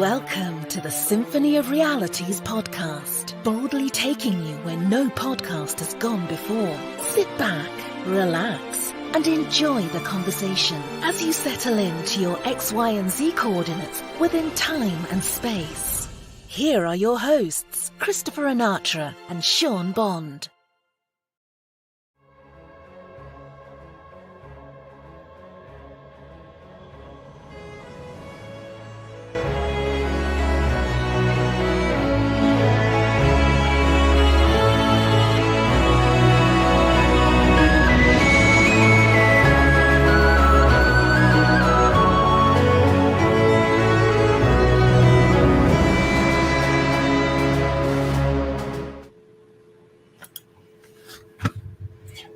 Welcome to the Symphony of Realities podcast, boldly taking you where no podcast has gone before. Sit back, relax, and enjoy the conversation as you settle into your X, Y, and Z coordinates within time and space. Here are your hosts, Christopher Anatra and Sean Bond.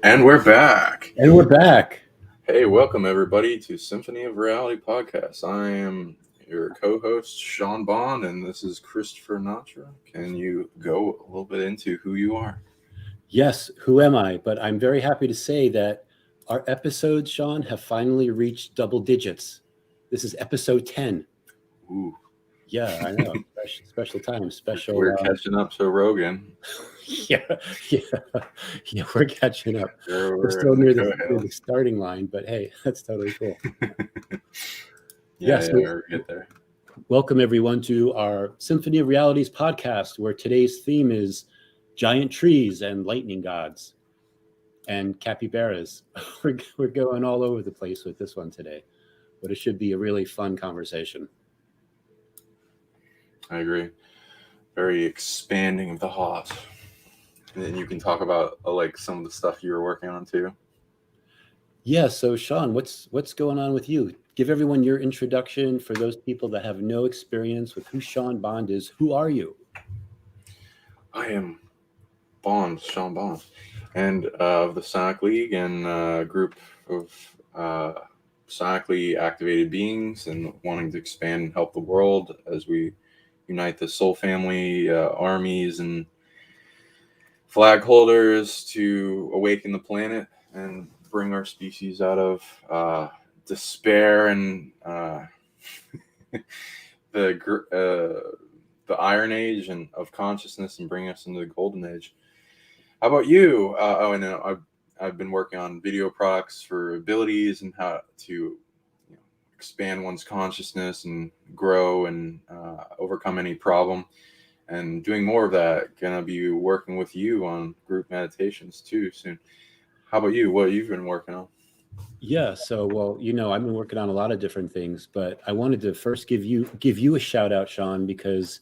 And we're back. Hey, welcome everybody to Symphony of Reality podcast. I am your co-host, Sean Bond, and this is Christopher Anatra. Can you go a little bit into who you are? Yes, who am I? But I'm very happy to say that our episodes, Sean, have finally reached double digits. This is episode 10. Ooh. Yeah, I know. Special time. We're catching up to Rogan. Yeah, we're catching up. We're still near the starting line, but hey, that's totally cool. We'll get there. Welcome everyone to our Symphony of Realities podcast, where today's theme is giant trees and lightning gods and capybaras. We're going all over the place with this one today, but it should be a really fun conversation. I agree. Very expanding of the heart. And then you can talk about like some of the stuff you were working on too. Yeah. So Sean, what's going on with you? Give everyone your introduction for those people that have no experience with who Sean Bond is. Who are you? I am Sean Bond, and of the Sonic League and a group of sonically activated beings and wanting to expand and help the world as we unite the Soul Family armies and flag holders to awaken the planet and bring our species out of despair and the Iron Age and of consciousness and bring us into the Golden Age. How about you? I've been working on video products for abilities and how to expand one's consciousness and grow and overcome any problem, and doing more of that. Gonna be working with you on group meditations too soon. How about you? What you've been working on? Yeah, so I've been working on a lot of different things, but I wanted to first give you a shout out, Sean, because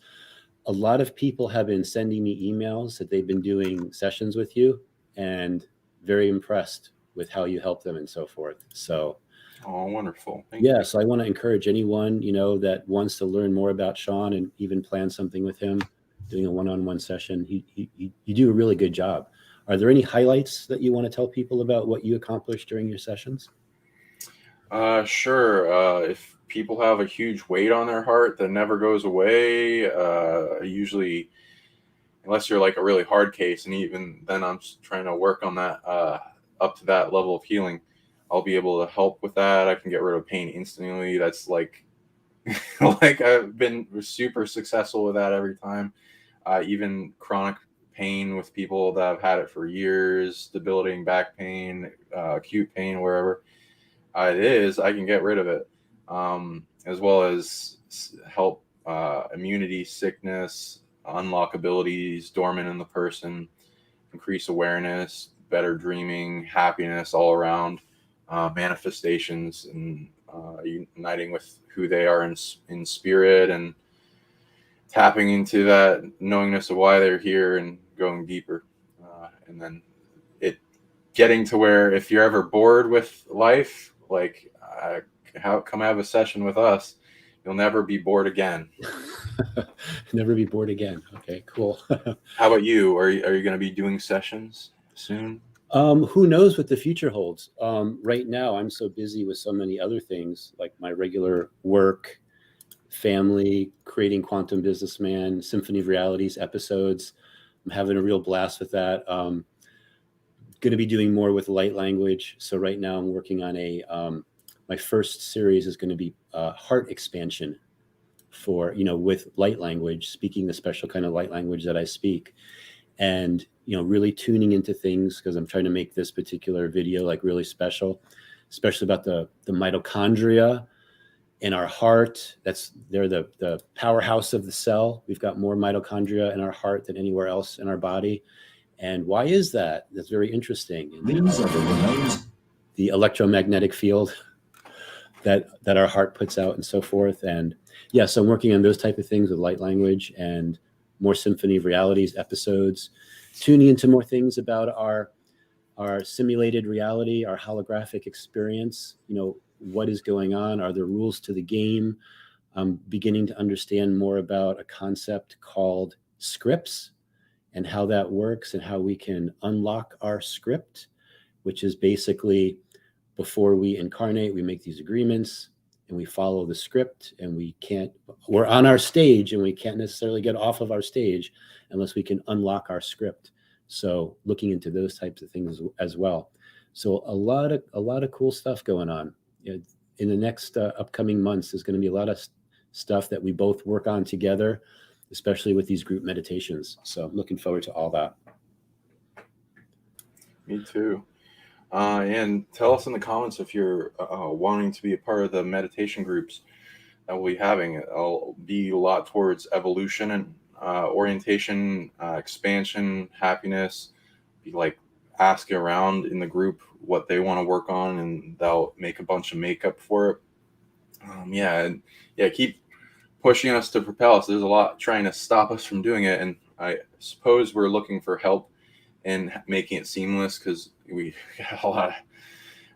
a lot of people have been sending me emails that they've been doing sessions with you and very impressed with how you help them and so forth. So oh, wonderful. Thank you. So I want to encourage anyone, that wants to learn more about Sean and even plan something with him, doing a one-on-one session. You do a really good job. Are there any highlights that you want to tell people about what you accomplished during your sessions? Sure. If people have a huge weight on their heart that never goes away, usually, unless you're like a really hard case, and even then I'm trying to work on that up to that level of healing, I'll be able to help with that. I can get rid of pain instantly. That's like, like I've been super successful with that every time. Even chronic pain with people that have had it for years, debilitating back pain, acute pain, wherever it is, I can get rid of it. As well as help immunity, sickness, unlock abilities dormant in the person, increase awareness, better dreaming, happiness all around. Manifestations and uniting with who they are in spirit and tapping into that knowingness of why they're here and going deeper. And then it getting to where if you're ever bored with life, like come have a session with us, you'll never be bored again. Never be bored again. Okay, cool. How about you? Are you going to be doing sessions soon? Who knows what the future holds? Right now, I'm so busy with so many other things, like my regular work, family, creating Quantum Businessman, Symphony of Realities episodes. I'm having a real blast with that. Going to be doing more with light language. So right now, I'm working on my first series is going to be heart expansion for, with light language, speaking the special kind of light language that I speak, and, really tuning into things, because I'm trying to make this particular video like really special, especially about the mitochondria in our heart. They're the powerhouse of the cell. We've got more mitochondria in our heart than anywhere else in our body. And why is that? That's very interesting. The electromagnetic field that our heart puts out and so forth. And yeah, so I'm working on those type of things with light language and more Symphony of Realities episodes, tuning into more things about our simulated reality, our holographic experience. What is going on? Are there rules to the game? I'm beginning to understand more about a concept called scripts and how that works, and how we can unlock our script, which is basically, before we incarnate, we make these agreements and we follow the script, and we're on our stage and we can't necessarily get off of our stage unless we can unlock our script. So looking into those types of things as well. So a lot of cool stuff going on. In the next upcoming months, there's going to be a lot of stuff that we both work on together, especially with these group meditations. So I'm looking forward to all that. Me too. And tell us in the comments if you're wanting to be a part of the meditation groups that we'll be having. It'll be a lot towards evolution and orientation, expansion, happiness. Be like asking around in the group what they want to work on, and they'll make a bunch of makeup for it. Keep pushing us to propel us. There's a lot trying to stop us from doing it, and I suppose we're looking for help in making it seamless, because we got a lot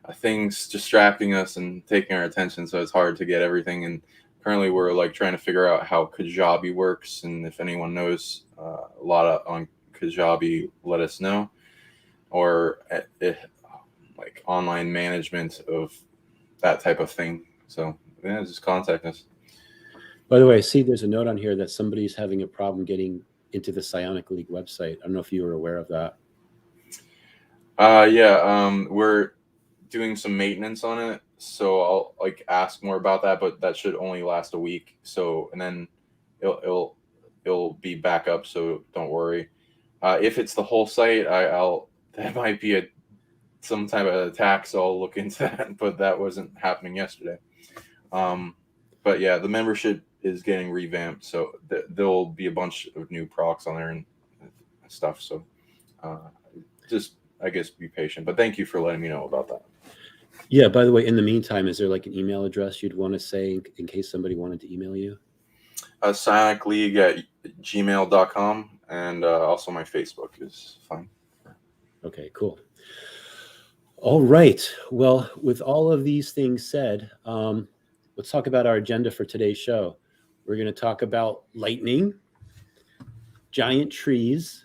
of things distracting us and taking our attention, so it's hard to get everything. And currently we're like trying to figure out how Kajabi works, and if anyone knows a lot on Kajabi, let us know, or like online management of that type of thing. So yeah, just contact us. By the way, I see there's a note on here that somebody's having a problem getting into the Psionic League website. I don't know if you were aware of that. We're doing some maintenance on it, so I'll like ask more about that, but that should only last a week. So, and then it'll be back up, so don't worry. If it's the whole site, that might be some type of attack, so I'll look into that, but that wasn't happening yesterday. But yeah, the membership is getting revamped, so there'll be a bunch of new procs on there and stuff. So just, I guess, be patient. But thank you for letting me know about that. Yeah, by the way, in the meantime, is there like an email address you'd want to say in case somebody wanted to email you? psionicleague@gmail.com, and also my Facebook is fine. Okay, cool. All right. Well, with all of these things said, let's talk about our agenda for today's show. We're going to talk about lightning, giant trees,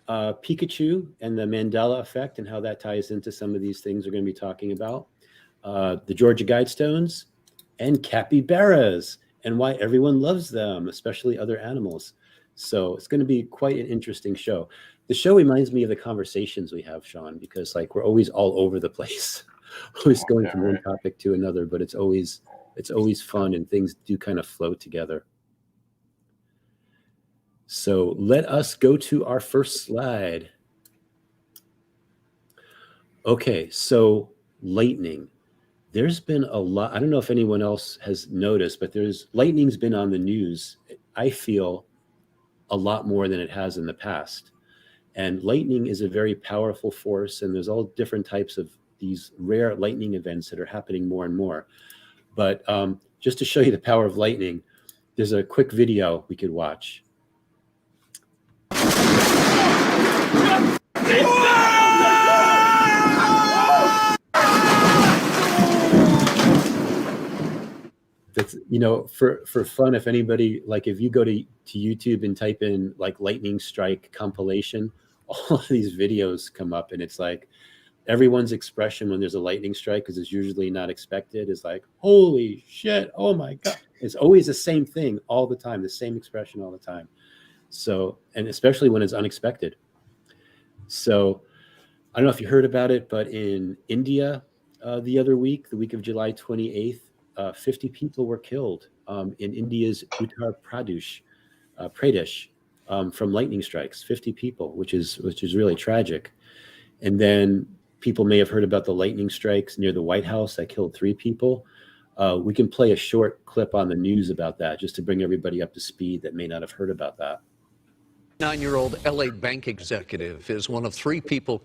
Pikachu and the Mandela Effect and how that ties into some of these things we're going to be talking about, the Georgia Guidestones, and capybaras and why everyone loves them, especially other animals. So it's going to be quite an interesting show. The show reminds me of the conversations we have, Sean, because like we're always all over the place, always going from one topic to another, but it's always fun and things do kind of flow together. So let us go to our first slide. Okay, so lightning. There's been a lot. I don't know if anyone else has noticed, but lightning's been on the news, I feel, a lot more than it has in the past. And lightning is a very powerful force, and there's all different types of these rare lightning events that are happening more and more. But just to show you the power of lightning, there's a quick video we could watch. That's, for fun, if anybody, like if you go to YouTube and type in like lightning strike compilation, all of these videos come up, and it's like everyone's expression when there's a lightning strike, because it's usually not expected, is like, holy shit, oh my God. It's always the same thing all the time, the same expression all the time. So, and especially when it's unexpected. So I don't know if you heard about it, but in India the other week, the week of July 28th, 50 people were killed in India's Uttar Pradesh from lightning strikes. 50 people, which is really tragic. And then people may have heard about the lightning strikes near the White House that killed 3 people. We can play a short clip on the news about that just to bring everybody up to speed that may not have heard about that. 9-year-old LA bank executive is one of 3 people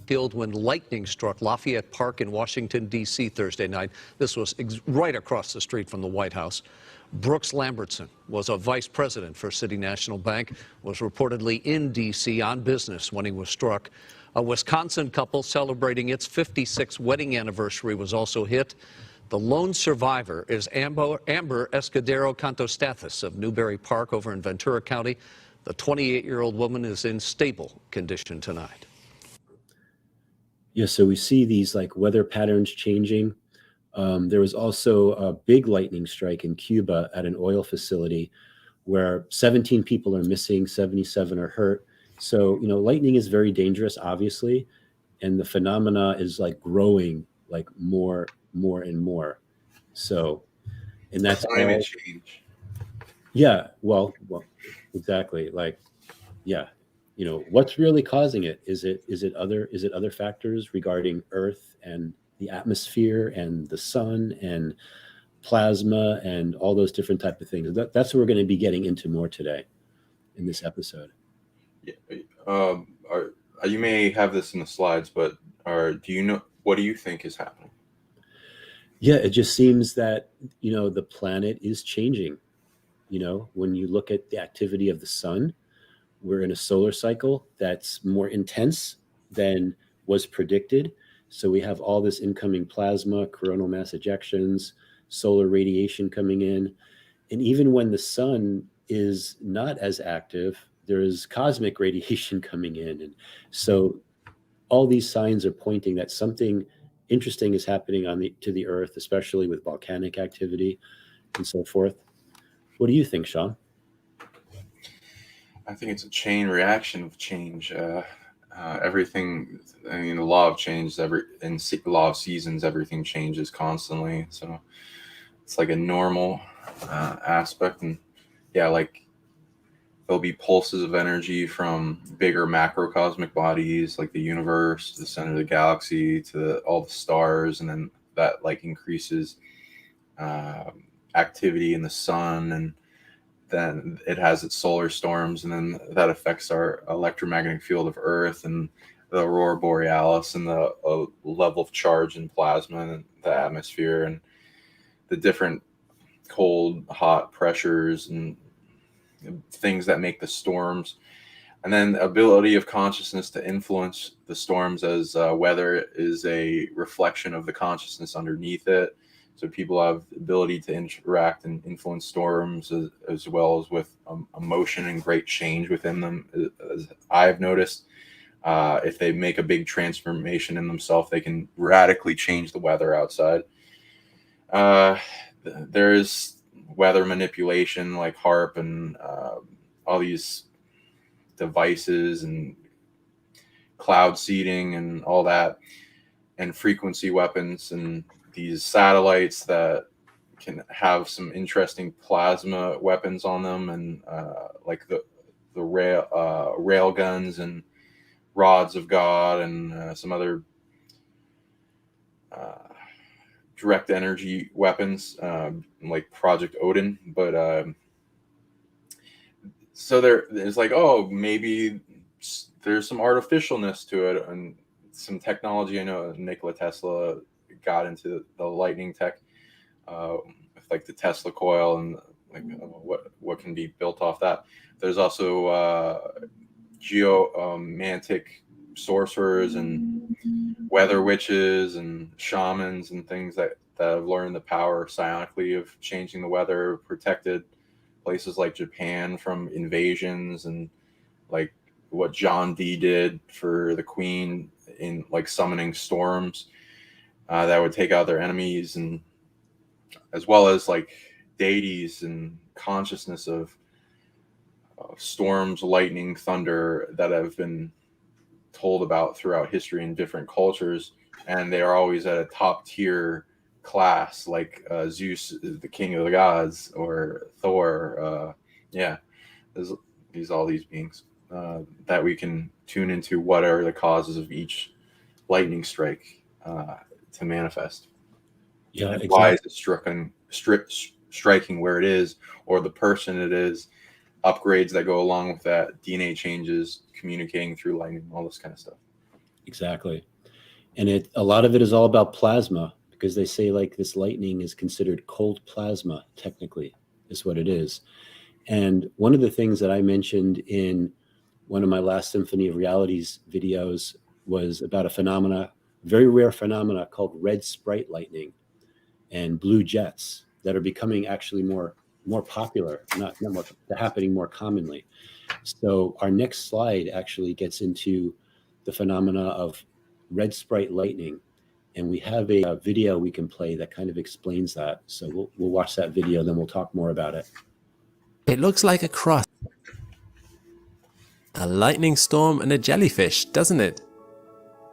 killed when lightning struck Lafayette Park in Washington, D.C. Thursday night. This was right across the street from the White House. Brooks Lambertson was a vice president for City National Bank, was reportedly in D.C. on business when he was struck. A Wisconsin couple celebrating its 56th wedding anniversary was also hit. The lone survivor is Amber Escudero Cantostathis of Newberry Park over in Ventura County. The 28-year-old woman is in stable condition tonight. Yeah, so we see these like weather patterns changing. There was also a big lightning strike in Cuba at an oil facility where 17 people are missing, 77 are hurt. So, lightning is very dangerous, obviously, and the phenomena is like growing like more and more. So, and that's climate change. Yeah, well, exactly. Like, yeah, what's really causing it? Is it other factors regarding Earth and the atmosphere and the sun and plasma and all those different type of things? That's what we're going to be getting into more today in this episode. Yeah. You may have this in the slides, but what do you think is happening? Yeah, it just seems that, the planet is changing. When you look at the activity of the sun, we're in a solar cycle that's more intense than was predicted. So we have all this incoming plasma, coronal mass ejections, solar radiation coming in. And even when the sun is not as active, there is cosmic radiation coming in. And so all these signs are pointing that something interesting is happening to the Earth, especially with volcanic activity and so forth. What do you think, Sean? I think it's a chain reaction of change. Everything, the law of change, in law of seasons, everything changes constantly. So it's like a normal aspect. And yeah, like there'll be pulses of energy from bigger macrocosmic bodies like the universe, the center of the galaxy, to all the stars. And then that like increases activity in the sun, and then it has its solar storms, and then that affects our electromagnetic field of Earth and the aurora borealis and the level of charge in plasma and the atmosphere and the different cold, hot pressures and things that make the storms. And then the ability of consciousness to influence the storms, as weather is a reflection of the consciousness underneath it. So people have the ability to interact and influence storms as well as with emotion and great change within them. As I've noticed, if they make a big transformation in themselves, they can radically change the weather outside. There is weather manipulation like HARP and all these devices and cloud seeding and all that, and frequency weapons and these satellites that can have some interesting plasma weapons on them, and like the rail guns and rods of God and some other direct energy weapons like Project Odin. But so there's like, oh, maybe there's some artificialness to it and some technology. I know Nikola Tesla got into the lightning tech with like the Tesla coil and like what can be built off that. There's also geomantic sorcerers and weather witches and shamans and things that have learned the power psionically of changing the weather, protected places like Japan from invasions, and like what John Dee did for the Queen in like summoning storms that would take out their enemies, and as well as like deities and consciousness of storms, lightning, thunder that have been told about throughout history in different cultures, and they are always at a top tier class, like Zeus is the king of the gods, or Thor. There's all these beings that we can tune into what are the causes of each lightning strike to manifest. Yeah, And exactly. why is it striking where it is, or the person it is, upgrades that go along with that, DNA changes, communicating through lightning, all this kind of stuff. Exactly. And a lot of it is all about plasma, because they say like this lightning is considered cold plasma, technically, is what it is. And one of the things that I mentioned in one of my last Symphony of Realities videos was about a very rare phenomena called red sprite lightning and blue jets that are becoming actually more popular, not more, they're happening more commonly. So our next slide actually gets into the phenomena of red sprite lightning, and we have a video we can play that kind of explains that. So we'll watch that video, then we'll talk more about it. It looks like a cross, a lightning storm and a jellyfish, doesn't it?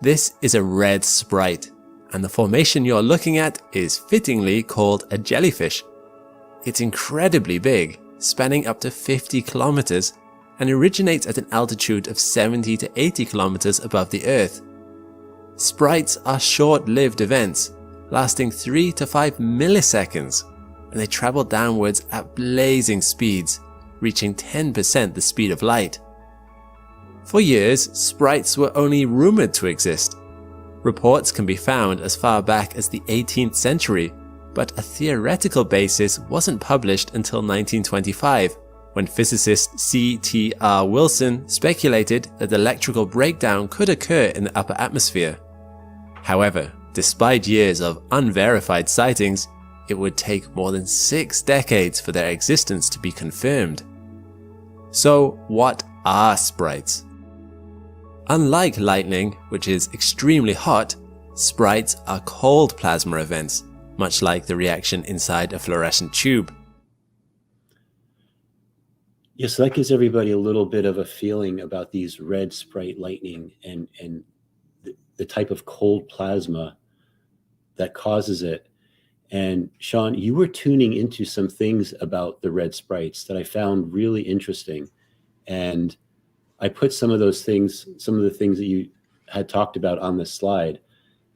This is a red sprite, and the formation you're looking at is fittingly called a jellyfish. It's incredibly big, spanning up to 50 kilometers, and originates at an altitude of 70 to 80 kilometers above the Earth. Sprites are short-lived events, lasting 3 to 5 milliseconds, and they travel downwards at blazing speeds, reaching 10% the speed of light. For years, sprites were only rumored to exist. Reports can be found as far back as the 18th century, but a theoretical basis wasn't published until 1925, when physicist C.T.R. Wilson speculated that electrical breakdown could occur in the upper atmosphere. However, despite years of unverified sightings, it would take more than 6 decades for their existence to be confirmed. So, what are sprites? Unlike lightning, which is extremely hot, sprites are cold plasma events, much like the reaction inside a fluorescent tube. Yes, that gives everybody a little bit of a feeling about these red sprite lightning and the type of cold plasma that causes it. And Sean, you were tuning into some things about the red sprites that I found really interesting. And I put some of the things that you had talked about on this slide.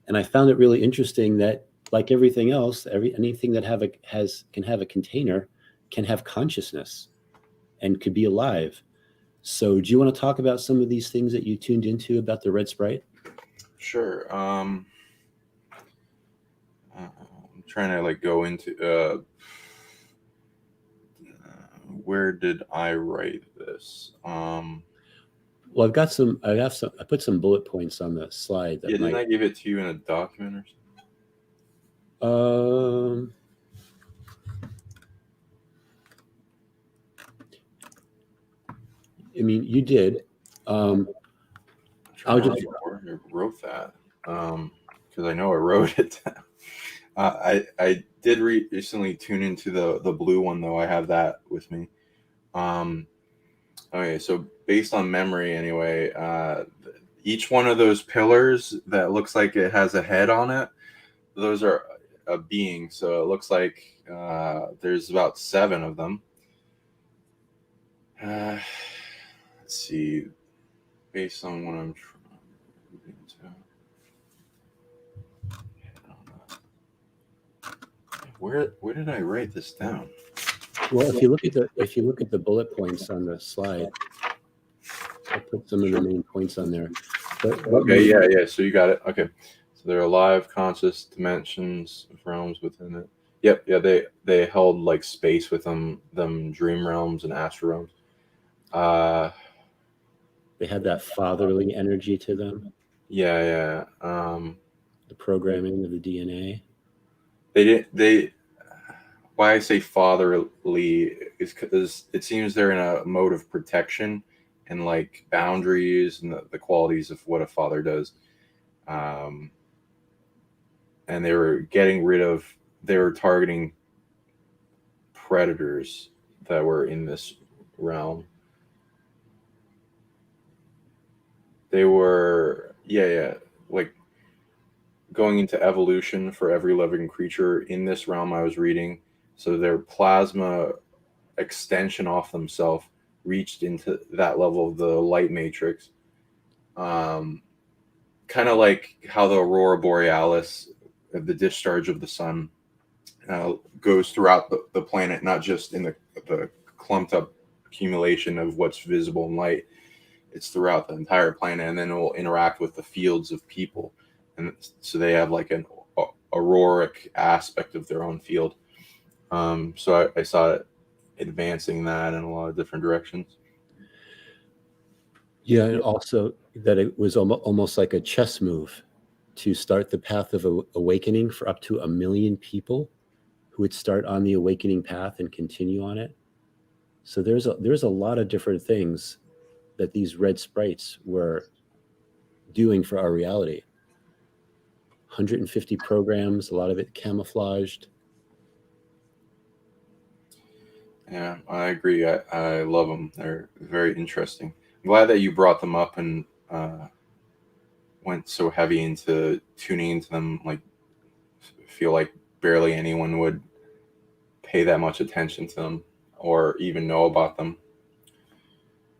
And I found it really interesting that, like everything else, anything that can have a container can have consciousness and could be alive. So do you want to talk about some of these things that you tuned into about the red sprite? Sure. I'm trying to like go into where did I write this? Well, I put some bullet points on the slide. Didn't I give it to you in a document or something? I mean, you did. I wrote that because I know I wrote it down. I did recently tune into the blue one, though. I have that with me. Okay, so based on memory anyway, each one of those pillars that looks like it has a head on it, those are a being. So it looks like there's about 7 of them. Let's see, based on what I'm trying to. Where did I write this down? Well, if you look at the bullet points on the slide, I put some of the main points on there. But okay, yeah. So you got it. Okay, so they're alive, conscious dimensions, realms within it. Yep, yeah. They held like space with them dream realms and astral realms. They had that fatherly energy to them. Yeah. The programming of the DNA. Why I say fatherly is because it seems they're in a mode of protection and like boundaries and the qualities of what a father does. And they were targeting predators that were in this realm. They were, like going into evolution for every living creature in this realm I was reading. So their plasma extension off themselves reached into that level of the light matrix. Kind of like how the aurora borealis, the discharge of the sun, goes throughout the planet, not just in the clumped up accumulation of what's visible in light. It's throughout the entire planet, and then it will interact with the fields of people, and so they have like an auroric aspect of their own field. So I saw it advancing that in a lot of different directions. Yeah, and also that it was almost like a chess move to start the path of awakening for up to 1 million people who would start on the awakening path and continue on it. So there's a lot of different things that these red sprites were doing for our reality. 150 programs, a lot of it camouflaged. Yeah, I agree. I love them. They're very interesting. I'm glad that you brought them up and went so heavy into tuning into them. Like, feel like barely anyone would pay that much attention to them or even know about them.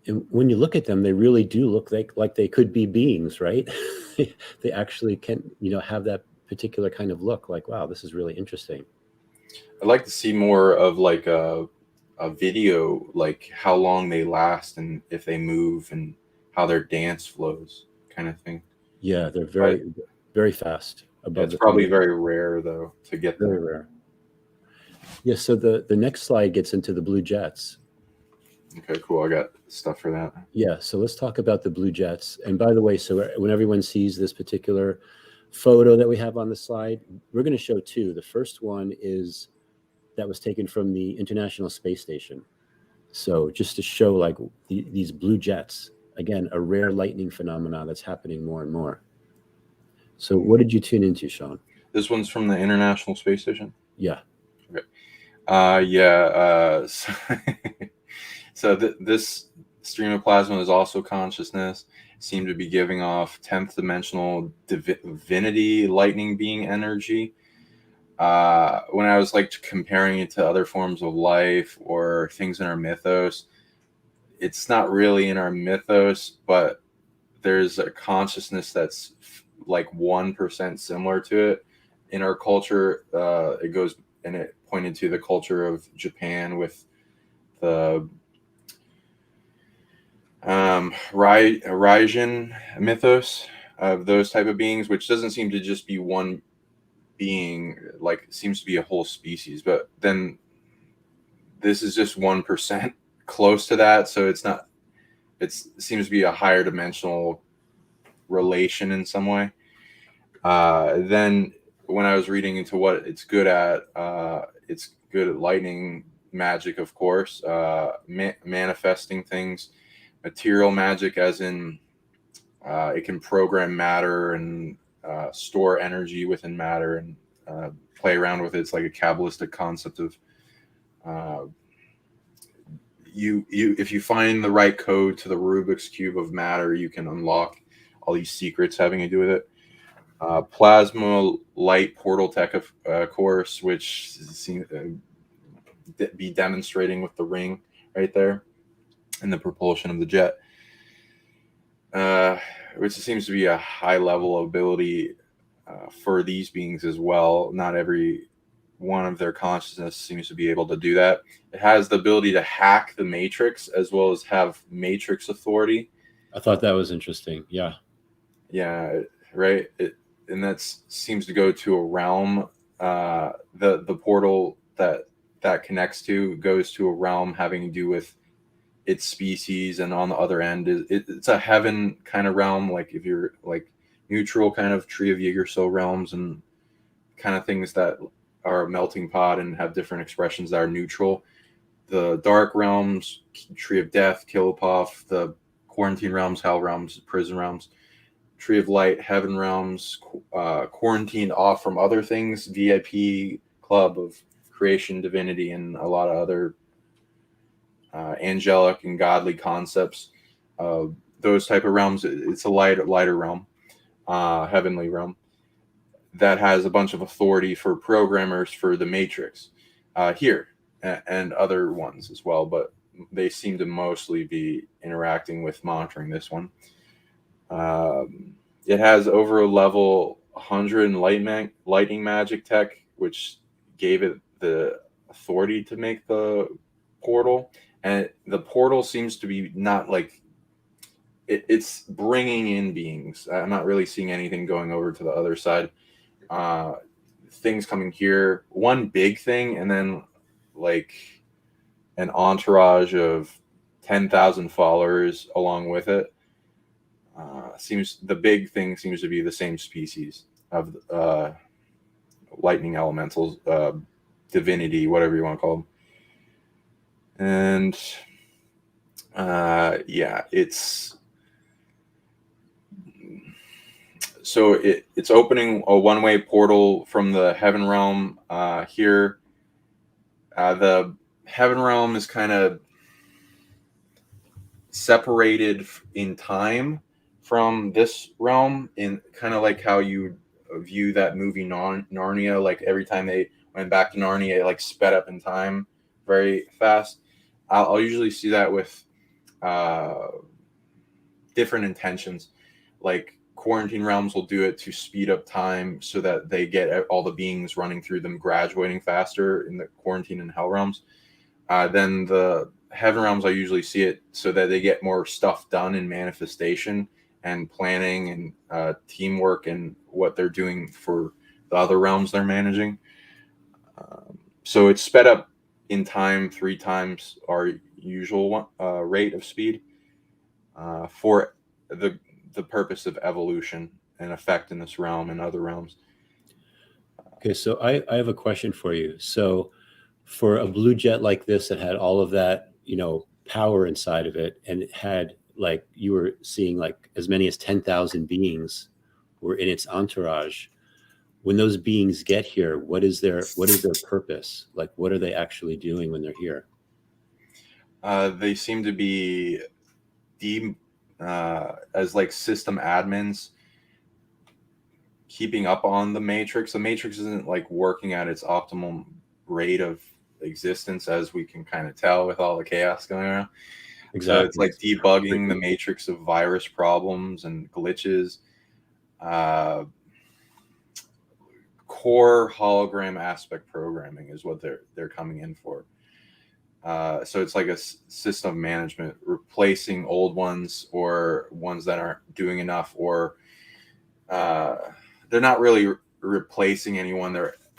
And when you look at them, they really do look like they could be beings, right? They actually can, have that particular kind of look. Like, wow, this is really interesting. I'd like to see more of like a video, like how long they last and if they move and how their dance flows, kind of thing. Yeah, they're very, very fast. It's probably very rare though to get very there. rare. Yeah. So the next slide gets into the blue jets. Okay, cool. I got stuff for that. Yeah. So let's talk about the blue jets. And by the way, so when everyone sees this particular photo that we have on the slide, we're going to show two. The first one is that was taken from the International Space Station. So just to show like these blue jets, again, a rare lightning phenomenon that's happening more and more. So what did you tune into, Sean? This one's from the International Space Station? Yeah. Okay. Yeah. So this stream of plasma is also consciousness. Seem to be giving off 10th dimensional divinity lightning being energy. When I was like comparing it to other forms of life or things in our mythos, it's not really in our mythos, but there's a consciousness that's like 1% similar to it. In our culture, it goes, and it pointed to the culture of Japan with the Raiju mythos of those type of beings, which doesn't seem to just be one being, like it seems to be a whole species, but then this is just 1% close to that, so it seems to be a higher dimensional relation in some way. Then when I was reading into what it's good at lightning magic, of course, manifesting things, material magic, as in it can program matter and store energy within matter and play around with it. It's like a Kabbalistic concept of if you find the right code to the Rubik's Cube of matter, you can unlock all these secrets having to do with it. Plasma light portal tech, of course, which seems to be demonstrating with the ring right there and the propulsion of the jet, which seems to be a high level of ability for these beings as well. Not every one of their consciousness seems to be able to do that. It has the ability to hack the matrix as well as have matrix authority. I thought that was interesting. Yeah. Yeah, right. And that seems to go to a realm. The portal that connects to goes to a realm having to do with its species, and on the other end it's a heaven kind of realm, like if you're like neutral kind of tree of Jaeger-So realms and kind of things that are a melting pot and have different expressions that are neutral. The dark realms, tree of death, Kilopov, the quarantine realms, hell realms, prison realms, tree of light, heaven realms, quarantined off from other things, VIP club of creation, divinity, and a lot of other angelic and godly concepts. Those type of realms, it's a lighter realm, heavenly realm. that has a bunch of authority for programmers for the Matrix here and other ones as well, but they seem to mostly be interacting with monitoring this one. It has over a level 100 in lightning magic tech, which gave it the authority to make the portal. And the portal seems to be not like it's bringing in beings. I'm not really seeing anything going over to the other side. Things coming here, one big thing, and then like an entourage of 10,000 followers along with it. Seems the big thing seems to be the same species of lightning elementals, divinity, whatever you want to call them. And yeah, it's so it's opening a one-way portal from the heaven realm here. The heaven realm is kind of separated in time from this realm, in kind of like how you view that movie Narnia. Like every time they went back to Narnia, it like sped up in time very fast. I'll usually see that with different intentions. Like quarantine realms will do it to speed up time so that they get all the beings running through them graduating faster in the quarantine and hell realms. Then the heaven realms, I usually see it so that they get more stuff done in manifestation and planning and teamwork and what they're doing for the other realms they're managing. So it's sped up in time 3 times our usual rate of speed for the purpose of evolution and effect in this realm and other realms. Okay, so I have a question for you. So for a blue jet like this that had all of that, power inside of it, and it had, like you were seeing, like as many as 10,000 beings were in its entourage. When those beings get here, what is their purpose? Like, what are they actually doing when they're here? They seem to be as like system admins, keeping up on the Matrix. The Matrix isn't like working at its optimum rate of existence, as we can kind of tell with all the chaos going around. Exactly. So it's like debugging the Matrix of virus problems and glitches. Core hologram aspect programming is what they're coming in for. So it's like a system management, replacing old ones or ones that aren't doing enough, or they're not really replacing anyone.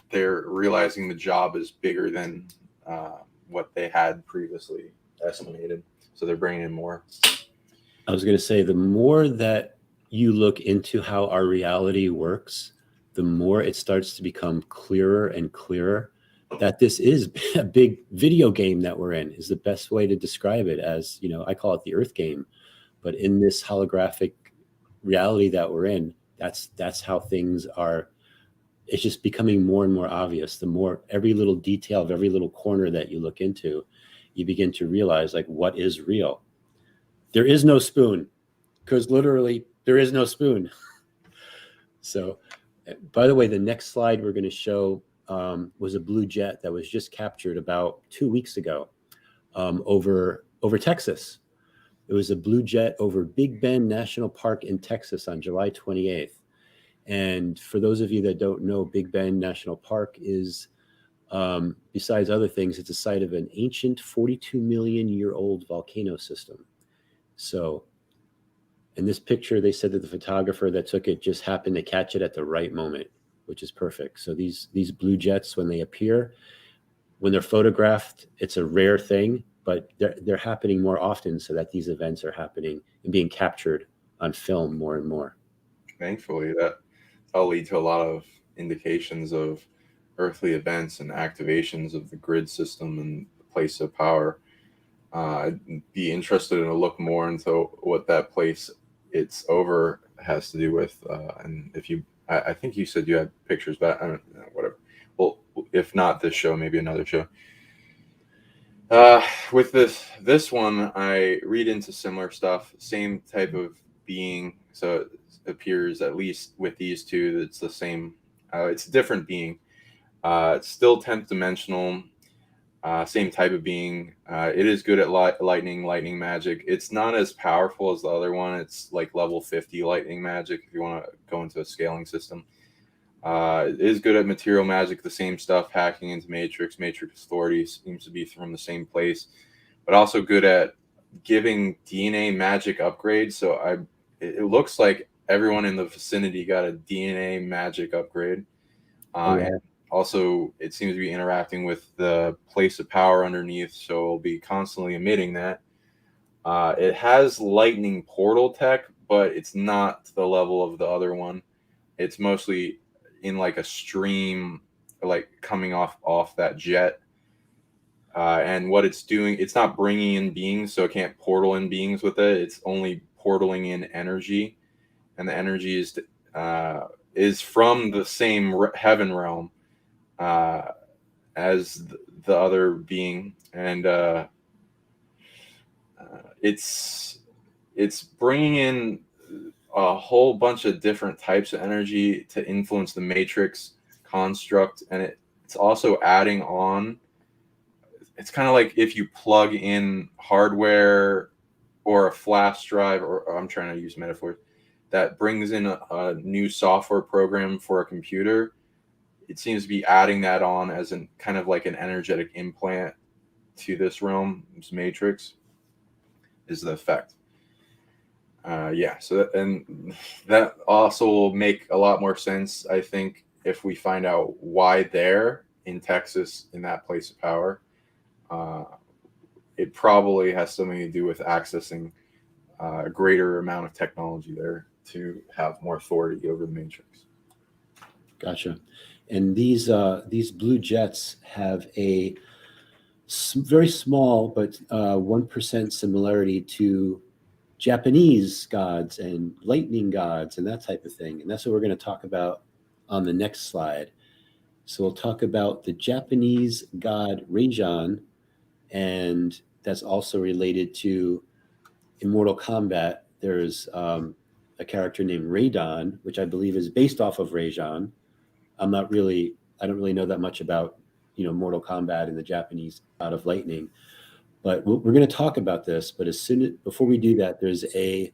They're realizing the job is bigger than what they had previously estimated. So they're bringing in more. I was going to say, the more that you look into how our reality works, the more it starts to become clearer and clearer that this is a big video game that we're in, is the best way to describe it. As, I call it the Earth game, but in this holographic reality that we're in, that's how things are. It's just becoming more and more obvious. The more every little detail of every little corner that you look into, you begin to realize, like, what is real. There is no spoon, because literally there is no spoon. So, by the way, the next slide we're going to show was a blue jet that was just captured about 2 weeks ago over Texas. It was a blue jet over Big Bend National Park in Texas on July 28th. And for those of you that don't know, Big Bend National Park is, besides other things, it's a site of an ancient 42 million year old volcano system. So in this picture, they said that the photographer that took it just happened to catch it at the right moment, which is perfect. So these blue jets, when they appear, when they're photographed, it's a rare thing, but they're happening more often, so that these events are happening and being captured on film more and more. Thankfully, that'll lead to a lot of indications of earthly events and activations of the grid system and the place of power. I'd be interested in a look more into what that place it's over has to do with. And if I think you said you had pictures, but I don't know, whatever. Well, if not this show, maybe another show. With this one, I read into similar stuff, same type of being. So it appears, at least with these two, that it's the same It's a different being. It's still 10th dimensional, same type of being. It is good at lightning magic. It's not as powerful as the other one. It's like level 50 lightning magic if you want to go into a scaling system. It is good at material magic, the same stuff, hacking into Matrix. Matrix Authority seems to be from the same place, but also good at giving DNA magic upgrades. So it looks like everyone in the vicinity got a DNA magic upgrade. And also, it seems to be interacting with the place of power underneath, so it'll be constantly emitting that. It has lightning portal tech, but it's not to the level of the other one. It's mostly in like a stream, like coming off that jet. And what it's doing, it's not bringing in beings, so it can't portal in beings with it. It's only portaling in energy, and the energy is from the same heaven realm as the other being, and it's bringing in a whole bunch of different types of energy to influence the Matrix construct, and it's also adding on. It's kind of like if you plug in hardware or a flash drive, or I'm trying to use metaphors, that brings in a new software program for a computer. It seems to be adding that on as an kind of like an energetic implant to this realm. This Matrix is the effect. So that also will make a lot more sense, I think, if we find out why they're in Texas in that place of power. It probably has something to do with accessing a greater amount of technology there to have more authority over the Matrix. Gotcha. And these blue jets have a very small but 1% similarity to Japanese gods and lightning gods and that type of thing. And that's what we're going to talk about on the next slide. So we'll talk about the Japanese god Raiju, and that's also related to, in Mortal Kombat, there's a character named Raiden, which I believe is based off of Raiju. I don't really know that much about, Mortal Kombat and the Japanese god of lightning, but we're going to talk about this. But before we do that, there's a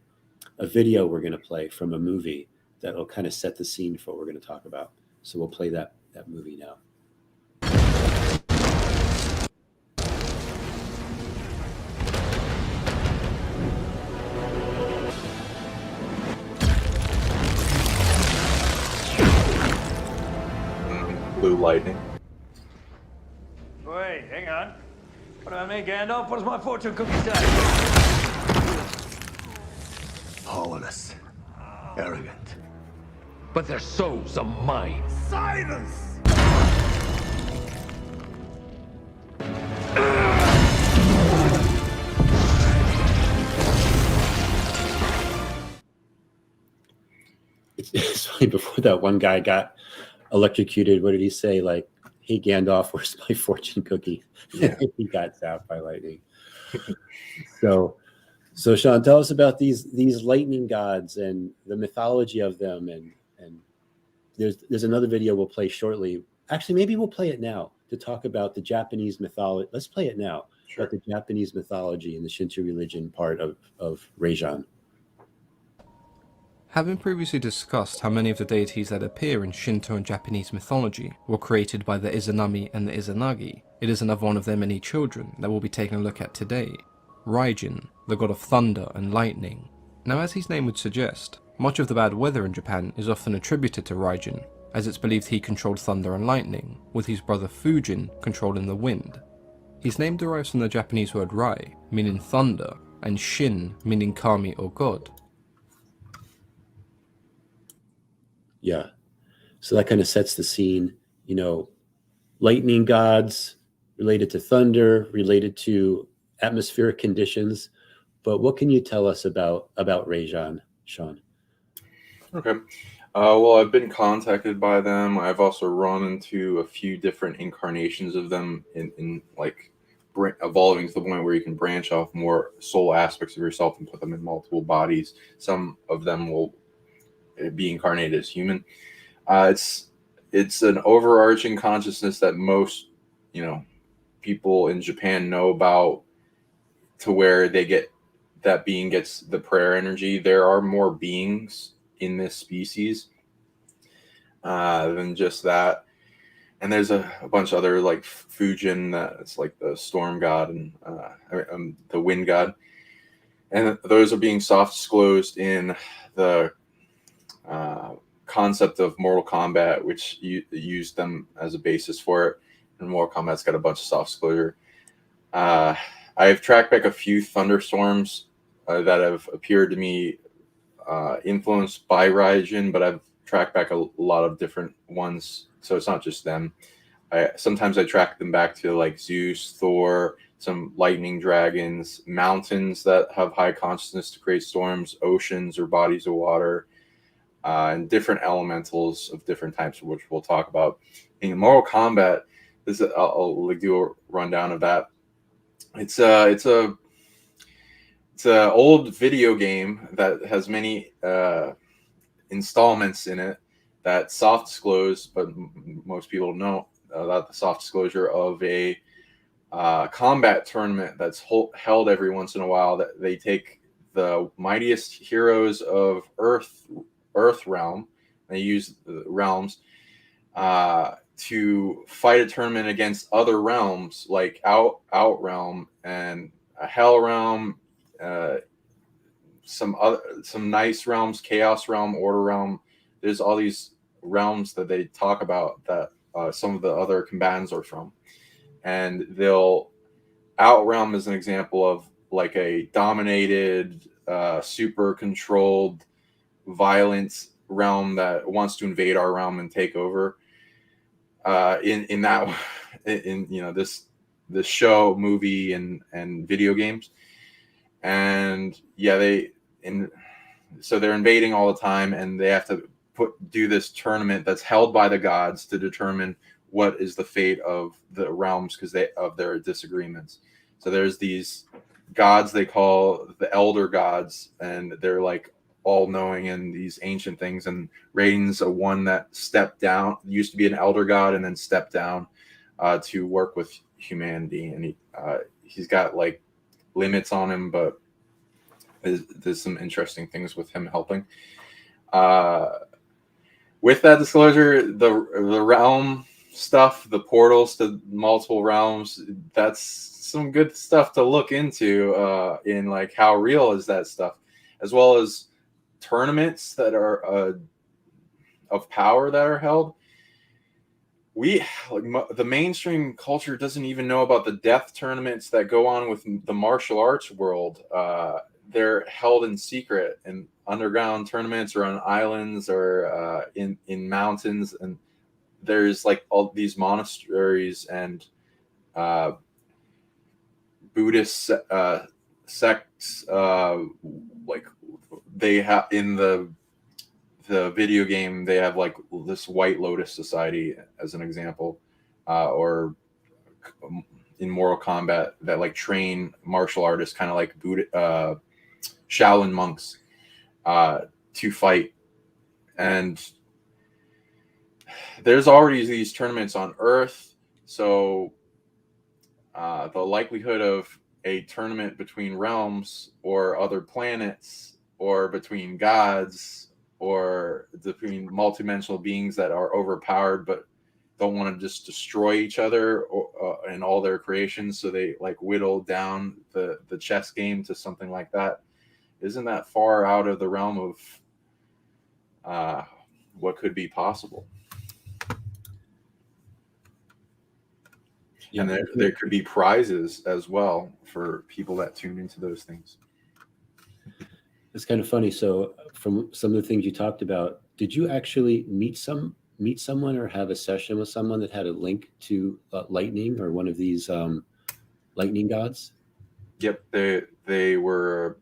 video we're going to play from a movie that will kind of set the scene for what we're going to talk about. So we'll play that movie now. Blue lightning. Wait, hang on. What do I make, Gandalf? What does my fortune cookie say? Powerless. Arrogant. But their souls are mine. Silence! It's funny, before that one guy got electrocuted, what did he say? Like, hey, Gandalf, where's my fortune cookie? Yeah. He got zapped by lightning. So Sean, tell us about these lightning gods and the mythology of them. And there's another video we'll play shortly. Actually, maybe we'll play it now to talk about the Japanese mythology. Let's play it now. Sure. About the Japanese mythology and the Shinto religion part of Raiju. Having previously discussed how many of the deities that appear in Shinto and Japanese mythology were created by the Izanami and the Izanagi, it is another one of their many children that we'll be taking a look at today, Raijin, the god of thunder and lightning. Now, as his name would suggest, much of the bad weather in Japan is often attributed to Raijin, as it's believed he controlled thunder and lightning, with his brother Fujin controlling the wind. His name derives from the Japanese word Rai, meaning thunder, and Shin, meaning kami or god. Yeah. So that kind of sets the scene, lightning gods related to thunder, related to atmospheric conditions. But what can you tell us about Raiju, Sean? Okay. Well, I've been contacted by them. I've also run into a few different incarnations of them in like evolving to the point where you can branch off more soul aspects of yourself and put them in multiple bodies. Some of them will be incarnated as human. it's an overarching consciousness that most, people in Japan know about, to where they get that being gets the prayer energy. There are more beings in this species than just that. And there's a bunch of other, like Fujin, that's like the storm god, and the wind god. And those are being soft disclosed in the concept of Mortal Kombat, which used them as a basis for it. And Mortal Kombat's got a bunch of soft disclosure. I've tracked back a few thunderstorms that have appeared to me influenced by Raijin, but I've tracked back a lot of different ones, so it's not just them. Sometimes I track them back to like Zeus, Thor, some lightning dragons, mountains that have high consciousness to create storms, oceans or bodies of water, and different elementals of different types, which we'll talk about. In Mortal Kombat, I'll do a rundown of that. It's a old video game that has many installments in it that soft disclose, but most people know about the soft disclosure of a combat tournament that's held every once in a while. That they take the mightiest heroes of Earth realm. They use the realms to fight a tournament against other realms, like out realm and a hell realm, some nice realms, chaos realm, order realm. There's all these realms that they talk about that some of the other combatants are from, and they'll out realm is an example of like a dominated, super controlled, violent realm that wants to invade our realm and take over. In this show, movie, and video games, and so they're invading all the time, and they have to do this tournament that's held by the gods to determine what is the fate of the realms because of their disagreements. So there's these gods they call the elder gods, and they're like all-knowing in these ancient things, and Raiden's a one that stepped down, used to be an elder god and then stepped down to work with humanity, and he's got like limits on him, but there's some interesting things with him helping. With that disclosure, the realm stuff, the portals to multiple realms, that's some good stuff to look into in like how real is that stuff, as well as tournaments that are of power that are held. The mainstream culture doesn't even know about the death tournaments that go on with the martial arts world. They're held in secret in underground tournaments or on islands or in mountains, and there's like all these monasteries and Buddhist sects, like they have in the video game, they have like this White Lotus Society as an example, or in Mortal Kombat that like train martial artists, kind of like Buddha, Shaolin monks, to fight. And there's already these tournaments on Earth, so the likelihood of a tournament between realms or other planets or between gods or between multidimensional beings that are overpowered but don't want to just destroy each other and all their creations, so they like whittle down the chess game to something like that. Isn't that far out of the realm of what could be possible? Yeah. And there could be prizes as well for people that tune into those things. It's kind of funny. So from some of the things you talked about, did you actually meet someone or have a session with someone that had a link to lightning or one of these lightning gods? Yep, they were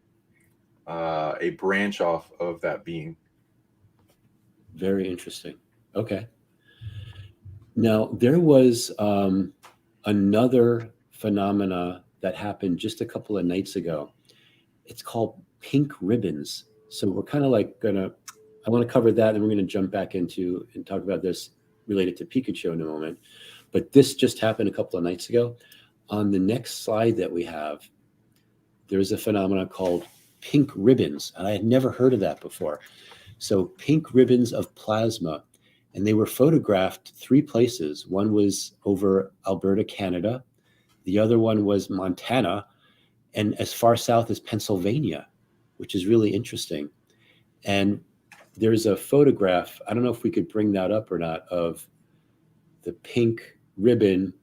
a branch off of that being. Very interesting. Okay. Now there was another phenomena that happened just a couple of nights ago. It's called pink ribbons. So we're kind of like I want to cover that, and we're going to jump back into and talk about this relate it to Pikachu in a moment. But this just happened a couple of nights ago. On the next slide that we have, there's a phenomenon called pink ribbons. And I had never heard of that before. So pink ribbons of plasma. And they were photographed 3 places. One was over Alberta, Canada. The other one was Montana, and as far south as Pennsylvania, which is really interesting. And there's a photograph, I don't know if we could bring that up or not, of the pink ribbon.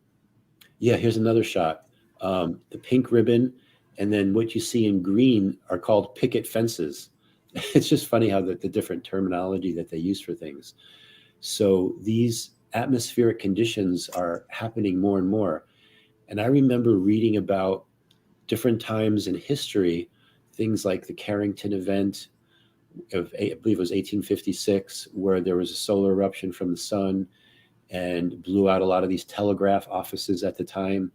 Yeah, here's another shot. The pink ribbon, and then what you see in green are called picket fences. It's just funny how the different terminology that they use for things. So these atmospheric conditions are happening more and more. And I remember reading about different times in history, things like the Carrington event of, I believe it was 1856, where there was a solar eruption from the sun and blew out a lot of these telegraph offices at the time.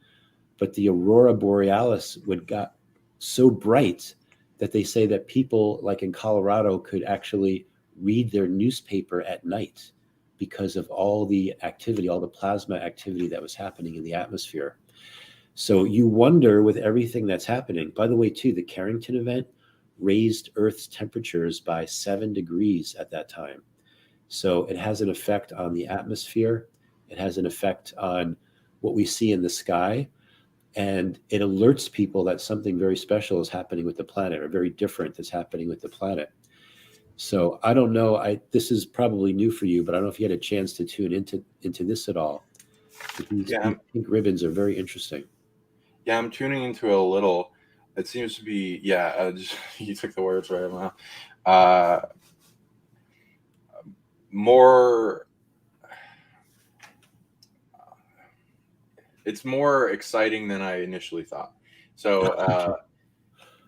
But the aurora borealis got so bright that they say that people like in Colorado could actually read their newspaper at night because of all the activity, all the plasma activity that was happening in the atmosphere. So you wonder with everything that's happening. By the way, too, the Carrington event raised Earth's temperatures by 7 degrees at that time. So it has an effect on the atmosphere. It has an effect on what we see in the sky. And it alerts people that something very special is happening with the planet, or very different that's happening with the planet. So I don't know. This is probably new for you, but I don't know if you had a chance to tune into this at all. These pink ribbons are very interesting. Yeah, I'm tuning into it a little. It seems to be, you took the words right out of my mouth. More, it's more exciting than I initially thought. So,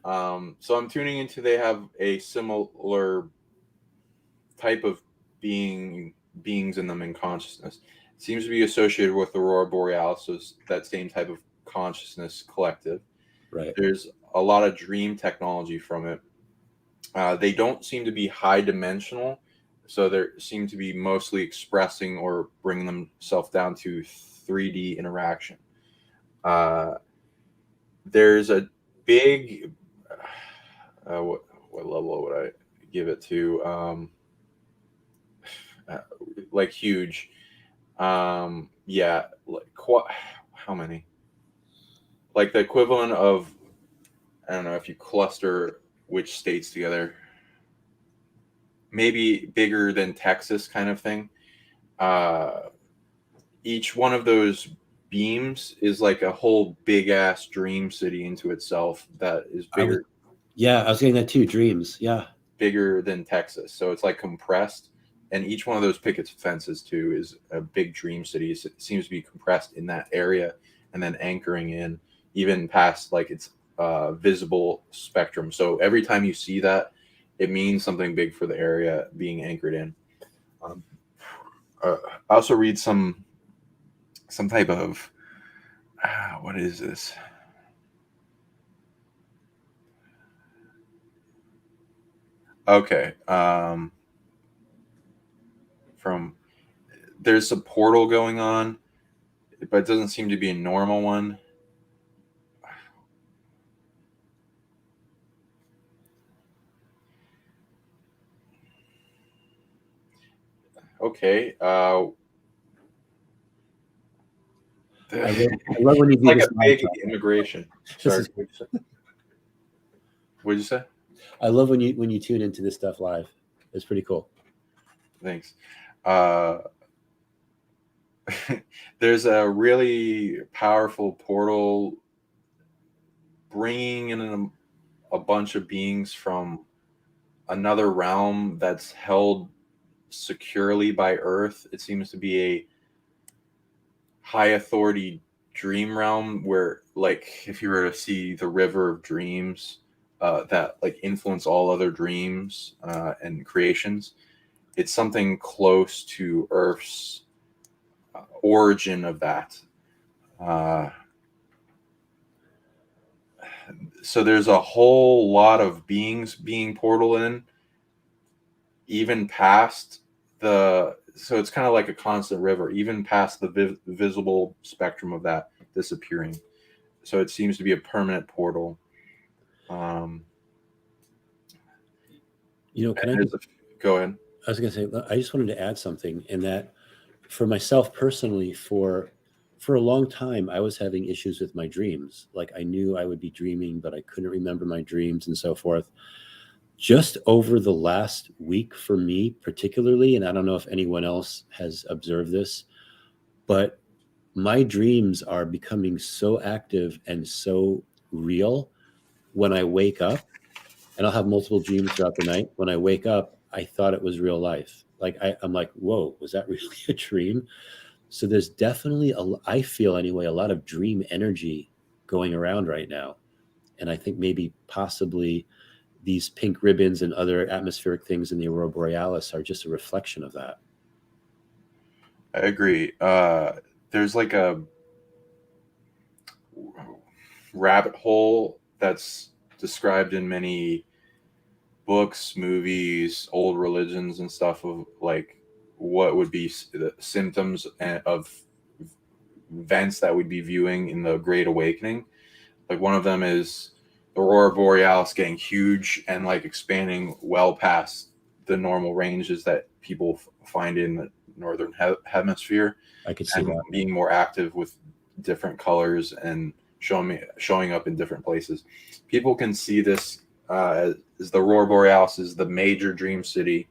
so I'm tuning into, they have a similar type of beings in them in consciousness. It seems to be associated with the aurora borealis, so that same type of consciousness collective. Right. There's a lot of dream technology from it. They don't seem to be high dimensional, so they seem to be mostly expressing or bringing themselves down to 3D interaction. There's a big, what level would I give it to? Like huge. Yeah, like how many? Like the equivalent of, I don't know, if you cluster which states together, maybe bigger than Texas kind of thing. Each one of those beams is like a whole big ass dream city into itself that is bigger. I was getting that too. Dreams. Yeah. Bigger than Texas. So it's like compressed. And each one of those picket fences too is a big dream city. It seems to be compressed in that area and then anchoring in even past like its visible spectrum. So every time you see that, it means something big for the area being anchored in. I also read some type of, what is this? Okay. There's a portal going on, but it doesn't seem to be a normal one. Okay. I love when you do like this a big immigration. Sorry. What'd you say? I love when you tune into this stuff live. It's pretty cool. Thanks. There's a really powerful portal bringing in a bunch of beings from another realm that's held securely by Earth. It seems to be a high authority dream realm where, like, if you were to see the river of dreams that like influence all other dreams and creations, it's something close to Earth's origin of that. So there's a whole lot of beings being portal in, even past the so it's kind of like a constant river, even past the visible spectrum of that disappearing. So it seems to be a permanent portal. Go ahead. I was going to say, I just wanted to add something in that for myself personally, for a long time, I was having issues with my dreams. Like I knew I would be dreaming, but I couldn't remember my dreams and so forth. Just over the last week for me particularly, and I don't know if anyone else has observed this, but my dreams are becoming so active and so real when I wake up, and I'll have multiple dreams throughout the night. When I wake up, I thought it was real life. Like I'm like, whoa, was that really a dream? So there's definitely, I feel anyway, a lot of dream energy going around right now. And I think maybe possibly these pink ribbons and other atmospheric things in the Aurora Borealis are just a reflection of that. I agree. There's like a rabbit hole that's described in many books, movies, old religions and stuff of like what would be the symptoms of events that we'd be viewing in the Great Awakening. Like one of them is the Aurora Borealis getting huge and like expanding well past the normal ranges that people find in the northern hemisphere. I could see that being more active with different colors and showing up in different places. People can see this as the Aurora Borealis is the major dream city.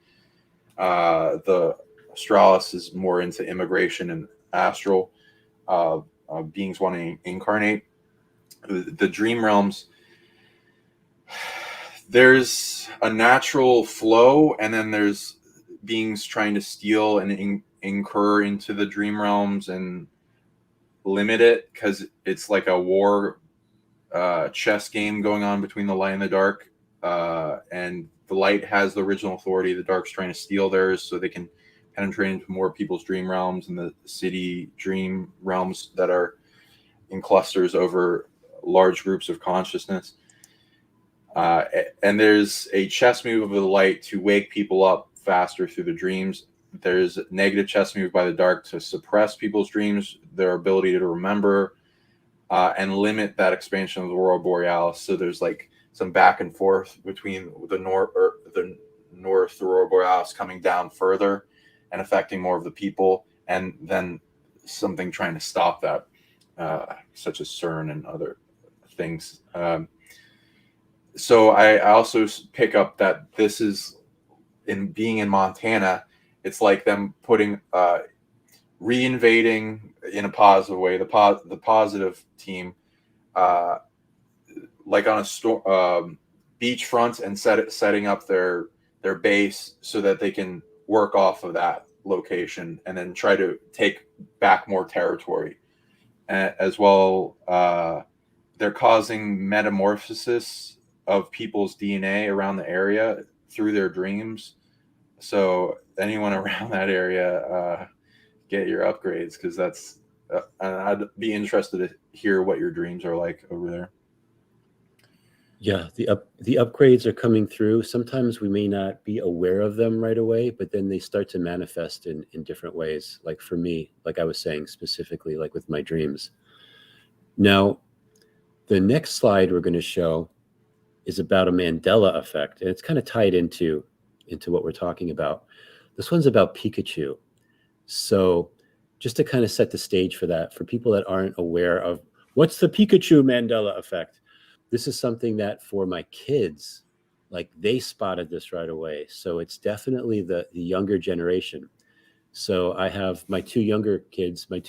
The Australis is more into immigration and astral beings wanting to incarnate. The dream realms, there's a natural flow, and then there's beings trying to steal and incur into the dream realms and limit it, because it's like a war chess game going on between the light and the dark, and the light has the original authority, the dark's trying to steal theirs so they can penetrate into more people's dream realms and the city dream realms that are in clusters over large groups of consciousness. And there's a chess move of the light to wake people up faster through the dreams. There's a negative chess move by the dark to suppress people's dreams, their ability to remember, and limit that expansion of the Aurora Borealis. So there's like some back and forth between the north Aurora Borealis coming down further and affecting more of the people, and then something trying to stop that, such as CERN and other things. So I also pick up that this is, in being in Montana, it's like them putting reinvading in a positive way, the positive team, like on a beachfront, and setting up their base so that they can work off of that location and then try to take back more territory. As well, they're causing metamorphosis of people's DNA around the area through their dreams. So anyone around that area, get your upgrades, because that's I'd be interested to hear what your dreams are like over there. Yeah, the upgrades are coming through. Sometimes we may not be aware of them right away, but then they start to manifest in different ways. Like for me, like I was saying specifically, like with my dreams. Now, the next slide we're going to show is about a Mandela effect, and it's kind of tied into what we're talking about. This one's about Pikachu. So just to kind of set the stage for that, for people that aren't aware of what's the Pikachu Mandela effect, this is something that for my kids, like they spotted this right away. So it's definitely the younger generation. So I have my two younger kids, my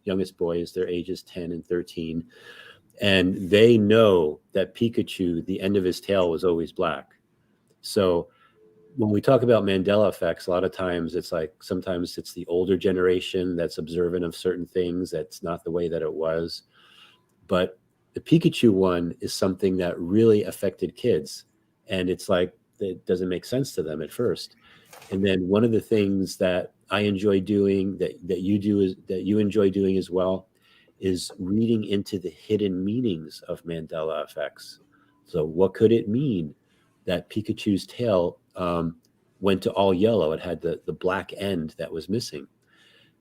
youngest boys, their ages 10 and 13. And they know that Pikachu, the end of his tail was always black. So when we talk about Mandela effects, a lot of times it's like, sometimes it's the older generation that's observant of certain things. That's not the way that it was. But the Pikachu one is something that really affected kids. And it's like, it doesn't make sense to them at first. And then one of the things that I enjoy doing, that you enjoy doing as well, is reading into the hidden meanings of Mandela effects. So what could it mean that Pikachu's tail went to all yellow. It had the black end that was missing.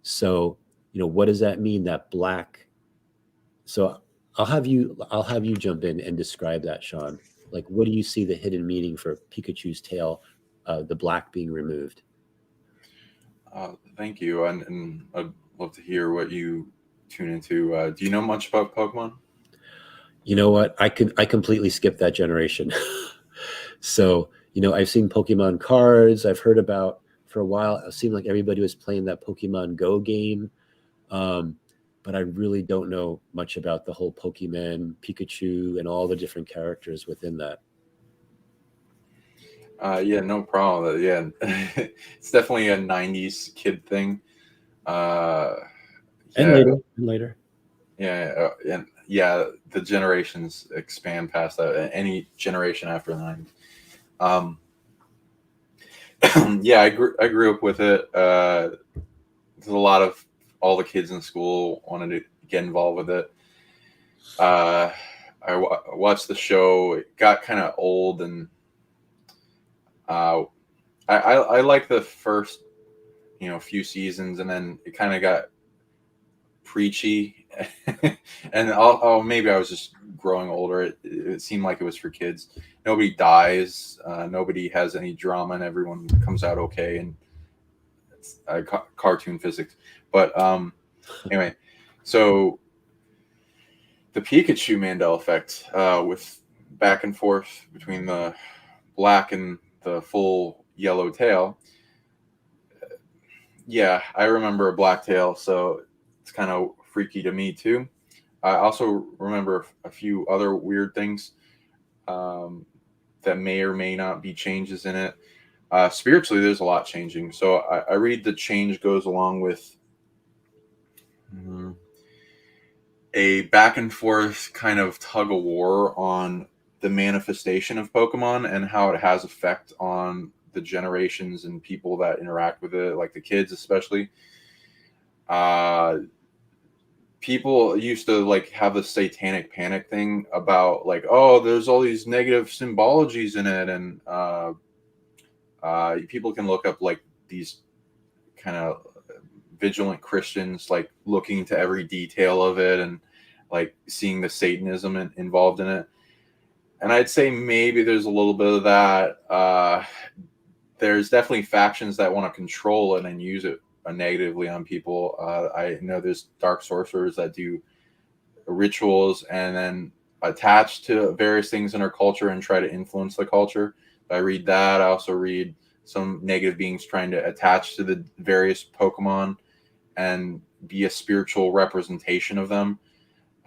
So, what does that mean, that black? So I'll have you jump in and describe that, Sean. Like, what do you see the hidden meaning for Pikachu's tail, the black being removed? Thank you, and I'd love to hear what you tune into. Do you know much about Pokemon? You know what? I completely skipped that generation. So, I've seen Pokemon cards. I've heard about, for a while, it seemed like everybody was playing that Pokemon Go game. But I really don't know much about the whole Pokemon, Pikachu, and all the different characters within that. Yeah, no problem. Yeah, it's definitely a '90s kid thing. And later. Yeah, and yeah, the generations expand past that. Any generation after the '90s. Yeah, I grew up with it. There's a lot of all the kids in school wanted to get involved with it. I watched the show. It got kind of old, and I like the first few seasons, and then it kind of got preachy. And maybe I was just growing older. It seemed like it was for kids. Nobody dies. Nobody has any drama, and everyone comes out okay. And it's cartoon physics. But anyway, so the Pikachu Mandela Effect, with back and forth between the black and the full yellow tail. Yeah, I remember a black tail, so it's kind of freaky to me too. I also remember a few other weird things that may or may not be changes in it. Spiritually, there's a lot changing. So I read the change goes along with a back and forth kind of tug of war on the manifestation of Pokemon and how it has effect on the generations and people that interact with it, like the kids especially. People used to like have the satanic panic thing about like, oh, there's all these negative symbologies in it, and people can look up like these kind of vigilant Christians like looking into every detail of it and like seeing the Satanism involved in it. And I'd say maybe there's a little bit of that. There's definitely factions that want to control it and use it negatively on people. I know there's dark sorcerers that do rituals and then attach to various things in our culture and try to influence the culture. I read that. I also read some negative beings trying to attach to the various Pokemon and be a spiritual representation of them.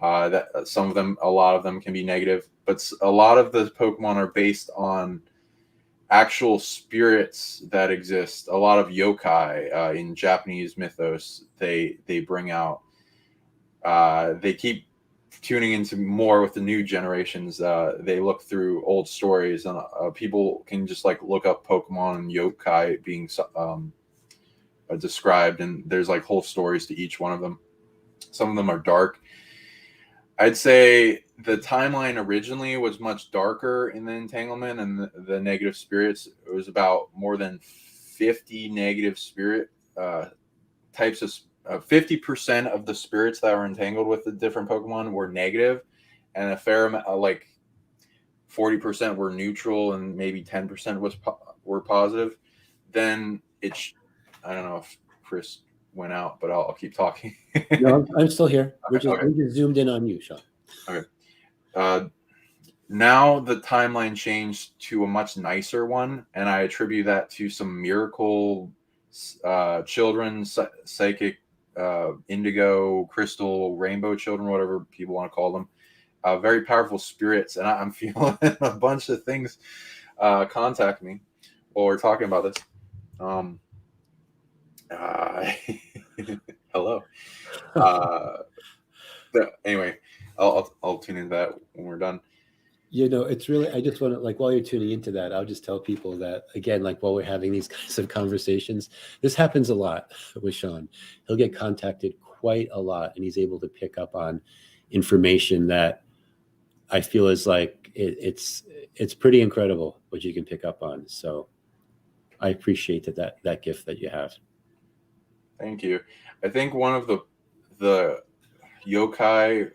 That some of them, a lot of them can be negative, but a lot of the Pokemon are based on actual spirits that exist. A lot of yokai in Japanese mythos, they bring out. They keep tuning into more with the new generations. They look through old stories, and people can just like look up Pokemon and yokai being described, and there's like whole stories to each one of them. Some of them are dark. I'd say the timeline originally was much darker in the entanglement and the negative spirits. It was about more than 50 negative spirit types of 50% of the spirits that were entangled with the different Pokemon were negative, and a fair amount, like 40% were neutral, and maybe 10% were positive. Then I don't know if Chris went out, but I'll keep talking. No, I'm still here. We're Okay. just zoomed in on you, Sean. Okay. Now the timeline changed to a much nicer one, and I attribute that to some miracle children, psychic, indigo, crystal, rainbow children, whatever people want to call them. Very powerful spirits, and I'm feeling a bunch of things contact me while we're talking about this. Hello. Anyway, I'll tune into that when we're done. It's really, I just want to, like, while you're tuning into that, I'll just tell people that, again, like while we're having these kinds of conversations, this happens a lot with Sean. He'll get contacted quite a lot, and he's able to pick up on information that I feel is like, it's pretty incredible what you can pick up on. So I appreciate that gift that you have. Thank you. I think one of the yokai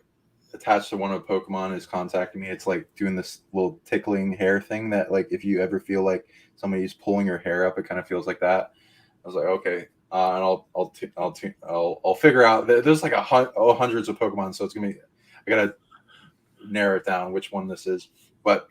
attached to one of the Pokemon is contacting me. It's like doing this little tickling hair thing that, like, if you ever feel like somebody's pulling your hair up, it kind of feels like that. I was like, okay, and I'll figure out. There's like hundreds of Pokemon, so it's gonna be, I gotta narrow it down which one this is. But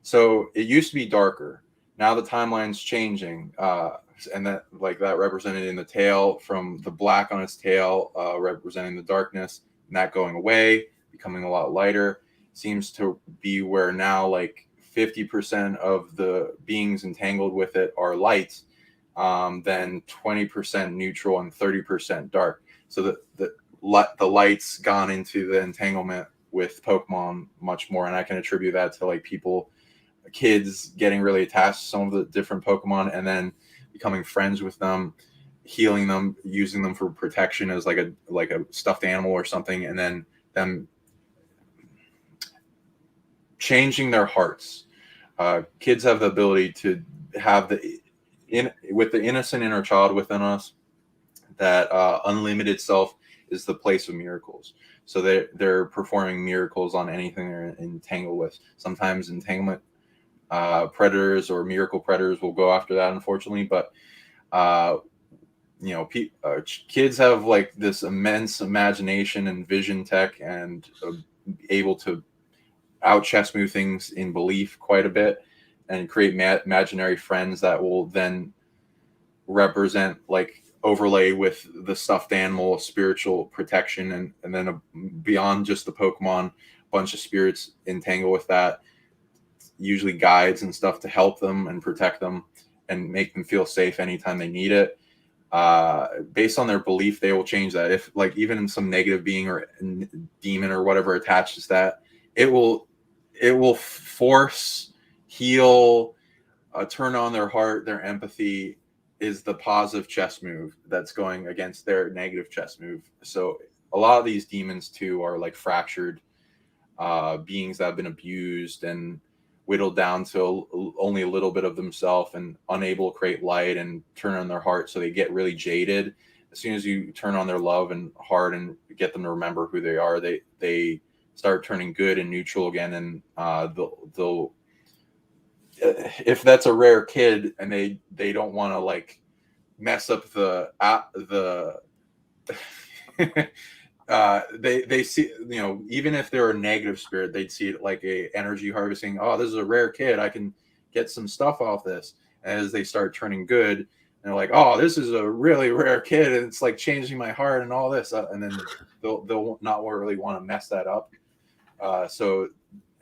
so it used to be darker. Now the timeline's changing, and that represented in the tail, from the black on its tail, representing the darkness, and that going away, becoming a lot lighter, seems to be where now like 50% of the beings entangled with it are light, then 20% neutral and 30% dark. So the light's gone into the entanglement with Pokemon much more, and I can attribute that to like kids getting really attached to some of the different Pokemon and then becoming friends with them, healing them, using them for protection as like a stuffed animal or something, and then them changing their hearts. Kids have the ability to have with the innocent inner child within us, that unlimited self is the place of miracles. So they're performing miracles on anything they're entangled with. Sometimes entanglement predators or miracle predators will go after that, unfortunately. But kids have like this immense imagination and vision tech, and able to out chess move things in belief quite a bit, and create imaginary friends that will then represent, like, overlay with the stuffed animal spiritual protection, and then beyond just the Pokemon, a bunch of spirits entangle with that, usually guides and stuff, to help them and protect them and make them feel safe anytime they need it. Based on their belief, they will change that. If, like, even some negative being or demon or whatever attaches that, it will force, heal, turn on their heart. Their empathy is the positive chess move that's going against their negative chess move. So a lot of these demons too are like fractured beings that have been abused and whittled down to only a little bit of themselves, and unable to create light and turn on their heart. So they get really jaded. As soon as you turn on their love and heart and get them to remember who they are, they start turning good and neutral again. And they'll if that's a rare kid and they don't want to like mess up they see, even if they're a negative spirit, they'd see it like a energy harvesting. Oh, this is a rare kid, I can get some stuff off this. And as they start turning good, and they're like, oh, this is a really rare kid, and it's like changing my heart and all this, and then they'll not really want to mess that up.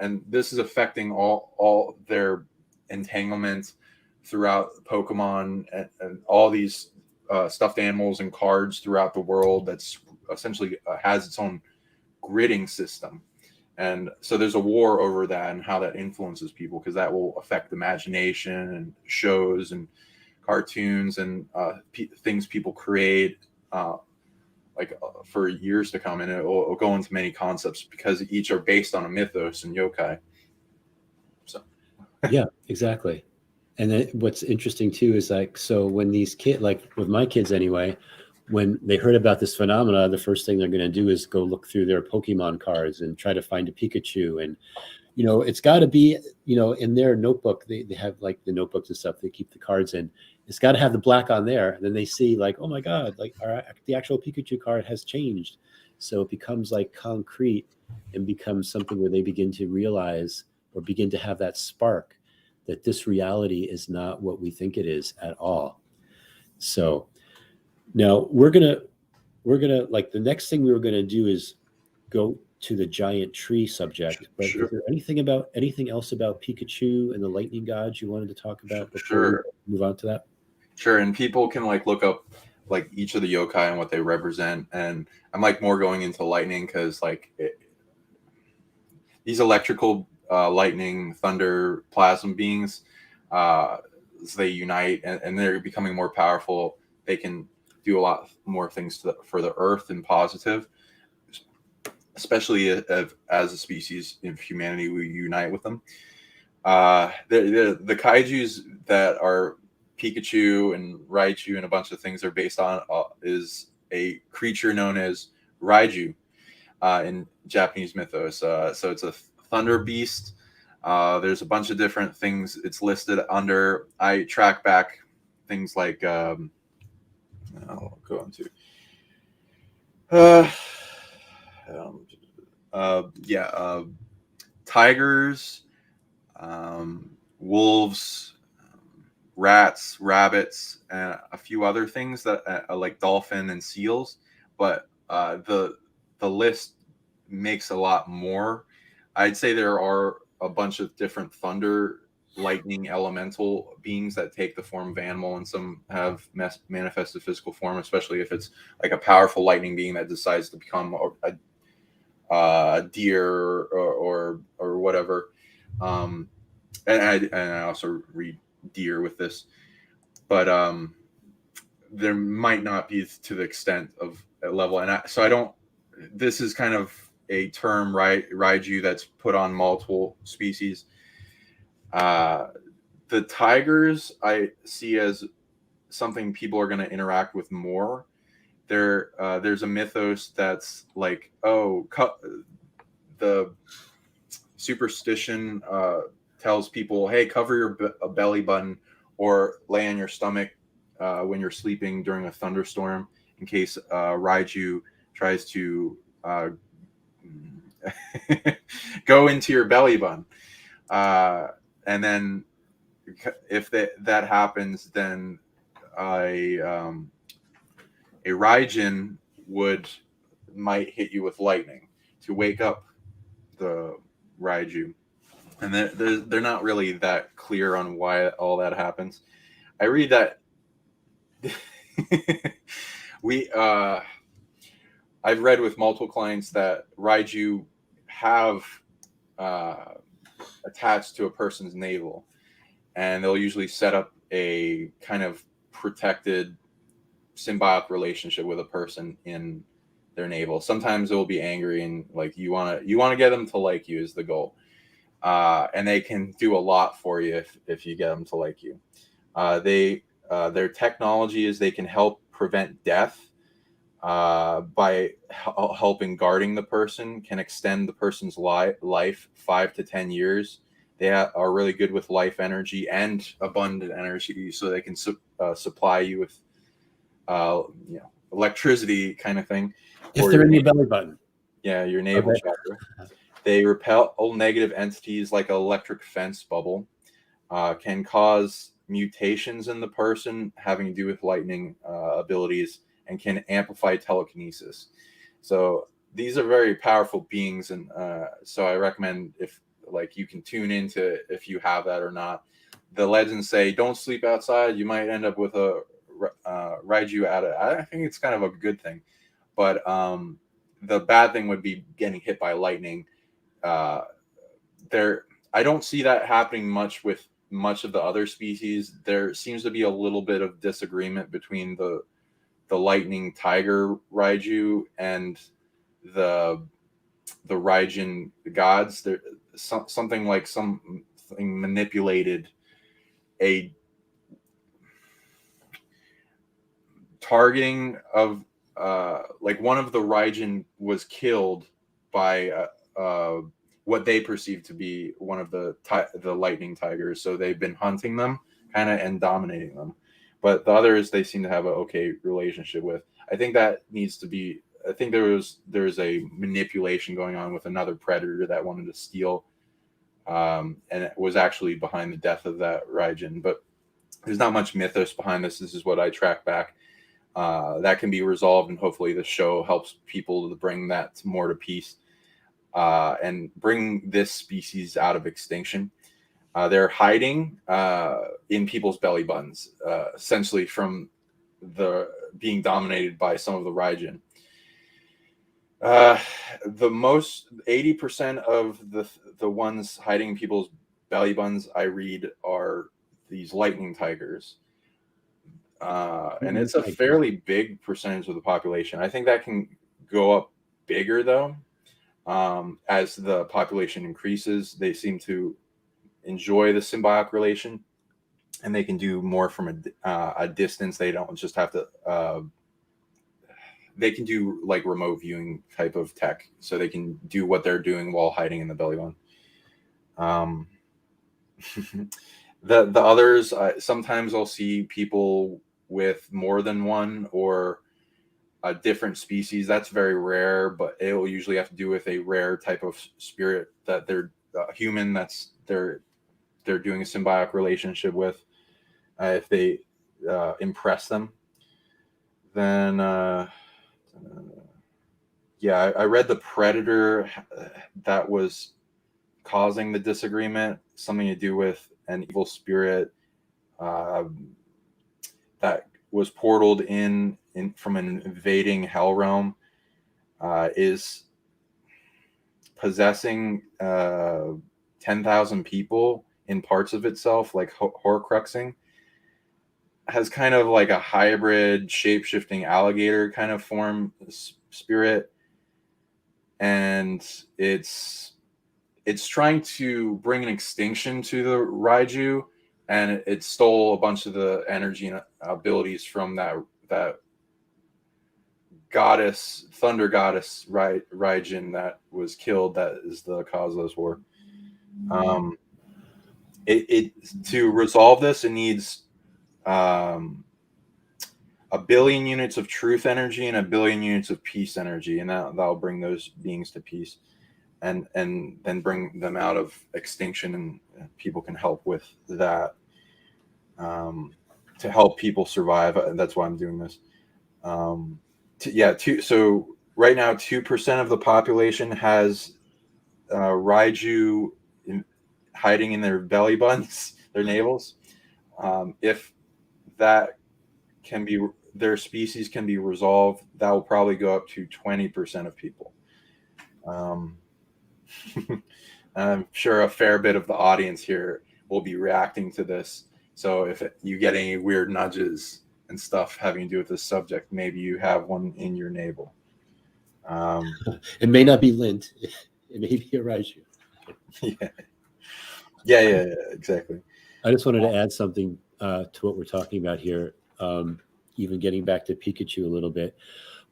And this is affecting all their entanglement throughout Pokemon and all these stuffed animals and cards throughout the world. That's essentially has its own gridding system. And so there's a war over that and how that influences people, because that will affect imagination and shows and cartoons and things people create for years to come. And it'll go into many concepts because each are based on a mythos and yokai. So yeah, exactly. And then what's interesting too is, like, so when these kids, like with my kids anyway, when they heard about this phenomena, the first thing they're going to do is go look through their Pokemon cards and try to find a Pikachu. And, it's got to be, in their notebook, they have like the notebooks and stuff they keep the cards in. It's got to have the black on there. And then they see like, oh my God, like the actual Pikachu card has changed. So it becomes like concrete and becomes something where they begin to realize, or begin to have that spark, that this reality is not what we think it is at all. So now we're gonna like, the next thing we were gonna do is go to the giant tree subject. But Sure. Is there anything else about Pikachu and the lightning gods you wanted to talk about before Sure. we move on to that? Sure. And people can like look up like each of the yokai and what they represent. And I'm like more going into lightning because like these electrical lightning, thunder, plasma beings, as they unite and they're becoming more powerful, they can do a lot more things for the earth and positive, especially as a species, if humanity we unite with them. The kaijus, that are Pikachu and Raiju and a bunch of things are based on is a creature known as Raiju in Japanese mythos. So it's a thunder beast. There's a bunch of different things it's listed under. I track back things like I'll go into tigers, wolves, rats, rabbits, and a few other things that like dolphin and seals. But the list makes a lot more. I'd say there are a bunch of different thunder, lightning, elemental beings that take the form of animal, and some have manifested physical form, especially if it's like a powerful lightning being that decides to become a deer or whatever. And I also read deer with this, but there might not be to the extent of a level. And so I don't. This is kind of a term, Raiju, that's put on multiple species. The tigers I see as something people are going to interact with more. There's a mythos that's like, the superstition tells people, hey, cover your belly button or lay on your stomach when you're sleeping during a thunderstorm in case Raiju tries to go into your belly button. And then if that happens, then a Raijin might hit you with lightning to wake up the Raiju. And they're not really that clear on why all that happens. I read that I've read with multiple clients that Raiju have attached to a person's navel, and they'll usually set up a kind of protected symbiotic relationship with a person in their navel. Sometimes it will be angry and like you want to get them to like you is the goal. And they can do a lot for you if you get them to like you. Their technology is they can help prevent death by helping guarding the person, can extend the person's life 5 to 10 years. They are really good with life energy and abundant energy, so they can supply you with electricity kind of thing. If they're in your belly button. Yeah, your navel chakra. They repel all negative entities like an electric fence bubble, can cause mutations in the person having to do with lightning abilities, and can amplify telekinesis. So these are very powerful beings, and so I recommend if you can tune into if you have that or not. The legends say don't sleep outside. You might end up with a Raiju at it. I think it's kind of a good thing, but the bad thing would be getting hit by lightning. I don't see that happening much with much of the other species. There seems to be a little bit of disagreement between the lightning tiger Raiju and the Raijin gods. There something manipulated a targeting of one of the Raijin was killed by what they perceive to be one of the lightning tigers. So they've been hunting them kind of and dominating them. But the others they seem to have an okay relationship with. I think that needs to be. I think there's a manipulation going on with another predator that wanted to steal, and it was actually behind the death of that Raijin. But there's not much mythos behind this. This is what I track back. That can be resolved, and hopefully the show helps people to bring that more to peace and bring this species out of extinction. They're hiding in people's belly buttons, essentially from the being dominated by some of the Raijin. The most 80% of the ones hiding in people's belly buttons I read are these lightning tigers. And it's a fairly big percentage of the population. I think that can go up bigger though. As the population increases, they seem to enjoy the symbiotic relation. and they can do more from a distance. They don't just have to. They can do like remote viewing type of tech, so they can do what they're doing while hiding in the belly button. The others, sometimes I'll see people with more than one or a different species. That's very rare, but it will usually have to do with a rare type of spirit that they're human. That's they're doing a symbiotic relationship with. If they impress them, then yeah, I read the predator that was causing the disagreement, something to do with an evil spirit that was portaled in from an invading hell realm, is possessing 10,000 people in parts of itself, like Horcruxing. Has kind of like a hybrid shape-shifting alligator kind of form spirit, and it's trying to bring an extinction to the Raiju, and it stole a bunch of the energy and abilities from that goddess, thunder goddess Raijin that was killed. That is the cause of this war. It to resolve this, it needs a billion units of truth energy and a billion units of peace energy, and that'll bring those beings to peace, and then bring them out of extinction, and people can help with that, to help people survive. That's why I'm doing this. So right now 2% of the population has Raiju hiding in their belly buttons, their navels. If that can be, their species can be resolved, that will probably go up to 20% of people. I'm sure a fair bit of the audience here will be reacting to this. So if you get any weird nudges and stuff having to do with this subject, maybe you have one in your navel. It may not be lint. It may be a Raiju. Yeah, exactly. I just wanted to add something to what we're talking about here, even getting back to Pikachu a little bit.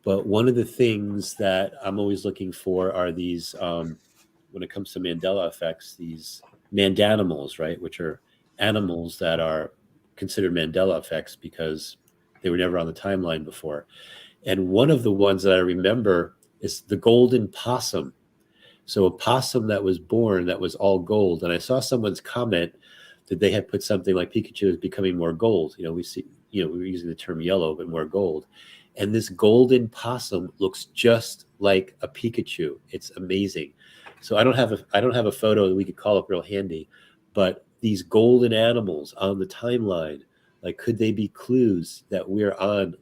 But one of the things that I'm always looking for are these, when it comes to Mandela effects, these mandanimals, right? Which are animals that are considered Mandela effects because they were never on the timeline before. And one of the ones that I remember is the golden possum. So a possum that was born that was all gold. And I saw someone's comment that they had put something like Pikachu is becoming more gold. You know, we see, you know, we were using the term yellow, but more gold. And this golden possum looks just like a Pikachu. It's amazing. So I don't have a photo that we could call up real handy, but these golden animals on the timeline, like, could they be clues that we're on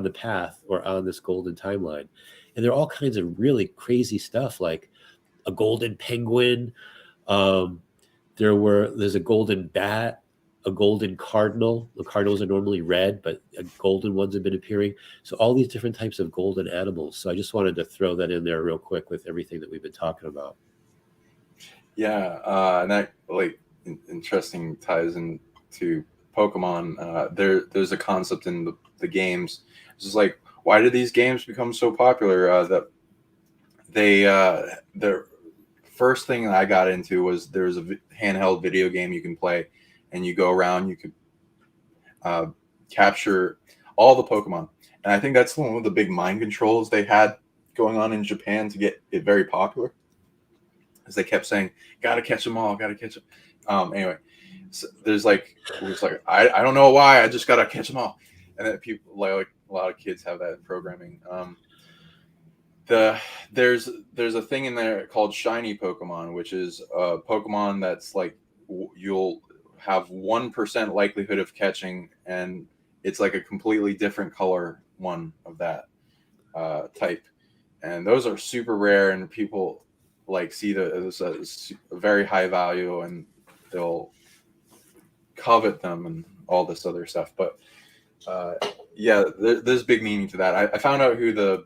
the path or on this golden timeline? And there are all kinds of really crazy stuff, like a golden penguin. There's a golden bat, a golden cardinal. The cardinals are normally red, but golden ones have been appearing. So all these different types of golden animals. So I just wanted to throw that in there real quick with everything that we've been talking about. Yeah, and that interesting ties into Pokemon. There's a concept in the games. It's just like, why did these games become so popular? That the first thing that I got into was there's a handheld video game you can play, and you go around, you could capture all the Pokemon. And I think that's one of the big mind controls they had going on in Japan to get it very popular, as they kept saying, "Gotta catch them all, gotta catch them." Anyway, so there's like, it's like I don't know why, I just gotta catch them all, and then people like a lot of kids have that in programming. There's a thing in there called shiny Pokemon, which is a Pokemon that's like you'll have 1% likelihood of catching, and it's like a completely different color one of that type, and those are super rare, and people like see that as a very high value, and they'll covet them and all this other stuff. But yeah, there's big meaning to that. I found out who the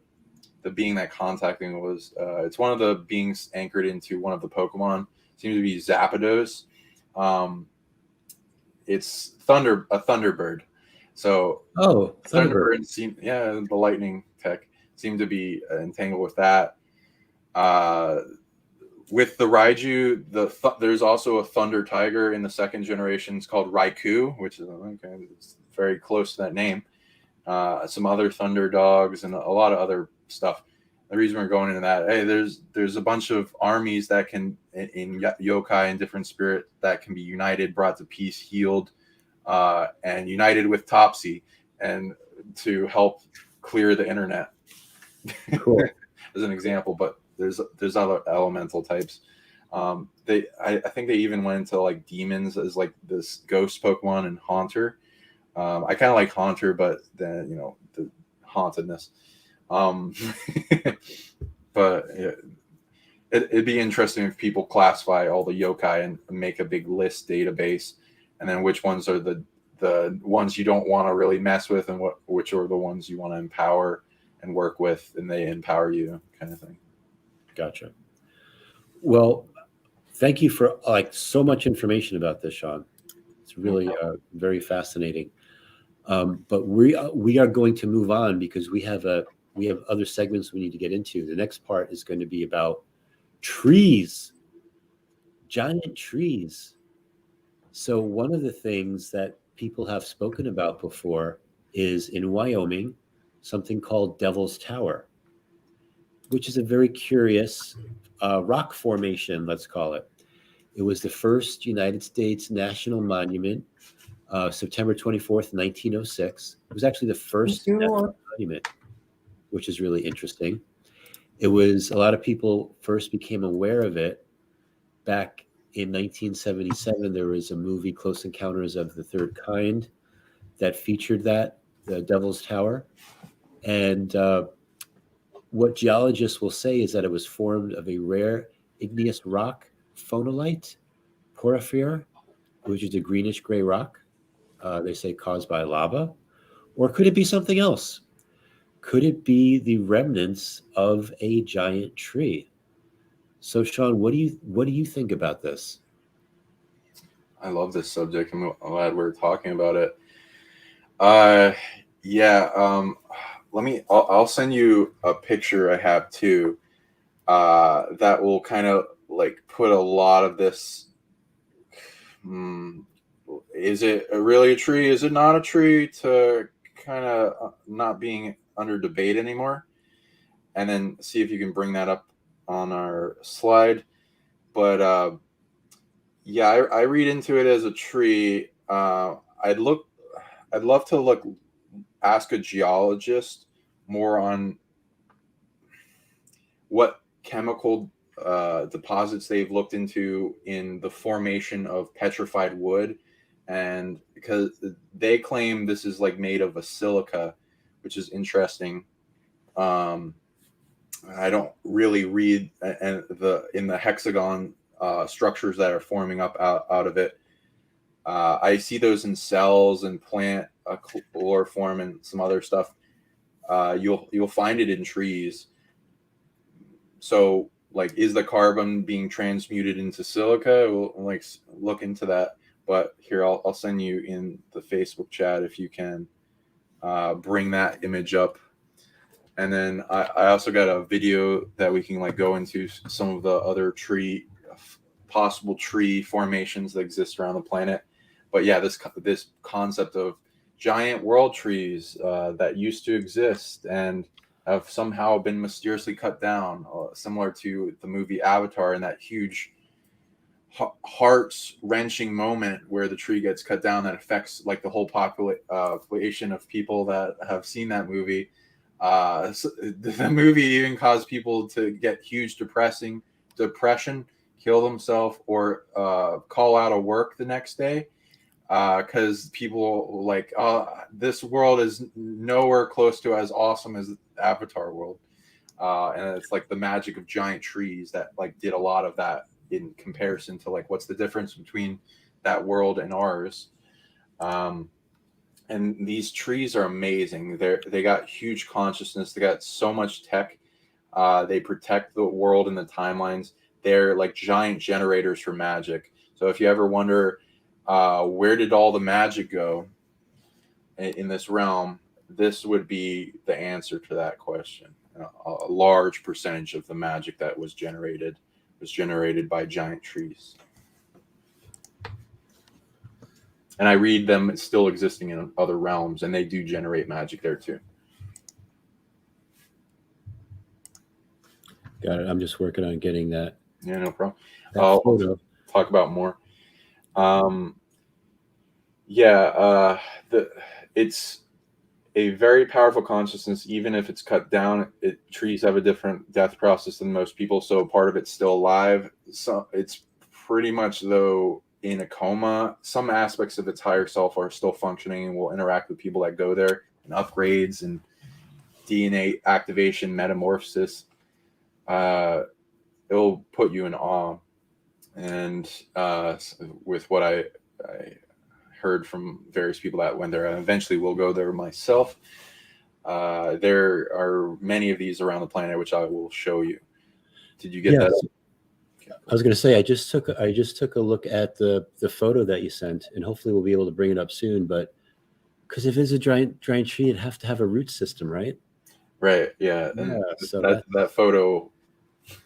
being that contacted me was. It's one of the beings anchored into one of the Pokemon. It seems to be Zapdos. it's a thunderbird. So Oh, Thunderbird. Thunderbird the lightning tech seemed to be entangled with that. With the Raiju, there's also a Thunder Tiger in the second generation. It's called Raiju, which is it's very close to that name. Some other Thunder Dogs and a lot of other stuff. The reason we're going into that, hey, there's a bunch of armies that can in yokai and different spirit that can be united, brought to peace, healed, and united with Topsy, and to help clear the internet. Cool. As an example, but there's other elemental types. I think they even went into like demons as like this ghost Pokemon and Haunter. I kind of like Haunter, but then the hauntedness. But it'd be interesting if people classify all the yokai and make a big list database, and then which ones are the ones you don't want to really mess with, and which are the ones you want to empower and work with, and they empower you, kind of thing. Gotcha. Well, thank you for so much information about this, Sean. It's really very fascinating. But we are going to move on because we have other segments we need to get into. The next part is going to be about trees, giant trees. So one of the things that people have spoken about before is in Wyoming, something called Devil's Tower, which is a very curious rock formation, let's call it. It was the first United States national monument, September 24th, 1906. It was actually the first national monument, which is really interesting. It was, a lot of people first became aware of it back in 1977. There was a movie, Close Encounters of the Third Kind, that featured the Devil's Tower. And what geologists will say is that it was formed of a rare igneous rock, phonolite, porphyr, which is a greenish gray rock, they say caused by lava. Or could it be something else? Could it be the remnants of a giant tree? So, Sean, what do you think about this? I love this subject. I'm glad we're talking about it. I'll send you a picture I have too, that will kind of like put a lot of this. Is it really a tree? Is it not a tree? To kind of not being under debate anymore, and then see if you can bring that up on our slide. But I read into it as a tree. I'd love to ask a geologist more on what chemical deposits they've looked into in the formation of petrified wood, and because they claim this is like made of a silica, which is interesting. I don't really read in the hexagon structures that are forming up out of it. I see those in cells and plant chloroform and some other stuff. You'll find it in trees. So, like, is the carbon being transmuted into silica? We'll look into that. But here, I'll send you in the Facebook chat if you can bring that image up. And then I also got a video that we can go into some of the other possible tree formations that exist around the planet. But yeah, this concept of giant world trees that used to exist and have somehow been mysteriously cut down, similar to the movie Avatar, and that huge heart-wrenching moment where the tree gets cut down that affects the whole population of people that have seen that movie. So the movie even caused people to get huge depression, kill themselves, or call out of work the next day, because people this world is nowhere close to as awesome as the Avatar world, and it's the magic of giant trees that did a lot of that in comparison to what's the difference between that world and ours. And these trees are amazing. They got huge consciousness. They got so much tech. They protect the world and the timelines. They're like giant generators for magic. So if you ever wonder where did all the magic go in this realm? This would be the answer to that question. A large percentage of the magic that was generated by giant trees. And I read them still existing in other realms, and they do generate magic there too. Got it. I'm just working on getting that. Yeah, no problem. Photo. Talk about more. It's a very powerful consciousness. Even if it's cut down, trees have a different death process than most people, so part of it's still alive. So it's pretty much, though, in a coma. Some aspects of its higher self are still functioning and will interact with people that go there, and upgrades and DNA activation, metamorphosis. It'll put you in awe. And with what I heard from various people that went there, I eventually will go there myself. There are many of these around the planet, which I will show you. Did you get that? I was going to say, I just took a look at the photo that you sent, and hopefully we'll be able to bring it up soon. But because if it's a giant tree, it'd have to have a root system, right? Right. Yeah. And so that photo,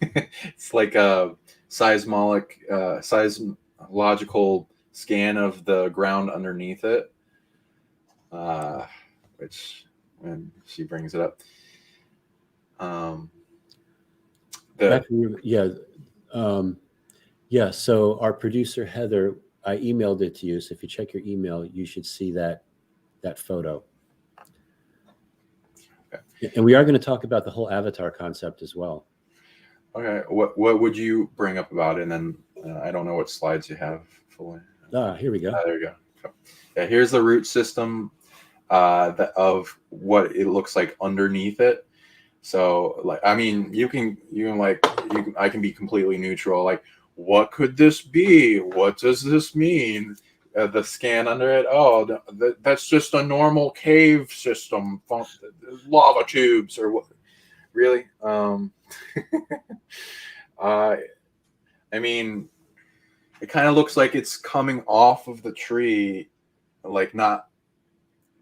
it's like a seismological scan of the ground underneath it, which, when she brings it up, so our producer Heather, I emailed it to you, so if you check your email, you should see that photo. Okay. And we are going to talk about the whole avatar concept as well. Okay, what would you bring up about it? And then I don't know what slides you have fully. Here we go. There you go. Yeah, here's the root system of what it looks like underneath it. So, like, I mean, I can be completely neutral. Like, what could this be? What does this mean? The scan under it. Oh, that's just a normal cave system, lava tubes, or what? Really? I mean, it kind of looks like it's coming off of the tree, like not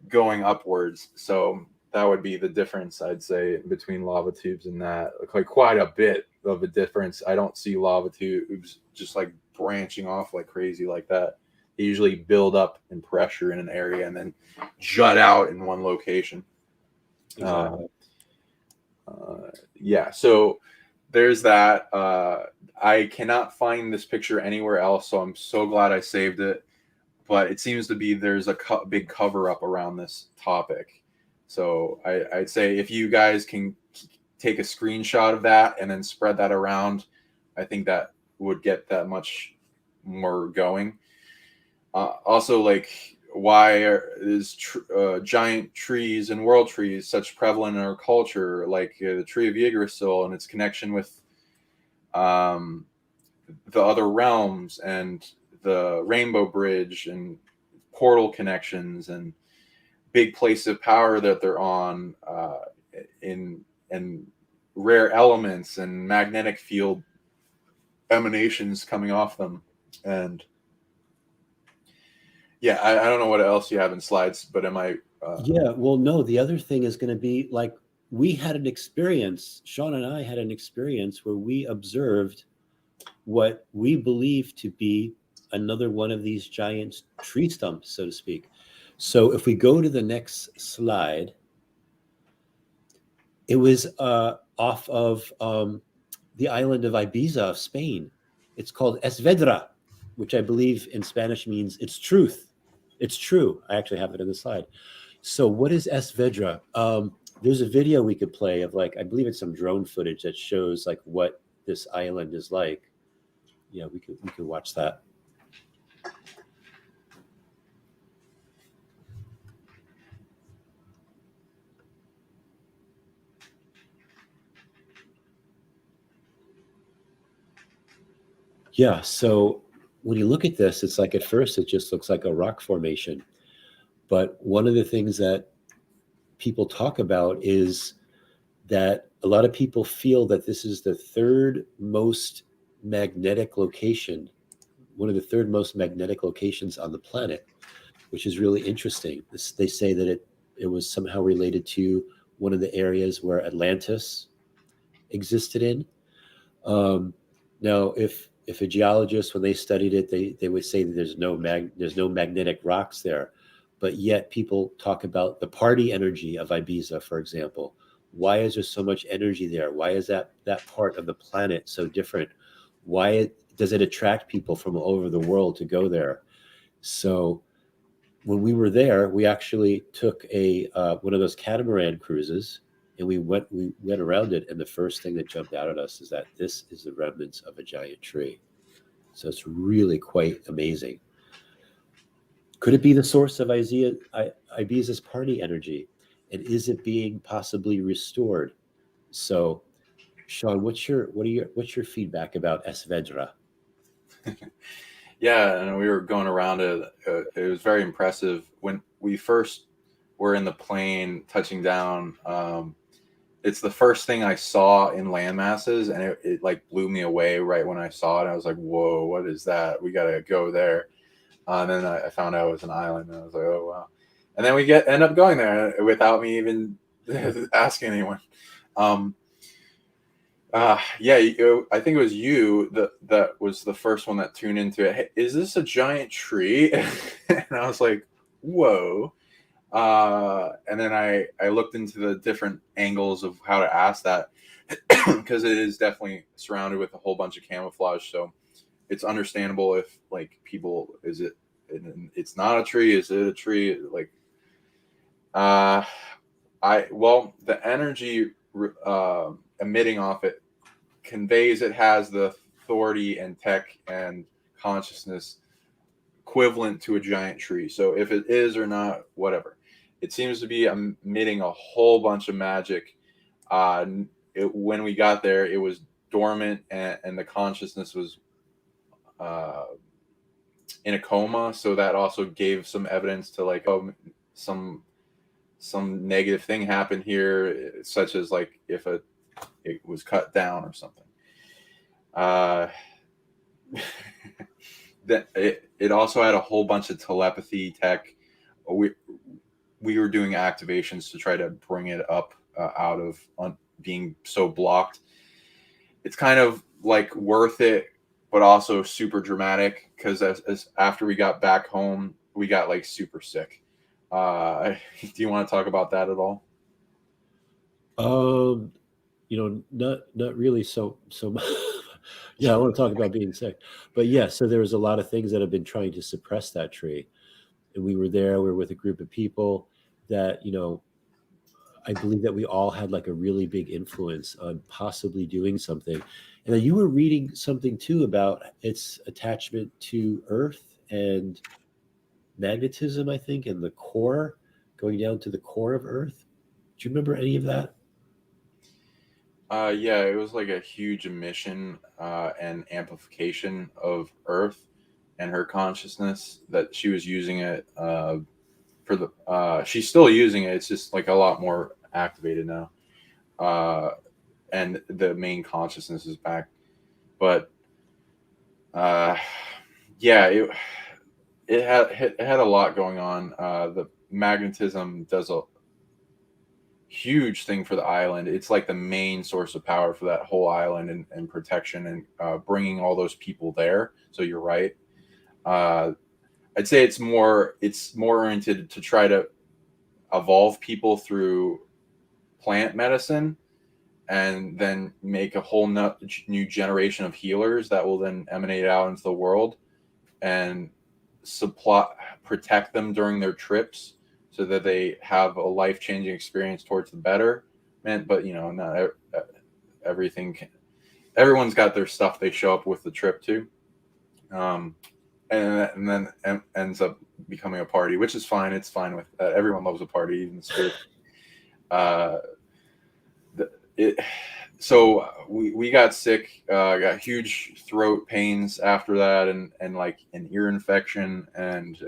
going upwards. So that would be the difference, I'd say, between lava tubes and that. Like quite a bit of a difference. I don't see lava tubes just like branching off like crazy like that. They usually build up in pressure in an area and then jut out in one location. Exactly. So there's that. I cannot find this picture anywhere else, so I'm so glad I saved it. But it seems to be there's a big cover up around this topic. So I'd say if you guys can take a screenshot of that and then spread that around, I think that would get that much more going. Also, like, why is giant trees and world trees such prevalent in our culture, like the tree of Yggdrasil and its connection with the other realms and the Rainbow Bridge and portal connections and big place of power that they're on, in rare elements and magnetic field emanations coming off them. And yeah, I don't know what else you have in slides, but am I? No, the other thing is going to be like, we had an experience, Sean and I had an experience where we observed what we believe to be another one of these giant tree stumps, so to speak. So if we go to the next slide, it was off of the island of Ibiza of Spain. It's called Es Vedra, which I believe in Spanish means it's truth. It's true. I actually have it in the slide. So what is Es Vedra? There's a video we could play of, like, I believe it's some drone footage that shows like what this island is like. Yeah, we could watch that. Yeah, so when you look at this, it's like at first it just looks like a rock formation. But one of the things that people talk about is that a lot of people feel that this is the third most magnetic location one of the third most magnetic locations on the planet, which is really interesting. They say that it was somehow related to one of the areas where Atlantis existed in. Now, if a geologist, when they studied it, they would say that there's no magnetic rocks there, but yet people talk about the party energy of Ibiza, for example. Why is there so much energy there? Why is that part of the planet so different? Why does it attract people from all over the world to go there? So when we were there, we actually took a one of those catamaran cruises, and we went around it. And the first thing that jumped out at us is that this is the remnants of a giant tree. So it's really quite amazing. Could it be the source of Ibiza's party energy? And is it being possibly restored? So, Sean, what's your feedback S Vedra? Yeah, and we were going around it. It was very impressive when we first were in the plane touching down. It's the first thing I saw in land masses, and it like blew me away right when I saw it. I was like, "Whoa, what is that? We gotta go there." And then I found out it was an island, and I was like, "Oh wow!" And then we end up going there without me even asking anyone. Yeah, I think it was you that was the first one that tuned into it. Hey, is this a giant tree? And I was like, whoa. And then I looked into the different angles of how to ask that, because it is definitely surrounded with a whole bunch of camouflage. So it's understandable if like people, it's not a tree. Is it a tree? Like, the energy emitting off it conveys it has the authority and tech and consciousness equivalent to a giant tree. So if it is or not, whatever. It seems to be emitting a whole bunch of magic. When we got there, it was dormant, and the consciousness was in a coma. So that also gave some evidence to like, oh, some negative thing happened here, such as like if it was cut down or something. That it also had a whole bunch of telepathy tech. We were doing activations to try to bring it up out of being so blocked. It's kind of like worth it, but also super dramatic, because as after we got back home, we got like super sick. Do you want to talk about that at all? Not really so yeah, I want to talk about being sick, but yeah, so there was a lot of things that have been trying to suppress that tree. And we were with a group of people that, I believe that we all had like a really big influence on possibly doing something. And then you were reading something too about its attachment to Earth and magnetism, I think, and the core, going down to the core of Earth. Do you remember any of that? Yeah, it was like a huge emission and amplification of Earth and her consciousness, that she was using it for the. She's still using it. It's just like a lot more activated now, and the main consciousness is back. But yeah, it had a lot going on. The magnetism does a huge thing for the island. It's like the main source of power for that whole island, and protection, and bringing all those people there. So you're right. I'd say it's more oriented to try to evolve people through plant medicine, and then make a whole new generation of healers that will then emanate out into the world and protect them during their trips, so that they have a life-changing experience towards the betterment. But not everything. Everyone's got their stuff they show up with the trip to, and then ends up becoming a party, which is fine. It's fine with everyone loves a party, even the spirit. So we got sick, got huge throat pains after that, and like an ear infection, and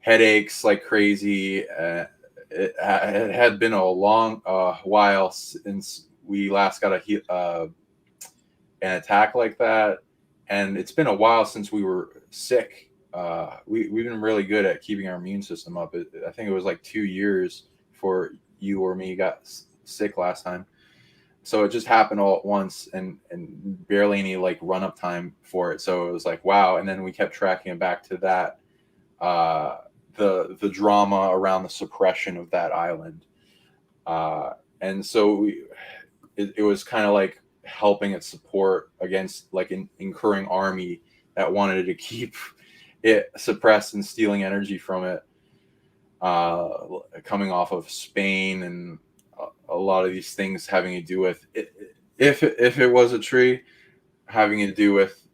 headaches like crazy. It had been a long while since we last got an attack like that, and it's been a while since we were sick. We've been really good at keeping our immune system up. I think it was like 2 years before you or me got sick last time. So it just happened all at once, and barely any like run up time for it. So it was like, wow. And then we kept tracking it back to that, the drama around the suppression of that island. And so it was kind of like helping it support against like an incurring army that wanted to keep it suppressed and stealing energy from it, coming off of Spain and a lot of these things having to do with it, if it was a tree, having to do with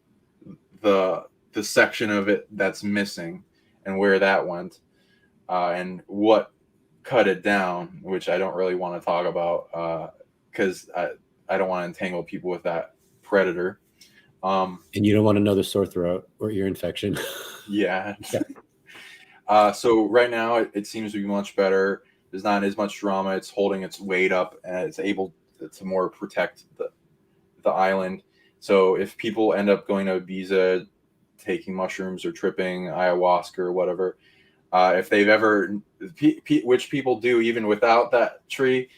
the section of it that's missing and where that went, and what cut it down, which I don't really want to talk about because I don't want to entangle people with that predator. And you don't want another sore throat or ear infection. Yeah. So right now it seems to be much better. There's not as much drama. It's holding its weight up, and it's able to more protect the island. So if people end up going to Ibiza, taking mushrooms or tripping ayahuasca or whatever, if they've ever, which people do even without that tree.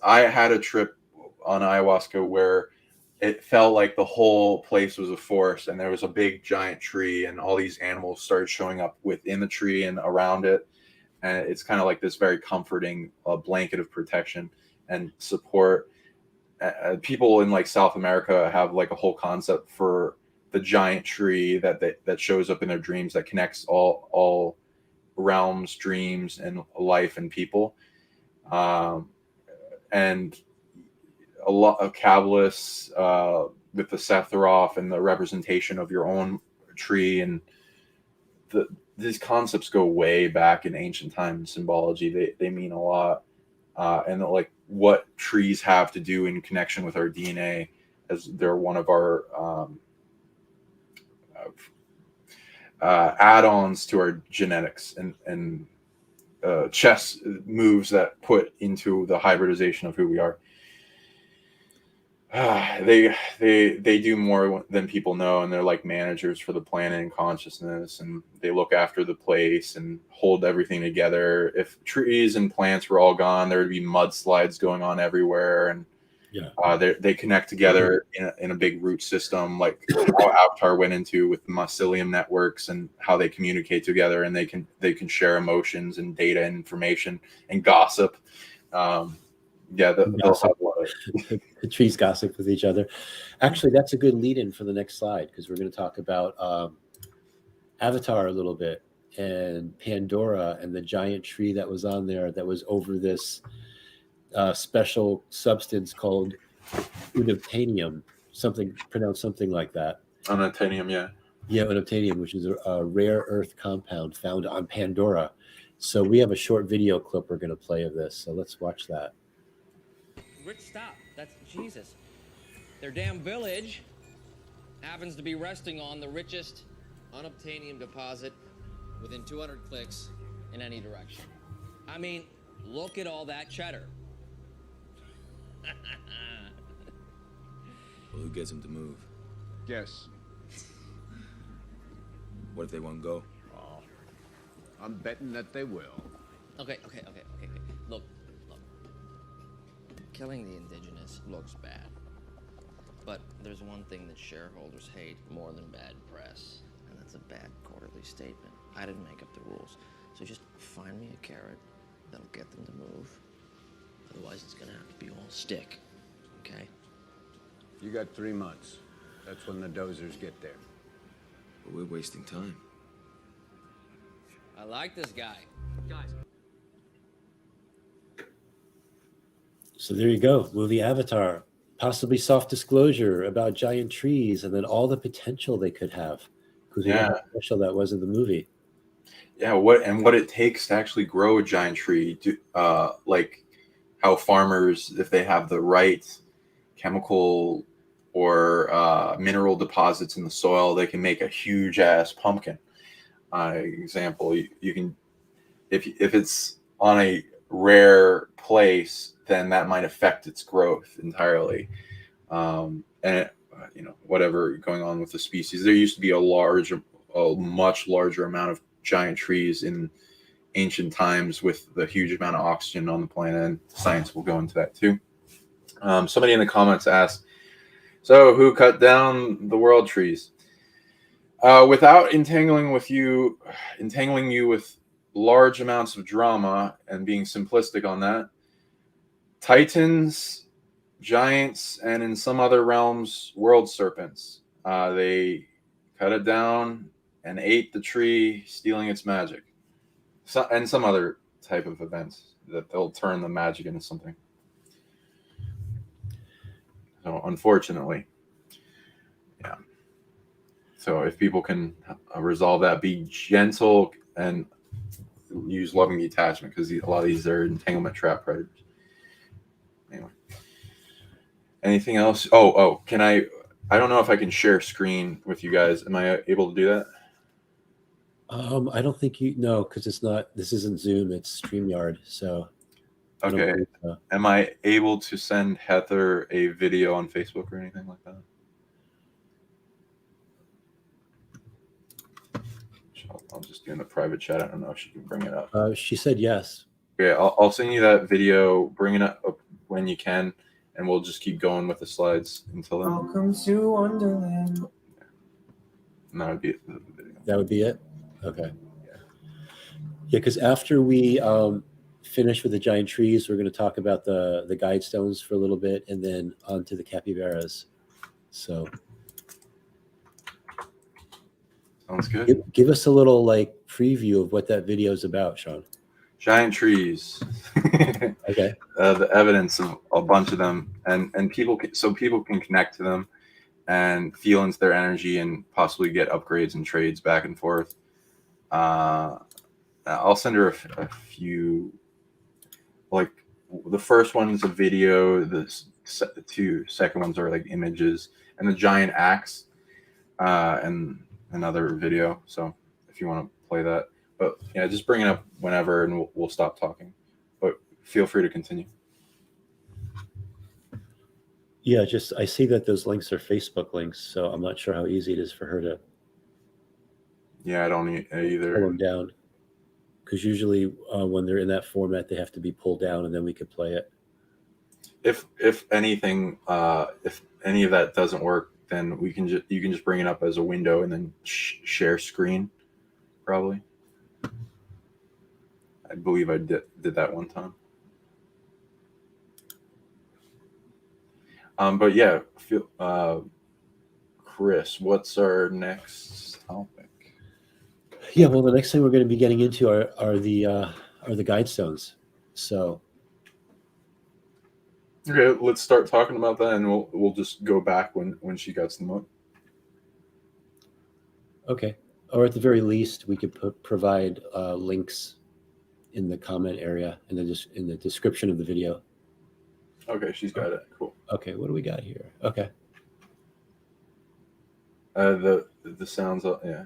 I had a trip on ayahuasca where it felt like the whole place was a forest, and there was a big giant tree, and all these animals started showing up within the tree and around it. And it's kind of like this very comforting blanket of protection and support. People in like South America have like a whole concept for the giant tree that shows up in their dreams, that connects all realms, dreams, and life and people. And a lot of Kabbalists with the Sephiroth and the representation of your own tree, and these concepts go way back in ancient times. Symbology, they mean a lot, and like what trees have to do in connection with our DNA, as they're one of our add-ons to our genetics and chess moves that put into the hybridization of who we are. They do more than people know, and they're like managers for the planet and consciousness, and they look after the place and hold everything together. If trees and plants were all gone, there would be mudslides going on everywhere, and they connect together in a big root system, like how Avatar went into with the mycelium networks, and how they communicate together, and they can share emotions and data and information and gossip. The trees gossip with each other. Actually, that's a good lead-in for the next slide, because we're going to talk about Avatar a little bit, and Pandora, and the giant tree that was on there that was over this special substance called unobtainium, something pronounced something like that. Unobtainium, yeah. Yeah, unobtainium, which is a rare earth compound found on Pandora. So we have a short video clip we're going to play of this. So let's watch that. Rich, stop. That's Jesus. Their damn village happens to be resting on the richest unobtainium deposit within 200 clicks in any direction. I mean, look at all that cheddar. Well, who gets them to move? Yes. What if they won't go? Oh, I'm betting that they will. Okay. Look. Killing the indigenous looks bad. But there's one thing that shareholders hate more than bad press, and that's a bad quarterly statement. I didn't make up the rules. So just find me a carrot that'll get them to move. Otherwise, it's gonna have to be all stick, okay? You got 3 months. That's when the dozers get there. But we're wasting time. I like this guy. Guys. So there you go, movie Avatar, possibly soft disclosure about giant trees, and then all the potential they could have, because we know how special that was in the movie. Yeah, what it takes to actually grow a giant tree, like how farmers, if they have the right chemical or mineral deposits in the soil, they can make a huge ass pumpkin. Example, you can, if it's on a rare place, then that might affect its growth entirely. And whatever going on with the species. There used to be a much larger amount of giant trees in ancient times with the huge amount of oxygen on the planet, and science will go into that too. Somebody in the comments asked, so who cut down the world trees? Without entangling you with large amounts of drama and being simplistic on that, Titans, giants, and in some other realms, world serpents. They cut it down and ate the tree, stealing its magic. And some other type of events that they'll turn the magic into something. So unfortunately, yeah. So if people can resolve that, be gentle and use loving detachment, because a lot of these are entanglement trap predators. Anyway, anything else? Oh, can I don't know if I can share screen with you guys. Am I able to do that? I don't think because this isn't Zoom, it's StreamYard. So okay. Am I able to send Heather a video on Facebook or anything like that? I'll just do in the private chat. I don't know if she can bring it up. She said yes. Okay, I'll send you that video. Bring it up when you can, and we'll just keep going with the slides until then. Welcome to Wonderland. And that would be the video. That would be it? Okay. Yeah, because after we finish with the giant trees, we're going to talk about the Guidestones for a little bit, and then on to the Capybaras. So sounds good. Give us a little preview of what that video is about, Sean. Giant trees. Okay. The evidence of a bunch of them, and people can connect to them and feel into their energy and possibly get upgrades and trades back and forth. I'll send her a few. Like the first one is a video. The two second ones are images, and the giant axe, and another video. So if you want to play that, but yeah, just bring it up whenever, and we'll stop talking. But feel free to continue. Yeah, I see that those links are Facebook links, so I'm not sure how easy it is for her to. Yeah, I don't either. Pull them down, because usually when they're in that format, they have to be pulled down, and then we could play it. If anything, if any of that doesn't work, then you can just bring it up as a window and then share screen, probably. I believe I did that one time. But yeah, Chris, what's our next topic? Yeah, well, the next thing we're going to be getting into are the Guidestones. So, okay, let's start talking about that, and we'll just go back when she gets them up. Okay, or at the very least, we could provide links in the comment area and then just in the description of the video. Okay, she's got it. Cool. Okay, what do we got here? Okay. The sounds, yeah.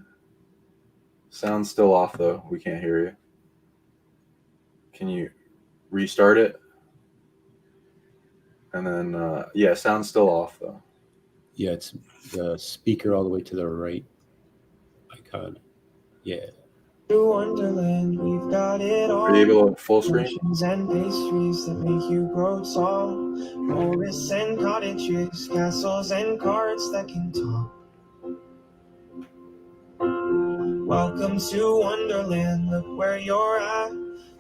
Sound's still off though. We can't hear you. Can you restart it? And then yeah, sound's still off though. Yeah, it's the speaker all the way to the right icon. Yeah. Wonderland, we've got it all. Are you able to full screen? And pastries that make you grow tall. Forests and cottages, castles and carts that can talk. Welcome to Wonderland, look where you're at.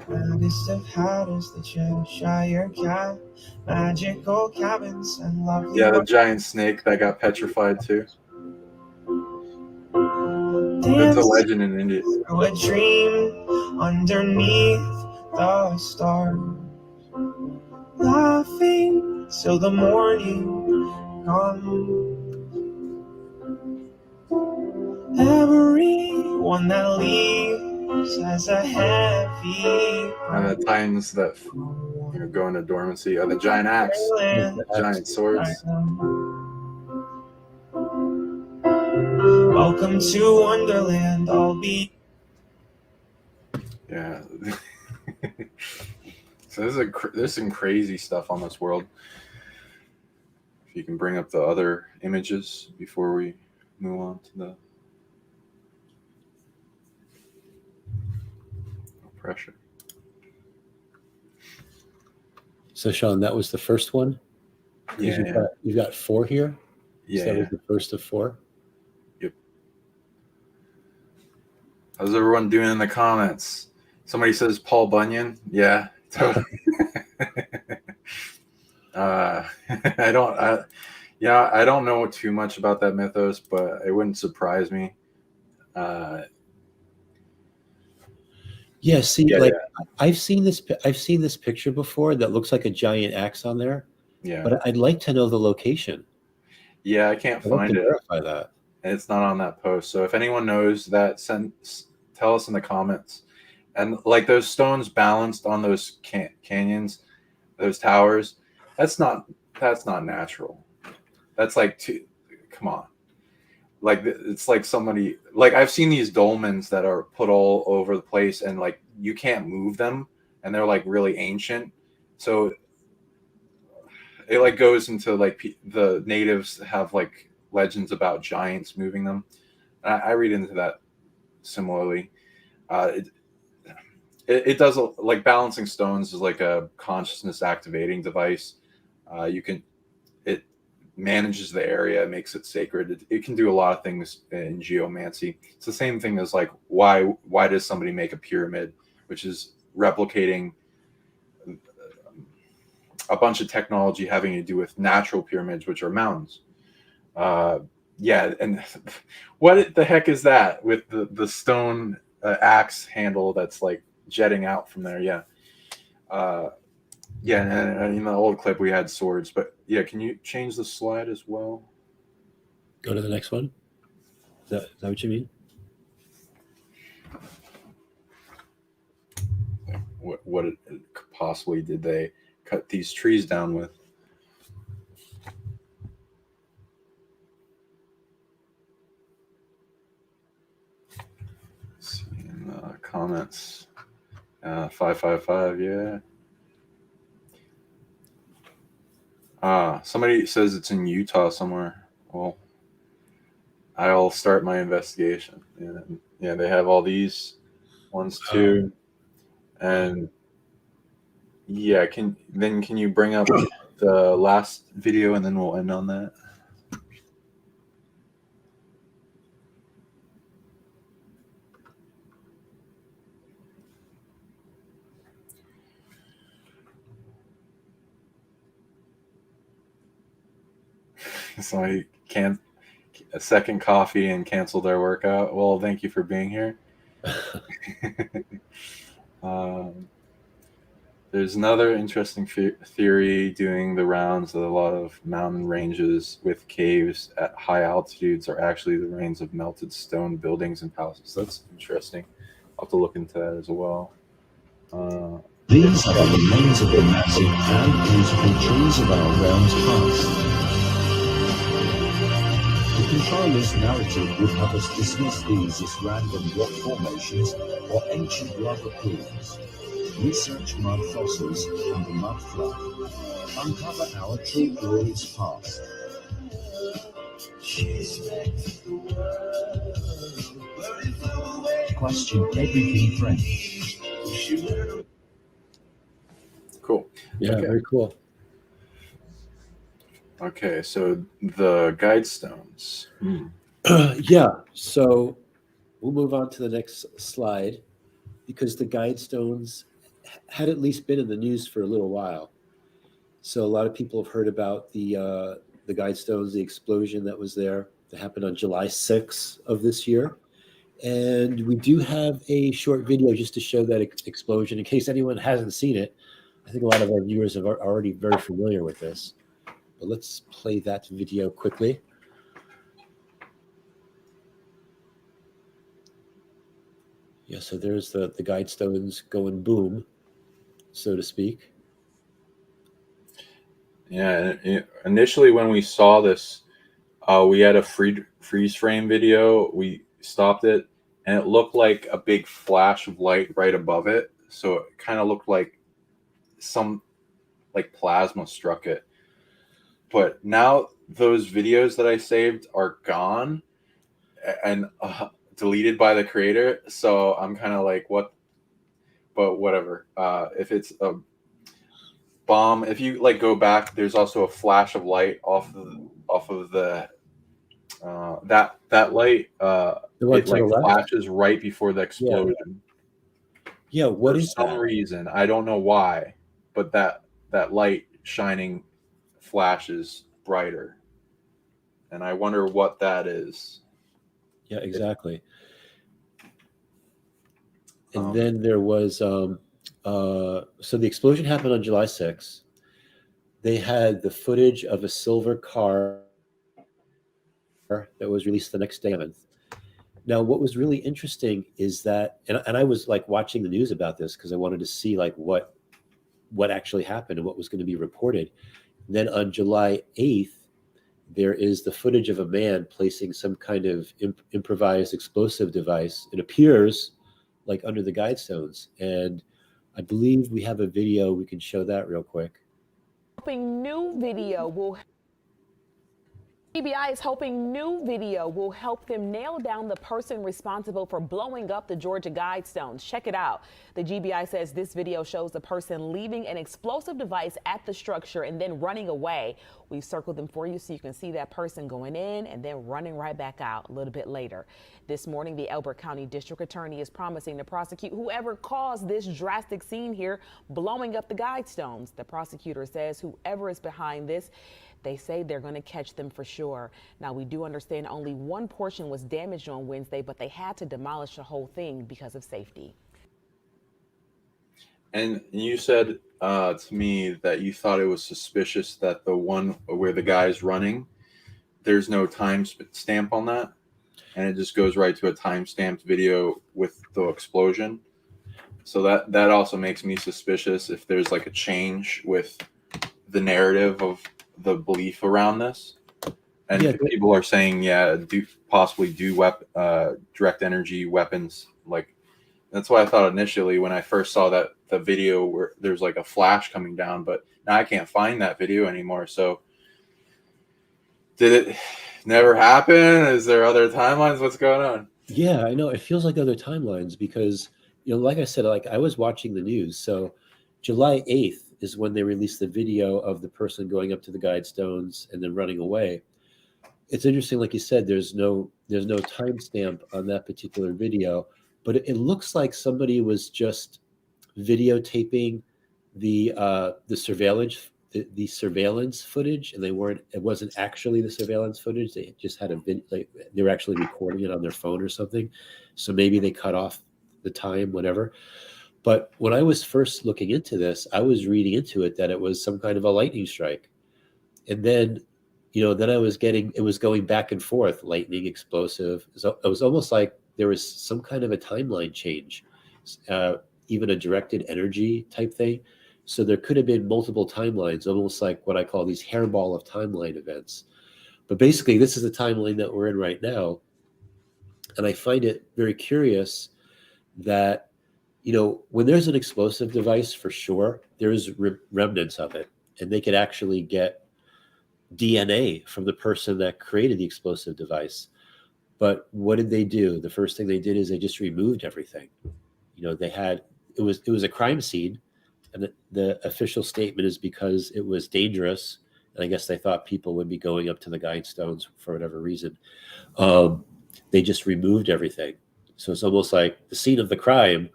Maddest of hatters, the Cheshire Cat. Magical cabins and lovely. Yeah, the giant snake that got petrified too. It's a legend in India. A dream underneath the stars, laughing till the morning comes. Everyone that leaves has a heavy. And the titans that go into dormancy are the giant axe, giant swords. Welcome to Wonderland, I'll be. Yeah. So there's some crazy stuff on this world. If you can bring up the other images before we move on to the pressure. So Sean, that was the first one? Yeah. You've got 4 here? Yeah. So that was the first of 4? Yep. How's everyone doing in the comments? Somebody says Paul Bunyan. Yeah, totally. I don't know too much about that mythos, but it wouldn't surprise me. I've seen this picture before that looks like a giant axe on there. Yeah. But I'd like to know the location. Yeah, I can't find it. Verify that. It's not on that post. So if anyone knows that, tell us in the comments. And like those stones balanced on those canyons, those towers, that's not natural. That's like come on. Like it's like somebody, like I've seen these dolmens that are put all over the place and like you can't move them and they're like really ancient. So it like goes into like the natives have like legends about giants moving them. I read into that similarly. It does, like balancing stones is like a consciousness activating device. It manages the area, makes it sacred. It can do a lot of things in geomancy. It's the same thing as like why does somebody make a pyramid, which is replicating a bunch of technology having to do with natural pyramids, which are mountains. And what the heck is that with the stone axe handle that's like jetting out from there? And in the old clip we had swords, but yeah, can you change the slide as well? Go to the next one. Is that what you mean? What possibly did they cut these trees down with? Let's see in the comments. 555, yeah. Somebody says it's in Utah somewhere. Well, I'll start my investigation. Yeah, they have all these ones too. And yeah, can you bring up the last video and then we'll end on that? Somebody can't a second coffee and cancel their workout. Well, thank you for being here. There's another interesting theory doing the rounds that a lot of mountain ranges with caves at high altitudes are actually the remains of melted stone buildings and palaces. That's interesting. I'll have to look into that as well. These are the remains of the massive and beautiful trees of our realm's past. The controller's narrative would have us dismiss these as random rock formations or ancient lava pools. Research mud fossils and the mud flood. Uncover our true glorious past. Question everything French. Cool. Yeah, okay. Very cool. Okay, so the Guidestones. Yeah, so we'll move on to the next slide because the Guidestones had at least been in the news for a little while. So a lot of people have heard about the Guidestones, the explosion that was there that happened on July 6th of this year. And we do have a short video just to show that explosion in case anyone hasn't seen it. I think a lot of our viewers are already very familiar with this. But let's play that video quickly. Yeah, so there's the Guidestones going boom, so to speak. Yeah, initially when we saw this, we had a freeze frame video. We stopped it, and it looked like a big flash of light right above it. So it kind of looked like some plasma struck it. but now those videos that I saved are gone and deleted by the creator. So I'm kind of like, what? But whatever. If it's a bomb, if you like go back, there's also a flash of light off of the that light. The one It to the like left? flashes right before the explosion. Yeah, what For is some that? reason, I don't know why, but that light shining flashes brighter, and I wonder what that is. Yeah, exactly. And then there was so the explosion happened on July 6th. They had the footage of a silver car that was released the next day. Now, what was really interesting is that, and I was like watching the news about this because I wanted to see like what actually happened and what was going to be reported. Then on July 8th, there is the footage of a man placing some kind of improvised explosive device. It appears like under the Guidestones, and I believe we have a video. We can show that real quick. New video will GBI is hoping new video will help them nail down the person responsible for blowing up the Georgia Guidestones. Check it out. The GBI says this video shows the person leaving an explosive device at the structure and then running away. We've circled them for you so you can see that person going in and then running right back out a little bit later. This morning, the Elbert County District Attorney is promising to prosecute whoever caused this drastic scene here, blowing up the Guidestones. The prosecutor says whoever is behind this, they say they're going to catch them for sure. Now, we do understand only one portion was damaged on Wednesday, but they had to demolish the whole thing because of safety. And you said to me that you thought it was suspicious that the one where the guy's running, there's no time stamp on that, and it just goes right to a time-stamped video with the explosion. So that also makes me suspicious if there's like a change with the narrative of the belief around this, and people are saying possibly direct energy weapons. Like that's why I thought initially when I first saw that the video where there's like a flash coming down, but now I can't find that video anymore. So did it never happen? Is there other timelines? What's going on? Yeah, I know it feels like other timelines because like I said, like I was watching the news. So July 8th is when they released the video of the person going up to the Guidestones and then running away. It's interesting, like you said, there's no timestamp on that particular video, but it looks like somebody was just videotaping the surveillance footage, and it wasn't actually the surveillance footage. They just had they were actually recording it on their phone or something. So maybe they cut off the time, whatever. But when I was first looking into this, I was reading into it that it was some kind of a lightning strike. And then, then it was going back and forth, lightning, explosive. So it was almost like there was some kind of a timeline change, even a directed energy type thing. So there could have been multiple timelines, almost like what I call these hairball of timeline events. But basically, this is the timeline that we're in right now. And I find it very curious that when there's an explosive device, for sure, there's remnants of it. And they could actually get DNA from the person that created the explosive device. But what did they do? The first thing they did is they just removed everything. It was a crime scene. And the official statement is because it was dangerous. And I guess they thought people would be going up to the Guidestones for whatever reason. They just removed everything. So it's almost like the scene of the crime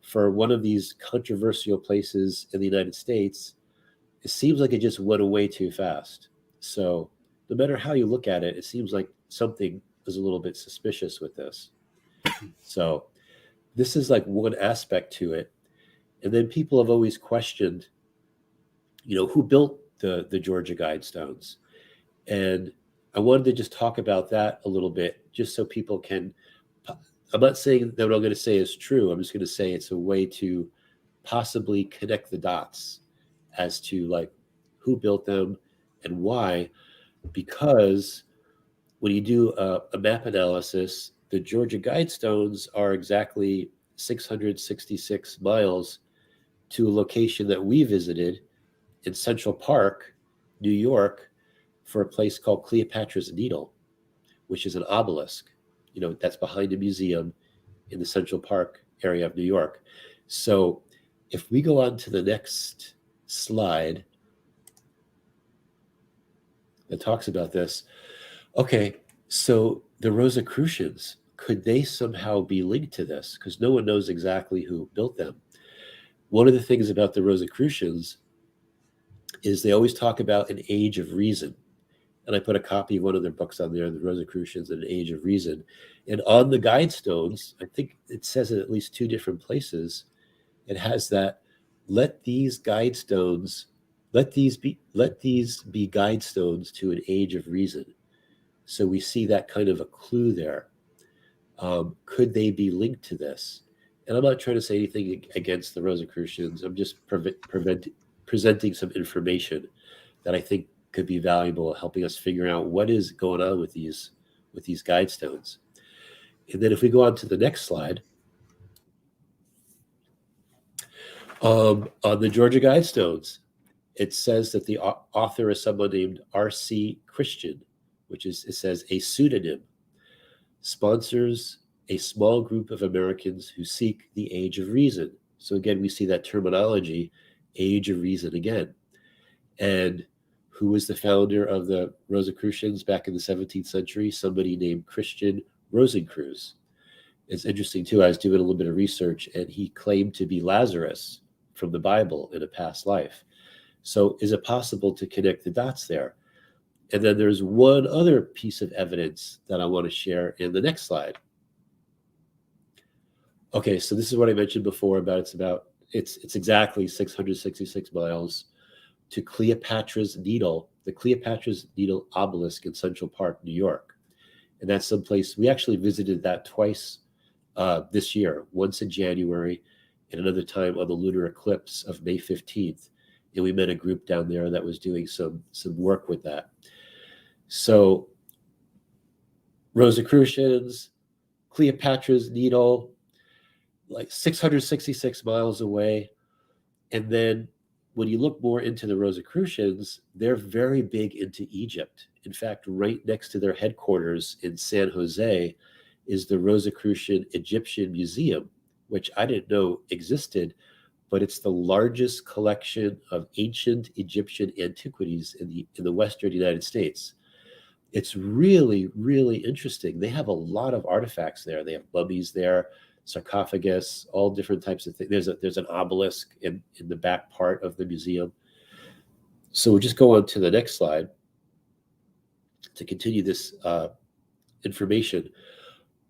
for one of these controversial places in the United States. It seems like it just went away too fast. So no matter how you look at it, it seems like something is a little bit suspicious with this. So this is like one aspect to it. And then people have always questioned, who built the Georgia Guidestones. And I wanted to just talk about that a little bit, just so people can, I'm not saying that what I'm going to say is true. I'm just going to say it's a way to possibly connect the dots as to like who built them and why. Because when you do a map analysis, the Georgia Guidestones are exactly 666 miles to a location that we visited in Central Park, New York, for a place called Cleopatra's Needle, which is an obelisk, that's behind a museum in the Central Park area of New York. So if we go on to the next slide that talks about this, okay, so the Rosicrucians, could they somehow be linked to this? Because no one knows exactly who built them. One of the things about the Rosicrucians is they always talk about an age of reason. And I put a copy of one of their books on there, The Rosicrucians and an Age of Reason. And on the Guidestones, I think it says it at least 2 different places, it has that, let these be guidestones to an age of reason. So we see that kind of a clue there. Could they be linked to this? And I'm not trying to say anything against the Rosicrucians. I'm just presenting some information that I think could be valuable, helping us figure out what is going on with these Guidestones. And then if we go on to the next slide, on the Georgia Guidestones, it says that the author is someone named R.C. Christian, it says a pseudonym, sponsors a small group of Americans who seek the age of reason. So again, we see that terminology, age of reason again. And who was the founder of the Rosicrucians back in the 17th century? Somebody named Christian Rosicrucians. It's interesting too, I was doing a little bit of research, and he claimed to be Lazarus from the Bible in a past life. So is it possible to connect the dots there? And then there's one other piece of evidence that I want to share in the next slide. Okay, so this is what I mentioned before about it's exactly 666 miles to Cleopatra's Needle, the Cleopatra's Needle obelisk in Central Park, New York. And that's someplace, we actually visited that twice this year, once in January and another time on the lunar eclipse of May 15th. And we met a group down there that was doing some work with that. So Rosicrucians, Cleopatra's Needle, like 666 miles away. And then when you look more into the Rosicrucians, they're very big into Egypt. In fact, right next to their headquarters in San Jose is the Rosicrucian Egyptian Museum, which I didn't know existed, but it's the largest collection of ancient Egyptian antiquities in the Western United States. It's really, really interesting. They have a lot of artifacts there. They have mummies there, sarcophagus, all different types of things. There's an obelisk in the back part of the museum. So we'll just go on to the next slide to continue this information.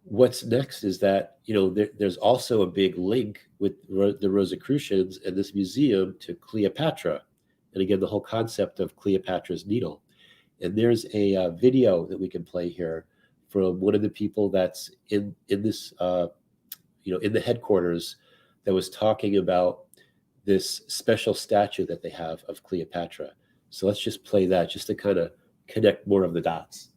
What's next is that, there's also a big link with the Rosicrucians and this museum to Cleopatra. And again, the whole concept of Cleopatra's Needle. And there's a video that we can play here from one of the people that's in this in the headquarters that was talking about this special statue that they have of Cleopatra. So let's just play that just to kind of connect more of the dots.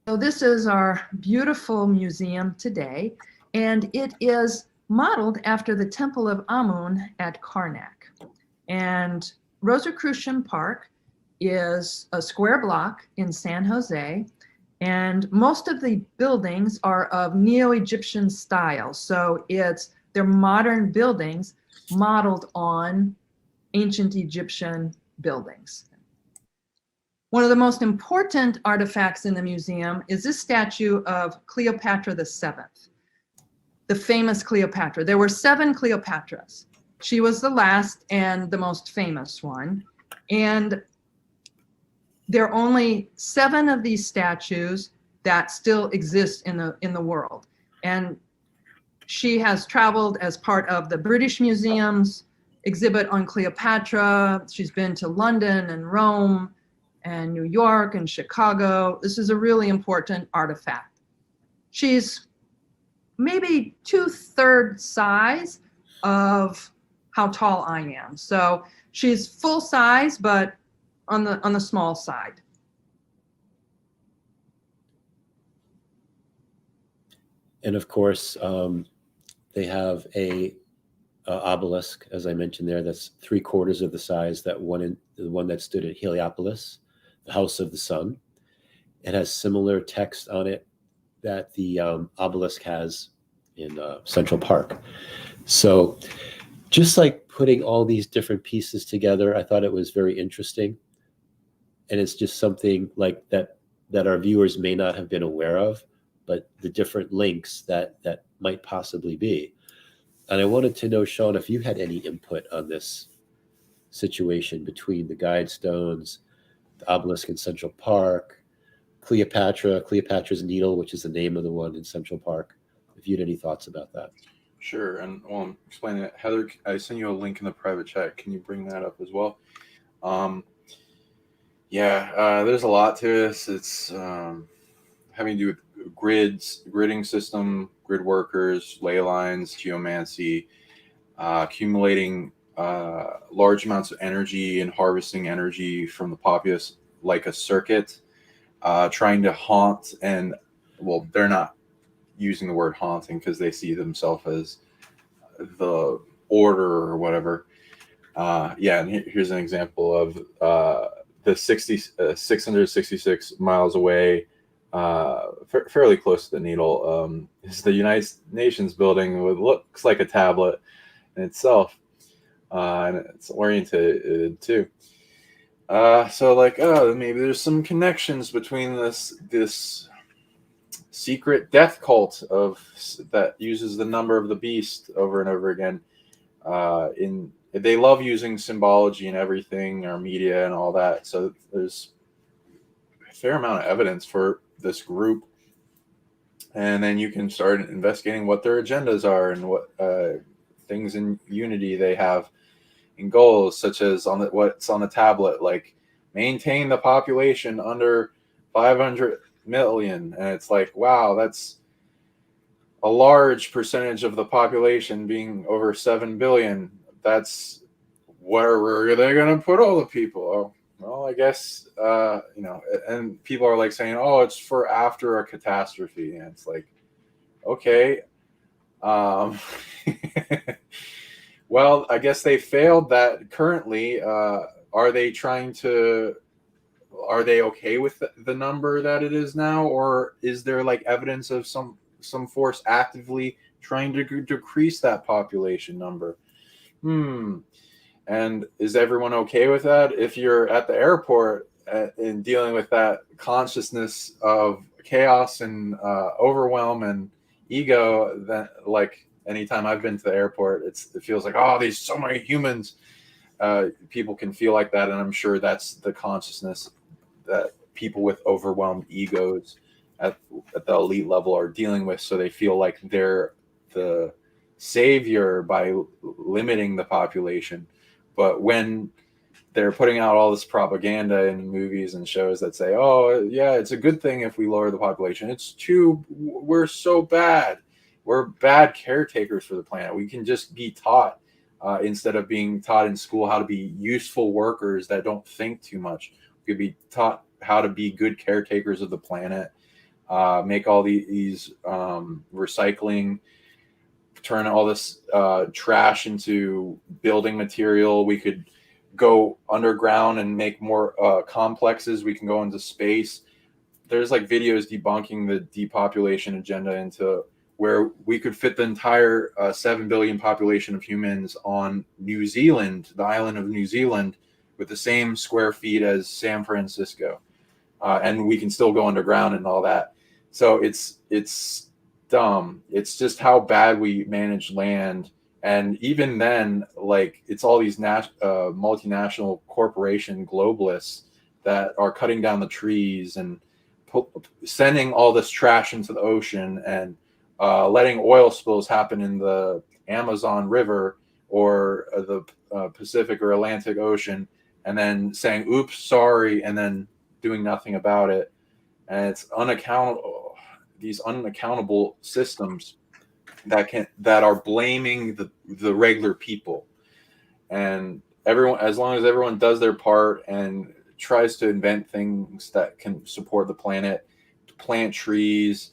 So this is our beautiful museum today, and it is modeled after the Temple of Amun at Karnak. And Rosicrucian Park is a square block in San Jose, and most of the buildings are of Neo-Egyptian style. So they're modern buildings modeled on ancient Egyptian buildings. One of the most important artifacts in the museum is this statue of Cleopatra VII, the famous Cleopatra. There were 7 Cleopatras. She was the last and the most famous one. And there are only 7 of these statues that still exist in the world. And she has traveled as part of the British Museum's exhibit on Cleopatra. She's been to London and Rome and New York and Chicago. This is a really important artifact. She's maybe 2/3 size of how tall I am. So she's full size, but on the small side. And of course, they have a obelisk, as I mentioned there, that's 3/4 of the size the one that stood at Heliopolis the House of the Sun. It has similar text on it that the obelisk has in Central Park. So just like putting all these different pieces together, I thought it was very interesting. And it's just something like that our viewers may not have been aware of, but the different links that might possibly be. And I wanted to know, Sean, if you had any input on this situation between the Guidestones, the obelisk in Central Park, Cleopatra's Needle, which is the name of the one in Central Park. If you had any thoughts about that. Sure. And while I'm explaining it, Heather, I sent you a link in the private chat. Can you bring that up as well? There's a lot to this. It's having to do with gridding system, grid workers, ley lines, geomancy, accumulating large amounts of energy and harvesting energy from the populace like a circuit, trying to haunt and, well, they're not using the word haunting because they see themselves as the order or whatever. And here's an example of the 666 miles away, fairly close to the needle, is the United Nations building with looks like a tablet in itself, and it's oriented too. Maybe there's some connections between this secret death cult that uses the number of the beast over and over again. They love using symbology and everything, or media and all that. So there's a fair amount of evidence for this group, and then you can start investigating what their agendas are and what things in unity they have in goals, such as what's on the tablet, like maintain the population under 500 million. And it's like, wow, that's a large percentage of the population being over 7 billion. That's where are they going to put all the people? Oh, well, I guess, and people are like saying, oh, it's for after a catastrophe. And it's like, okay. Well, I guess they failed that currently. Are they okay with the number that it is now? Or is there like evidence of some force actively trying to decrease that population number? And is everyone okay with that? If you're at the airport and dealing with that consciousness of chaos and overwhelm and ego, then like anytime I've been to the airport, it feels like, oh, there's so many humans. People can feel like that, and I'm sure that's the consciousness that people with overwhelmed egos at the elite level are dealing with. So they feel like they're the savior by limiting the population. But when they're putting out all this propaganda in movies and shows that say, oh, yeah, it's a good thing if we lower the population. We're so bad. We're bad caretakers for the planet. We can just be taught, instead of being taught in school how to be useful workers that don't think too much. We could be taught how to be good caretakers of the planet, make all these recycling, turn all this trash into building material. We could go underground and make more complexes. We can go into space. There's like videos debunking the depopulation agenda into where we could fit the entire 7 billion population of humans on New Zealand, the island of New Zealand, with the same square feet as San Francisco. And we can still go underground and all that. So it's dumb. It's just how bad we manage land. And even then, like, it's all these multinational corporation globalists that are cutting down the trees and sending all this trash into the ocean and letting oil spills happen in the Amazon River or the Pacific or Atlantic Ocean, and then saying, oops, sorry, and then doing nothing about it. And it's unaccountable, these unaccountable systems that are blaming the regular people. And everyone, as long as everyone does their part and tries to invent things that can support the planet, plant trees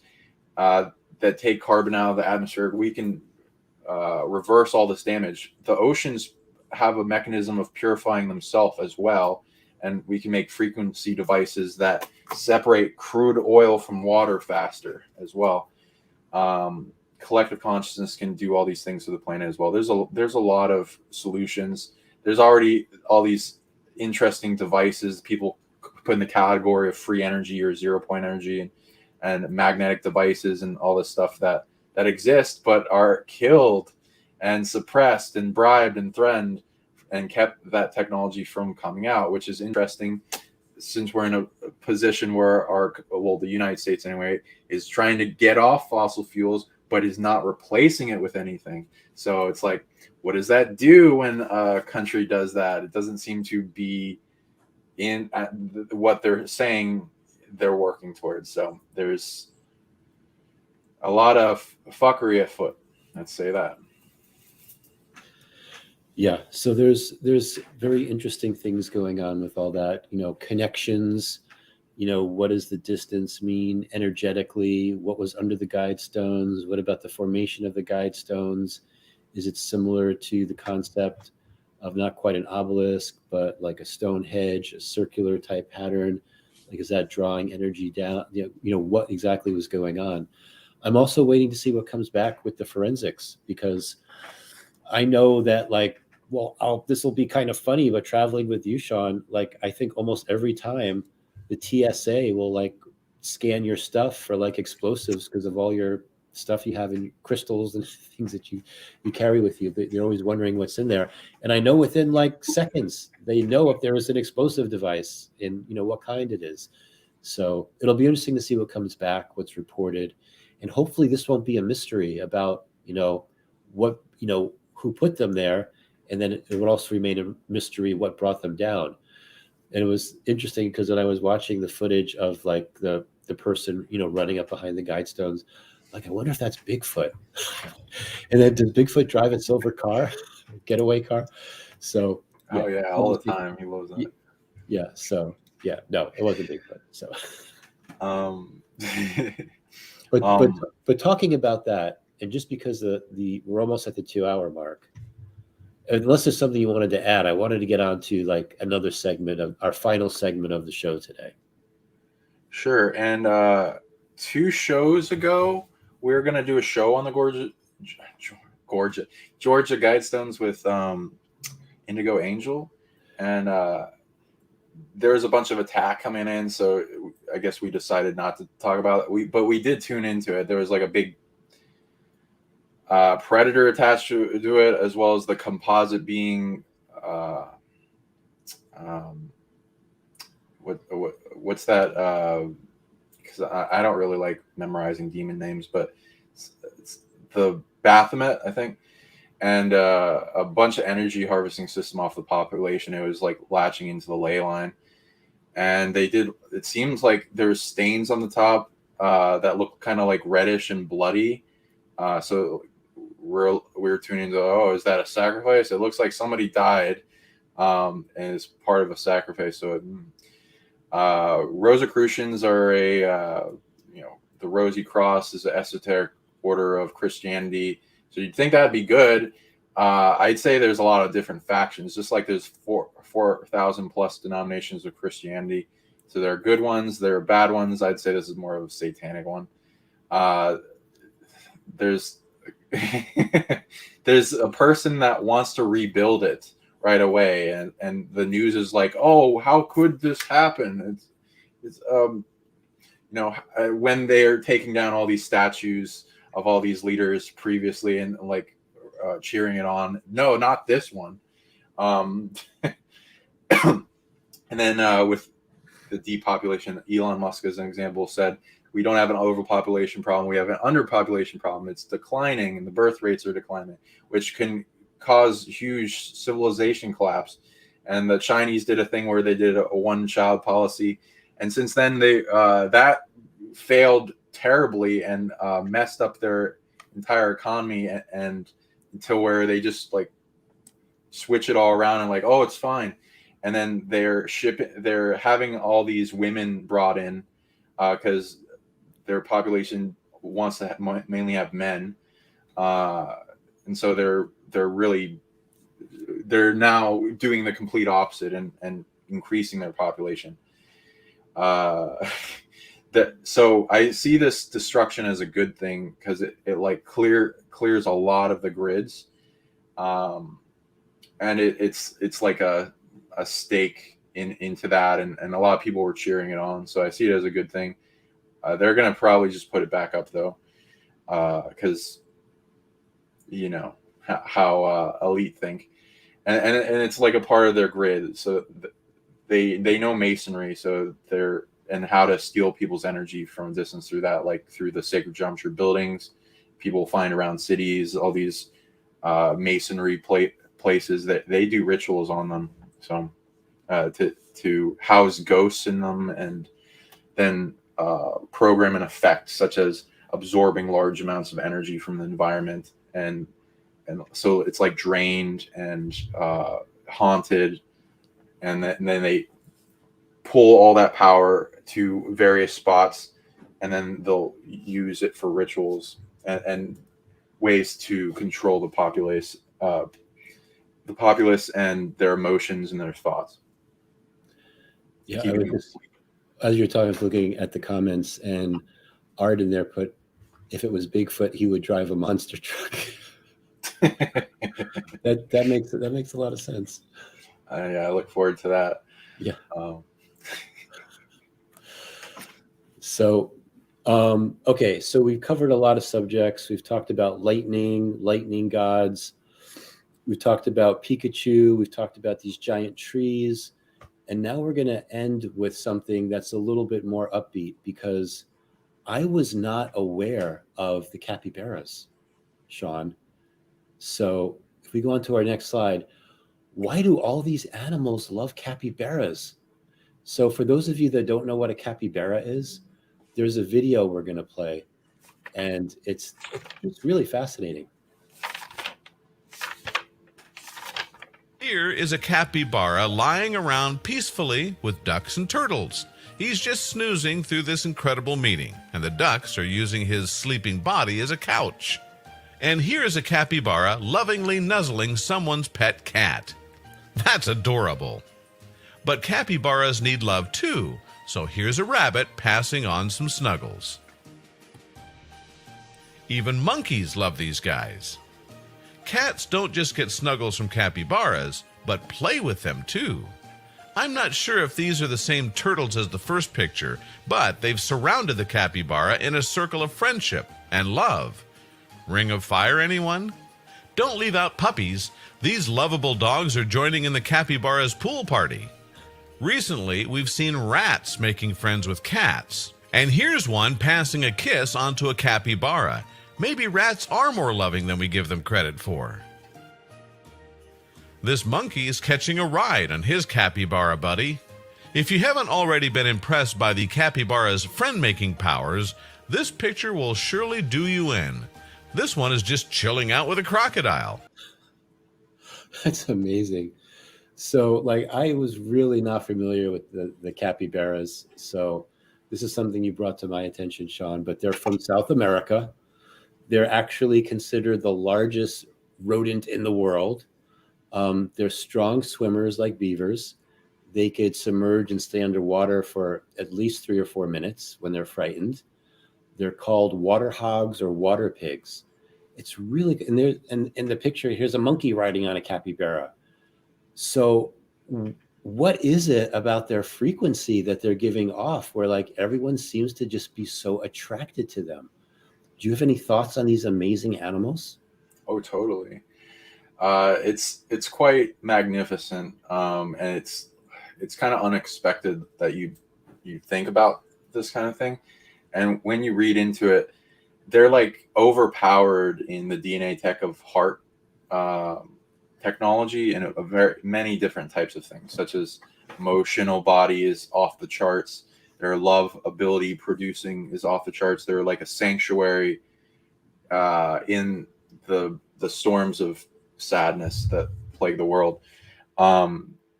that take carbon out of the atmosphere, we can reverse all this damage. The oceans have a mechanism of purifying themselves as well, and we can make frequency devices that separate crude oil from water faster as well. Collective consciousness can do all these things to the planet as well. There's a lot of solutions. There's already all these interesting devices people put in the category of free energy or 0-point energy, and magnetic devices and all this stuff that exist but are killed and suppressed and bribed and threatened and kept that technology from coming out, which is interesting since we're in a position where the United States anyway is trying to get off fossil fuels but is not replacing it with anything. So it's like, what does that do when a country does that? It doesn't seem to be in what they're saying they're working towards. So there's a lot of fuckery afoot. Let's say that. Yeah. So there's very interesting things going on with all that, connections, what does the distance mean energetically? What was under the Guidestones? What about the formation of the Guidestones? Is it similar to the concept of not quite an obelisk, but like a stone hedge, a circular type pattern? Like, is that drawing energy down? What exactly was going on? I'm also waiting to see what comes back with the forensics, because I know that this will be kind of funny, but traveling with you, Sean, I think almost every time the TSA will scan your stuff for explosives because of all your stuff you have in crystals and things that you carry with you. They're always wondering what's in there. And I know within seconds, they know if there is an explosive device and what kind it is. So it'll be interesting to see what comes back, what's reported. And hopefully this won't be a mystery about, what, who put them there. And then it would also remain a mystery what brought them down. And it was interesting because when I was watching the footage of the person, running up behind the Guidestones, I wonder if that's Bigfoot. And then does Bigfoot drive a silver car, getaway car? So yeah. Oh yeah, all the time. He loves that. Yeah. So yeah, no, it wasn't Bigfoot. So but talking about that, and just because we're almost at the 2-hour mark, unless there's something you wanted to add, I wanted to get on to another segment of our final segment of the show today. Sure. And 2 shows ago, we were going to do a show on the Georgia Guidestones with Indigo Angel. And there was a bunch of attack coming in. So I guess we decided not to talk about it. But we did tune into it. There was a big predator attached to it, as well as the composite being what's that, because I don't really like memorizing demon names, but it's the Baphomet, I think, and a bunch of energy harvesting system off the population. It was latching into the ley line, and it seems like there's stains on the top that look kind of reddish and bloody, so we're tuning into, is that a sacrifice? It looks like somebody died, and it's part of a sacrifice. So Rosicrucians are the Rosy Cross is an esoteric order of Christianity. So you'd think that'd be good. I'd say there's a lot of different factions, just like there's 4,000 plus denominations of Christianity. So there are good ones, there are bad ones. I'd say this is more of a satanic one. There's there's a person that wants to rebuild it right away, and the news is oh, how could this happen? It's when they're taking down all these statues of all these leaders previously and cheering it on. No, not this one. And then with the depopulation, Elon Musk, as an example, said we don't have an overpopulation problem, we have an underpopulation problem. It's declining, and the birth rates are declining, which can cause huge civilization collapse. And the Chinese did a thing where they did a one-child policy, and since then they that failed terribly and messed up their entire economy, and until where they just switch it all around and oh, it's fine. And then they're having all these women brought in because their population wants to mainly have men, and so they're now doing the complete opposite and increasing their population. So I see this destruction as a good thing, because it like clears a lot of the grids, and it's like a stake into that, and a lot of people were cheering it on. So I see it as a good thing. They're gonna probably just put it back up though, because you know how elite think, and it's like a part of their grid. So they know masonry, so and how to steal people's energy from a distance through that, like through the sacred geometry buildings people find around cities, all these masonry places that they do rituals on them. So to house ghosts in them, and then program an effect such as absorbing large amounts of energy from the environment, and so it's like drained and haunted, and then they pull all that power to various spots, and then they'll use it for rituals and ways to control the populace and their emotions and their thoughts. Yeah, as you're talking, looking at the comments, and Art in there put, if it was Bigfoot, he would drive a monster truck. that makes a lot of sense. I look forward to that. Yeah. So, okay, so we've covered a lot of subjects. We've talked about lightning gods. We've talked about Pikachu. We've talked about these giant trees. And now we're going to end with something that's a little bit more upbeat, because I was not aware of the capybaras, Sean. So if we go on to our next slide, why do all these animals love capybaras? So for those of you that don't know what a capybara is, there's a video we're going to play, and it's really fascinating. Here is a capybara lying around peacefully with ducks and turtles. He's just snoozing through this incredible meeting, and the ducks are using his sleeping body as a couch. And here is a capybara lovingly nuzzling someone's pet cat. That's adorable. But capybaras need love too, so here's a rabbit passing on some snuggles. Even monkeys love these guys. Cats don't just get snuggles from capybaras, but play with them too. I'm not sure if these are the same turtles as the first picture, but they've surrounded the capybara in a circle of friendship and love. Ring of Fire, anyone? Don't leave out puppies. These lovable dogs are joining in the capybara's pool party. Recently, we've seen rats making friends with cats. And here's one passing a kiss onto a capybara. Maybe rats are more loving than we give them credit for. This monkey is catching a ride on his capybara buddy. If you haven't already been impressed by the capybara's friend-making powers, this picture will surely do you in. This one is just chilling out with a crocodile. That's amazing. So, like, I was really not familiar with the capybaras. So this is something you brought to my attention, Sean, but they're from South America. They're actually considered the largest rodent in the world. They're strong swimmers like beavers. They could submerge and stay underwater for at least 3 or 4 minutes when they're frightened. They're called water hogs or water pigs. It's really, and in the picture, here's a monkey riding on a capybara. So what is it about their frequency that they're giving off where, like, everyone seems to just be so attracted to them? Do you have any thoughts on these amazing animals? Oh, totally. It's quite magnificent, and it's kind of unexpected that you think about this kind of thing. And when you read into it, they're like overpowered in the DNA tech of heart technology and many different types of things, such as emotional body is off the charts. Their love ability producing is off the charts. They're like a sanctuary in the storms of sadness that plague the world.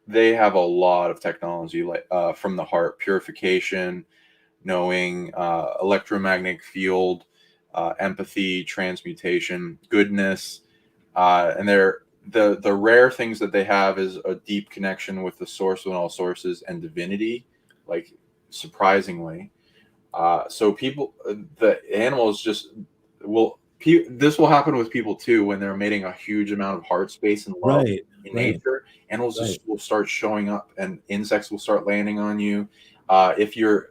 They have a lot of technology, like from the heart, purification, knowing, electromagnetic field, empathy, transmutation, goodness, and the rare things that they have is a deep connection with the source of all sources and divinity, like surprisingly. So people, the animals just will. This will happen with people too when they're emitting a huge amount of heart space and love in nature. Animals just will start showing up, and insects will start landing on you. If you're,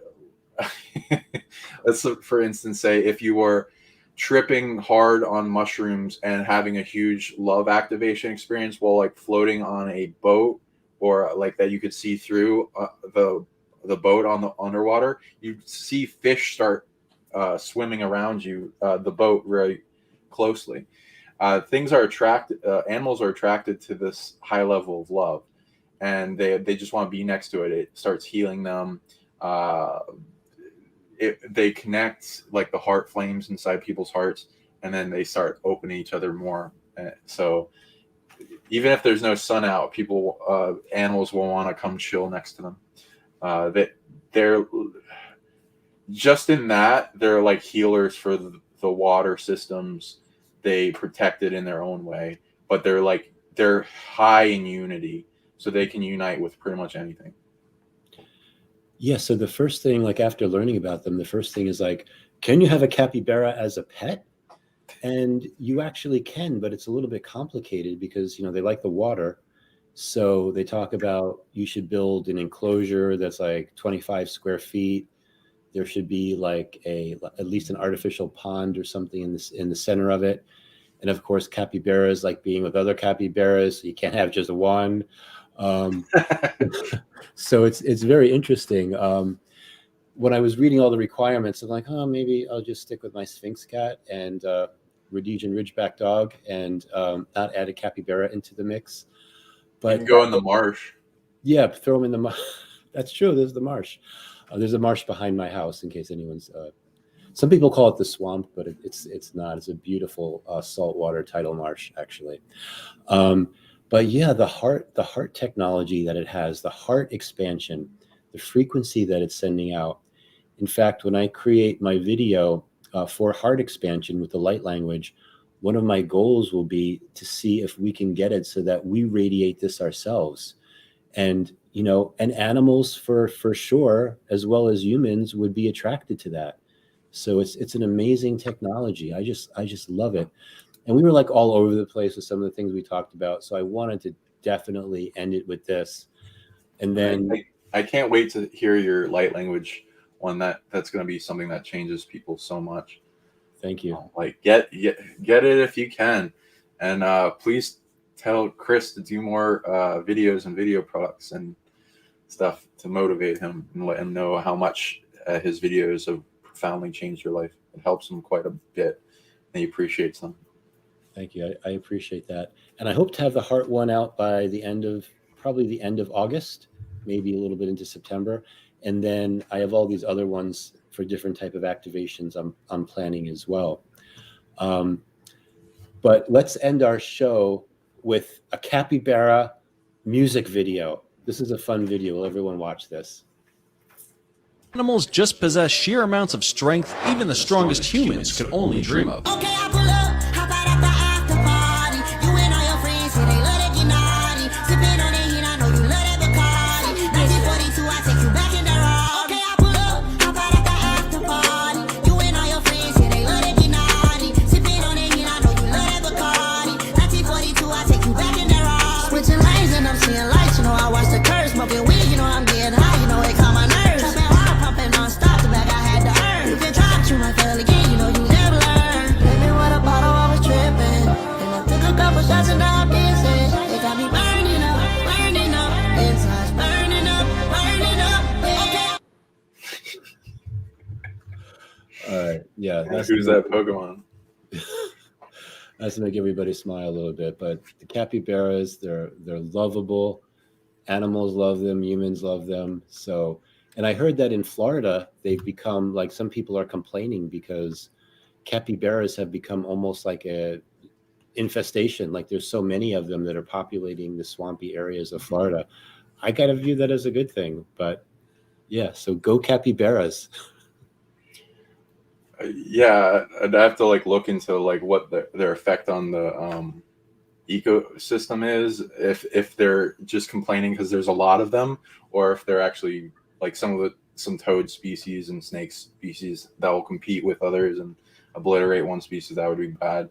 let's for instance say, if you were tripping hard on mushrooms and having a huge love activation experience while like floating on a boat, or like that you could see through the boat on the underwater, you see fish start swimming around you, the boat, very closely. Things are attracted, animals are attracted to this high level of love, and they just want to be next to it. It starts healing them. They connect, like the heart flames inside people's hearts, and then they start opening each other more. So even if there's no sun out, animals will want to come chill next to them. They're just in that they're like healers for the water systems. They protect it in their own way, but they're high in unity, so they can unite with pretty much anything. Yeah, so the first thing, like after learning about them, the first thing is like, can you have a capybara as a pet? And you actually can, but it's a little bit complicated because, they like the water. So they talk about you should build an enclosure that's like 25 square feet. There should be like at least an artificial pond or something in the center of it. And of course, capybaras like being with other capybaras, so you can't have just one. So it's very interesting. When I was reading all the requirements, I'm like, maybe I'll just stick with my Sphinx cat and Rhodesian Ridgeback dog and not add a capybara into the mix. But you can go in the marsh. Yeah, throw them in the marsh. That's true. There's the marsh. There's a marsh behind my house in case anyone's. Some people call it the swamp, but it's not. It's a beautiful saltwater tidal marsh, actually. But yeah, the heart technology that it has, the heart expansion, the frequency that it's sending out. In fact, when I create my video for heart expansion with the light language, one of my goals will be to see if we can get it so that we radiate this ourselves. And, and animals for sure, as well as humans, would be attracted to that. So it's an amazing technology. I just love it. And we were like all over the place with some of the things we talked about. So I wanted to definitely end it with this. And then I can't wait to hear your light language one. That's going to be something that changes people so much. Thank you. Like get it if you can. And please tell Chris to do more videos and video products and stuff to motivate him and let him know how much his videos have profoundly changed your life. It helps him quite a bit, and he appreciates them. Thank you. I appreciate that. And I hope to have the heart one out by probably the end of August, maybe a little bit into September. And then I have all these other ones for different type of activations I'm planning as well. But let's end our show with a capybara music video. This is a fun video. Will everyone watch this? Animals just possess sheer amounts of strength even the strongest humans could only dream of. Yeah, who's that Pokemon? That's to make everybody smile a little bit. But the capybaras, they're lovable. Animals love them. Humans love them. So, and I heard that in Florida, they've become like, some people are complaining because capybaras have become almost like a infestation. Like there's so many of them that are populating the swampy areas of Florida. I gotta view that as a good thing. But yeah, so go capybaras. Yeah, I'd have to like look into like what their effect on the ecosystem is, if they're just complaining because there's a lot of them, or if they're actually like some toad species and snake species that will compete with others and obliterate one species. That would be bad.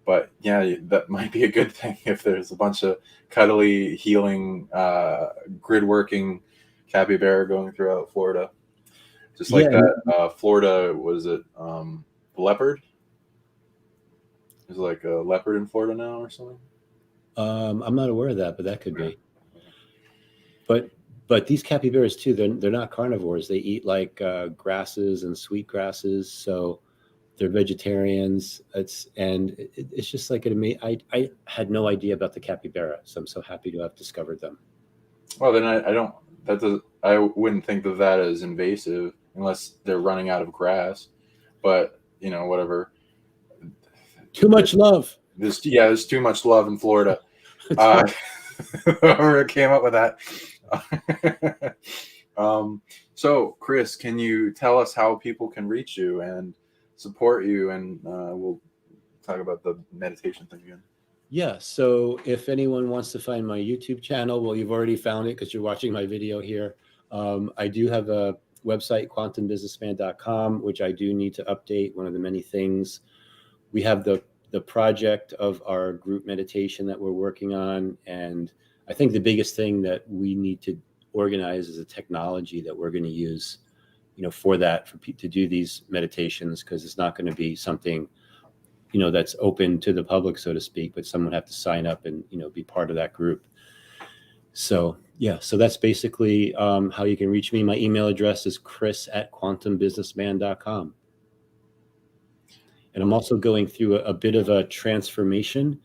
But yeah, that might be a good thing if there's a bunch of cuddly, healing, grid working capybara going throughout Florida. Just like that, Florida, was it leopard? Is like a leopard in Florida now or something? I'm not aware of that, but that could be. But these capybaras too, they're not carnivores. They eat like grasses and sweet grasses, so they're vegetarians. It's just like I had no idea about the capybara, so I'm so happy to have discovered them. Well, then I wouldn't think of that as invasive unless they're running out of grass. But whatever. Too much love. There's too much love in Florida. Whoever came up with that. So Chris, can you tell us how people can reach you and support you? And we'll talk about the meditation thing again. Yeah. So if anyone wants to find my YouTube channel, well, you've already found it because you're watching my video here. I do have a website, quantumbusinessman.com, which I do need to update. One of the many things. We have the project of our group meditation that we're working on. And I think the biggest thing that we need to organize is a technology that we're going to use, for that, for people to do these meditations, because it's not going to be something, that's open to the public, so to speak, but someone have to sign up and, be part of that group. So, yeah, so that's basically how you can reach me. My email address is chris@quantumbusinessman.com. And I'm also going through a bit of a transformation.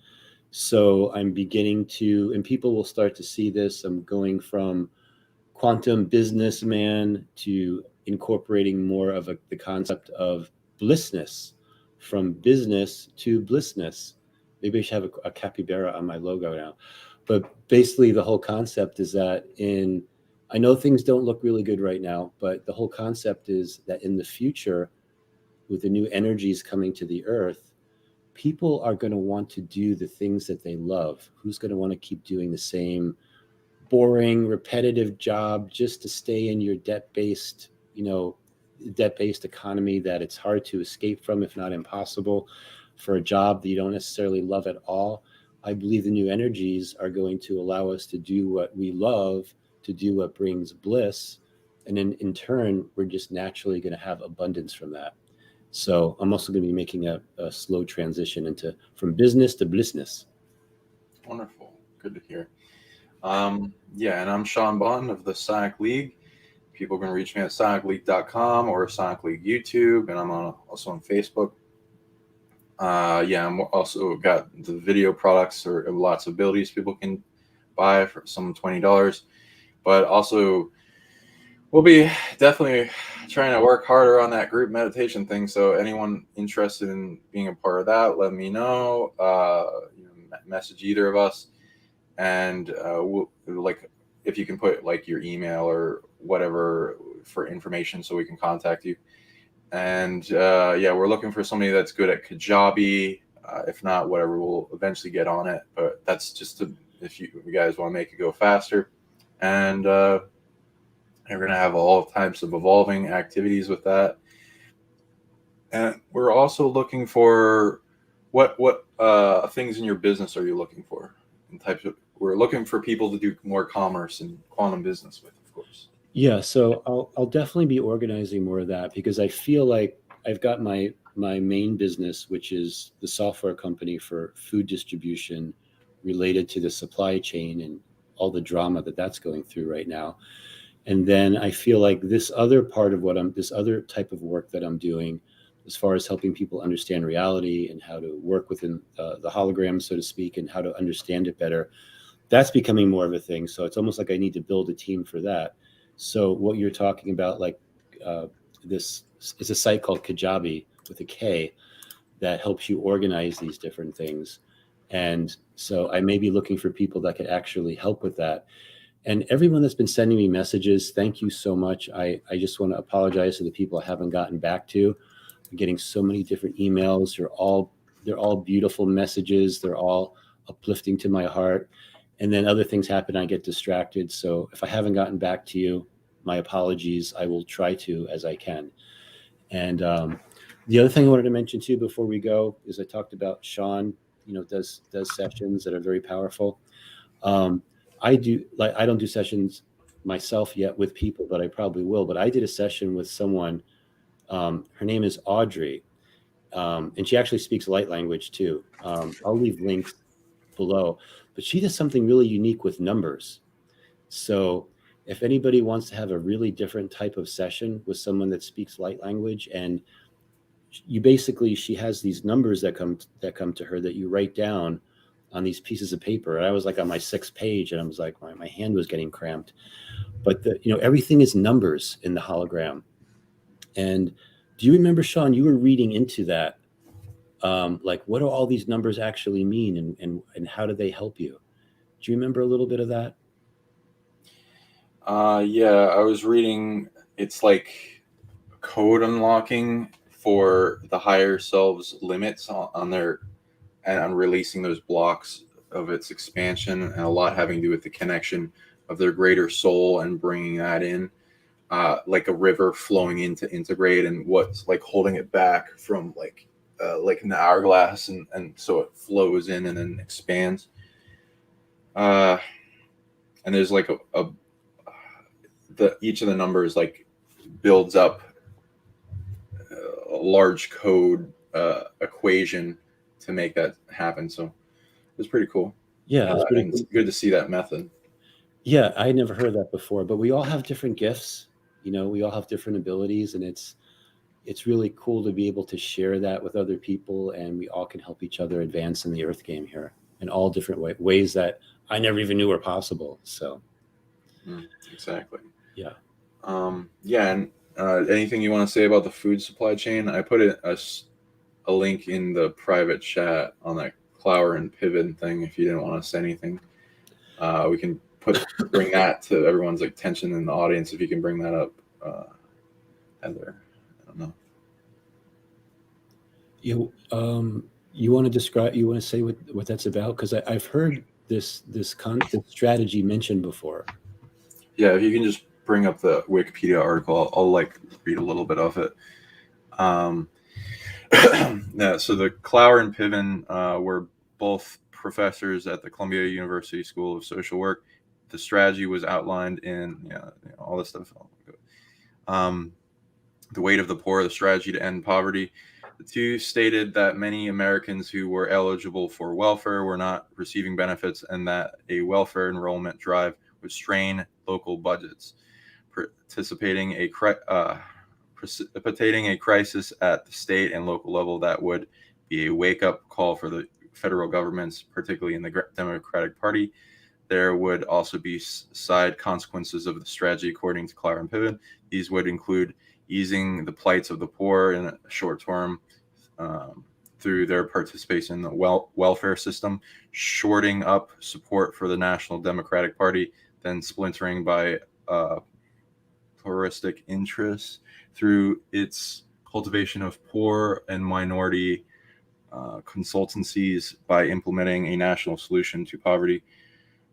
So I'm beginning to, and people will start to see this, I'm going from quantum businessman to incorporating more of the concept of blissness, from business to blissness. Maybe I should have a capybara on my logo now. But basically the whole concept is that I know things don't look really good right now, but the whole concept is that in the future, with the new energies coming to the earth, people are going to want to do the things that they love. Who's going to want to keep doing the same boring, repetitive job just to stay in your debt-based economy that it's hard to escape from, if not impossible, for a job that you don't necessarily love at all? I believe the new energies are going to allow us to do what we love, to do what brings bliss. And then in turn, we're just naturally going to have abundance from that. So I'm also going to be making a slow transition from business to blissness. Wonderful. Good to hear. And I'm Sean Bond of the Sonic League. People can reach me at sonicleague.com or Sonic League YouTube, and I'm also on Facebook. I'm also got the video products or lots of abilities people can buy for some $20, but also we'll be definitely trying to work harder on that group meditation thing. So anyone interested in being a part of that, let me know. Message either of us, and if you can put like your email or whatever for information so we can contact you. And we're looking for somebody that's good at Kajabi. If not, whatever, we'll eventually get on it. But that's just if you guys want to make it go faster. And we're going to have all types of evolving activities with that. And we're also looking for what things in your business are you looking for? And we're looking for people to do more commerce and quantum business with, of course. Yeah, so I'll definitely be organizing more of that, because I feel like I've got my main business, which is the software company for food distribution related to the supply chain and all the drama that's going through right now. And then I feel like this other part of this other type of work that I'm doing, as far as helping people understand reality and how to work within the hologram, so to speak, and how to understand it better, that's becoming more of a thing. So it's almost like I need to build a team for that. So what you're talking about, like this is a site called Kajabi with a K that helps you organize these different things. And so I may be looking for people that could actually help with that. And everyone that's been sending me messages, thank you so much. I just want to apologize to the people I haven't gotten back to. I'm getting so many different emails. They're all beautiful messages. They're all uplifting to my heart. And then other things happen, I get distracted. So if I haven't gotten back to you, my apologies. I will try to as I can. And the other thing I wanted to mention too before we go is I talked about Sean, does sessions that are very powerful. I don't do sessions myself yet with people, but I probably will. But I did a session with someone. Her name is Audrey, and she actually speaks light language too. I'll leave links below, but she does something really unique with numbers. So if anybody wants to have a really different type of session with someone that speaks light language, and she has these numbers that come to her that you write down on these pieces of paper. And I was like on my 6th page, and I was like, my hand was getting cramped. But everything is numbers in the hologram. And do you remember, Sean, you were reading into that? Like, what do all these numbers actually mean, and how do they help you? Do you remember a little bit of that? Yeah, I was reading. It's like code unlocking for the higher selves limits on their, and on releasing those blocks of its expansion, and a lot having to do with the connection of their greater soul and bringing that in, like a river flowing in to integrate, and what's like holding it back from like an hourglass, and so it flows in and then expands. And there's like each of the numbers like builds up a large code equation to make that happen. So it was pretty cool. Yeah, it's good to see that method. Yeah, I never heard that before, but we all have different gifts. We all have different abilities, and it's really cool to be able to share that with other people, and we all can help each other advance in the Earth game here in all different ways that I never even knew were possible. So, exactly. Yeah. Yeah, and anything you want to say about the food supply chain? I put a link in the private chat on that Clower and Pivot thing. If you didn't want to say anything, we can bring that to everyone's attention in the audience. If you can bring that up, Heather. I don't know. You want to describe? You want to say what that's about? Because I've heard this strategy mentioned before. Yeah, if you can just bring up the Wikipedia article, I'll like read a little bit of it. Yeah, so the Clower and Piven were both professors at the Columbia University School of Social Work. The strategy was outlined in all this stuff. The Weight of the Poor, the strategy to end poverty. The two stated that many Americans who were eligible for welfare were not receiving benefits, and that a welfare enrollment drive would strain local budgets, precipitating a crisis at the state and local level that would be a wake-up call for the federal governments, particularly in the Democratic Party. There would also be side consequences of the strategy, according to Clower and Piven. These would include easing the plights of the poor in a short term through their participation in the welfare system, shorting up support for the National Democratic Party, then splintering by pluralistic interests through its cultivation of poor and minority consultancies by implementing a national solution to poverty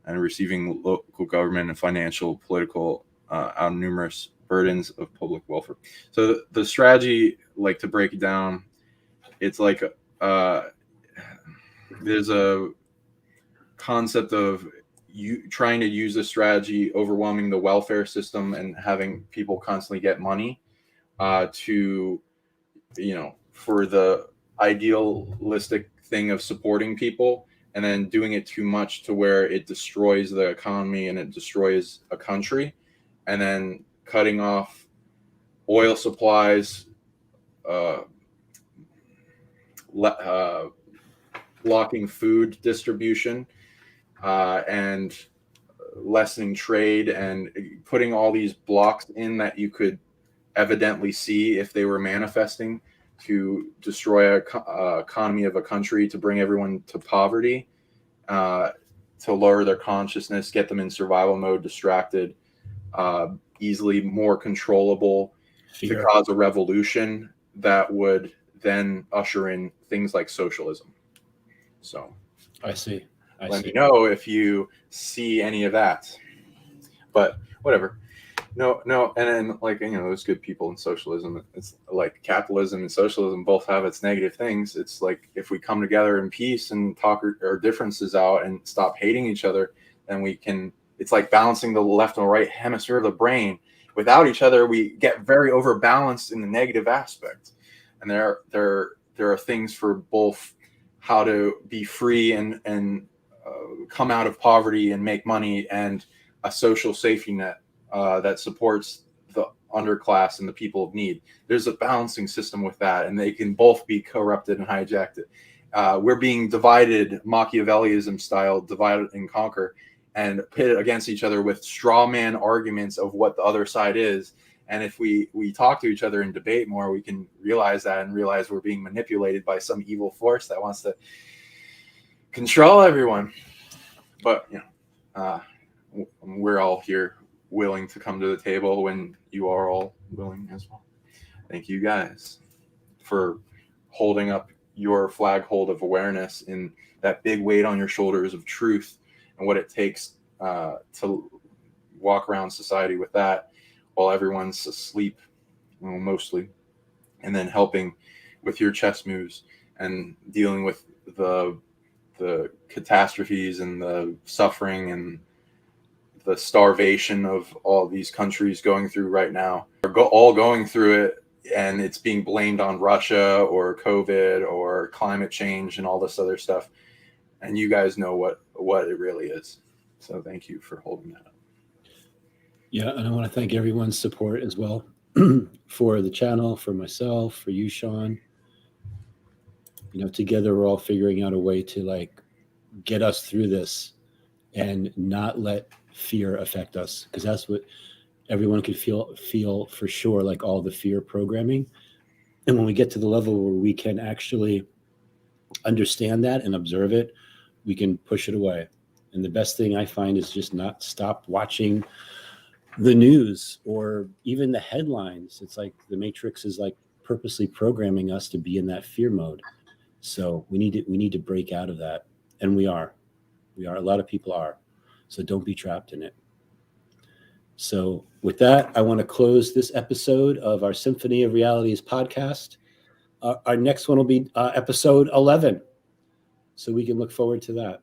and receiving local government and financial, political, on numerous burdens of public welfare. So the strategy, like to break it down, it's like there's a concept of you trying to use the strategy, overwhelming the welfare system and having people constantly get money to, for the idealistic thing of supporting people, and then doing it too much to where it destroys the economy and it destroys a country, and then cutting off oil supplies, blocking food distribution, and lessening trade, and putting all these blocks in that you could evidently see if they were manifesting to destroy a economy of a country, to bring everyone to poverty, to lower their consciousness, get them in survival mode, distracted, easily more controllable, to cause a revolution that would then usher in things like socialism. So I see. let me know if you see any of that. But whatever. No, and then, like, you know, there's good people in socialism. It's like capitalism and socialism both have its negative things. It's like if we come together in peace and talk our differences out and stop hating each other, then we can. It's like balancing the left and right hemisphere of the brain. Without each other, we get very overbalanced in the negative aspect. And there are things for both how to be free and come out of poverty and make money, and a social safety net that supports the underclass and the people of need. There's a balancing system with that, and they can both be corrupted and hijacked. We're being divided, Machiavellism style, divide and conquer, and pitted against each other with straw man arguments of what the other side is. And if we talk to each other and debate more, we can realize that and realize we're being manipulated by some evil force that wants to control everyone. But, you know, we're all here willing to come to the table when you are all willing as well. Thank you guys for holding up your flaghold of awareness in that big weight on your shoulders of truth and what it takes to walk around society with that while everyone's asleep, well, mostly, and then helping with your chess moves and dealing with the catastrophes and the suffering and the starvation of all these countries going through right now. We're all going through it, and it's being blamed on Russia or COVID or climate change and all this other stuff. And you guys know what it really is. So thank you for holding that up. Yeah, and I want to thank everyone's support as well for the channel, for myself, for you, Sean. You know, together we're all figuring out a way to like get us through this and not let fear affect us, because that's what everyone can feel for sure, like all the fear programming. And when we get to the level where we can actually understand that and observe it, we can push it away. And the best thing I find is just not stop watching the news or even the headlines. It's like the Matrix is like purposely programming us to be in that fear mode. So we need to break out of that. And we are. A lot of people are. So don't be trapped in it. So with that, I want to close this episode of our Symphony of Realities podcast. Our next one will be episode 11. So we can look forward to that.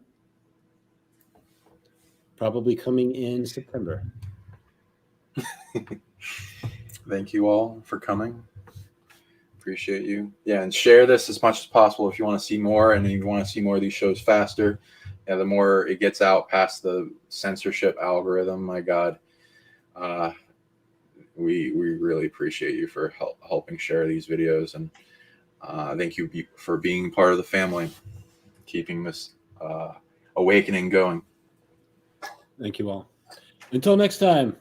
Probably coming in September. Thank you all for coming. Appreciate you. Yeah, and share this as much as possible if you want to see more, and if you want to see more of these shows faster. Yeah, the more it gets out past the censorship algorithm, my God, we really appreciate you for helping share these videos, and thank you for being part of the family, keeping this awakening going. Thank you all. Until next time.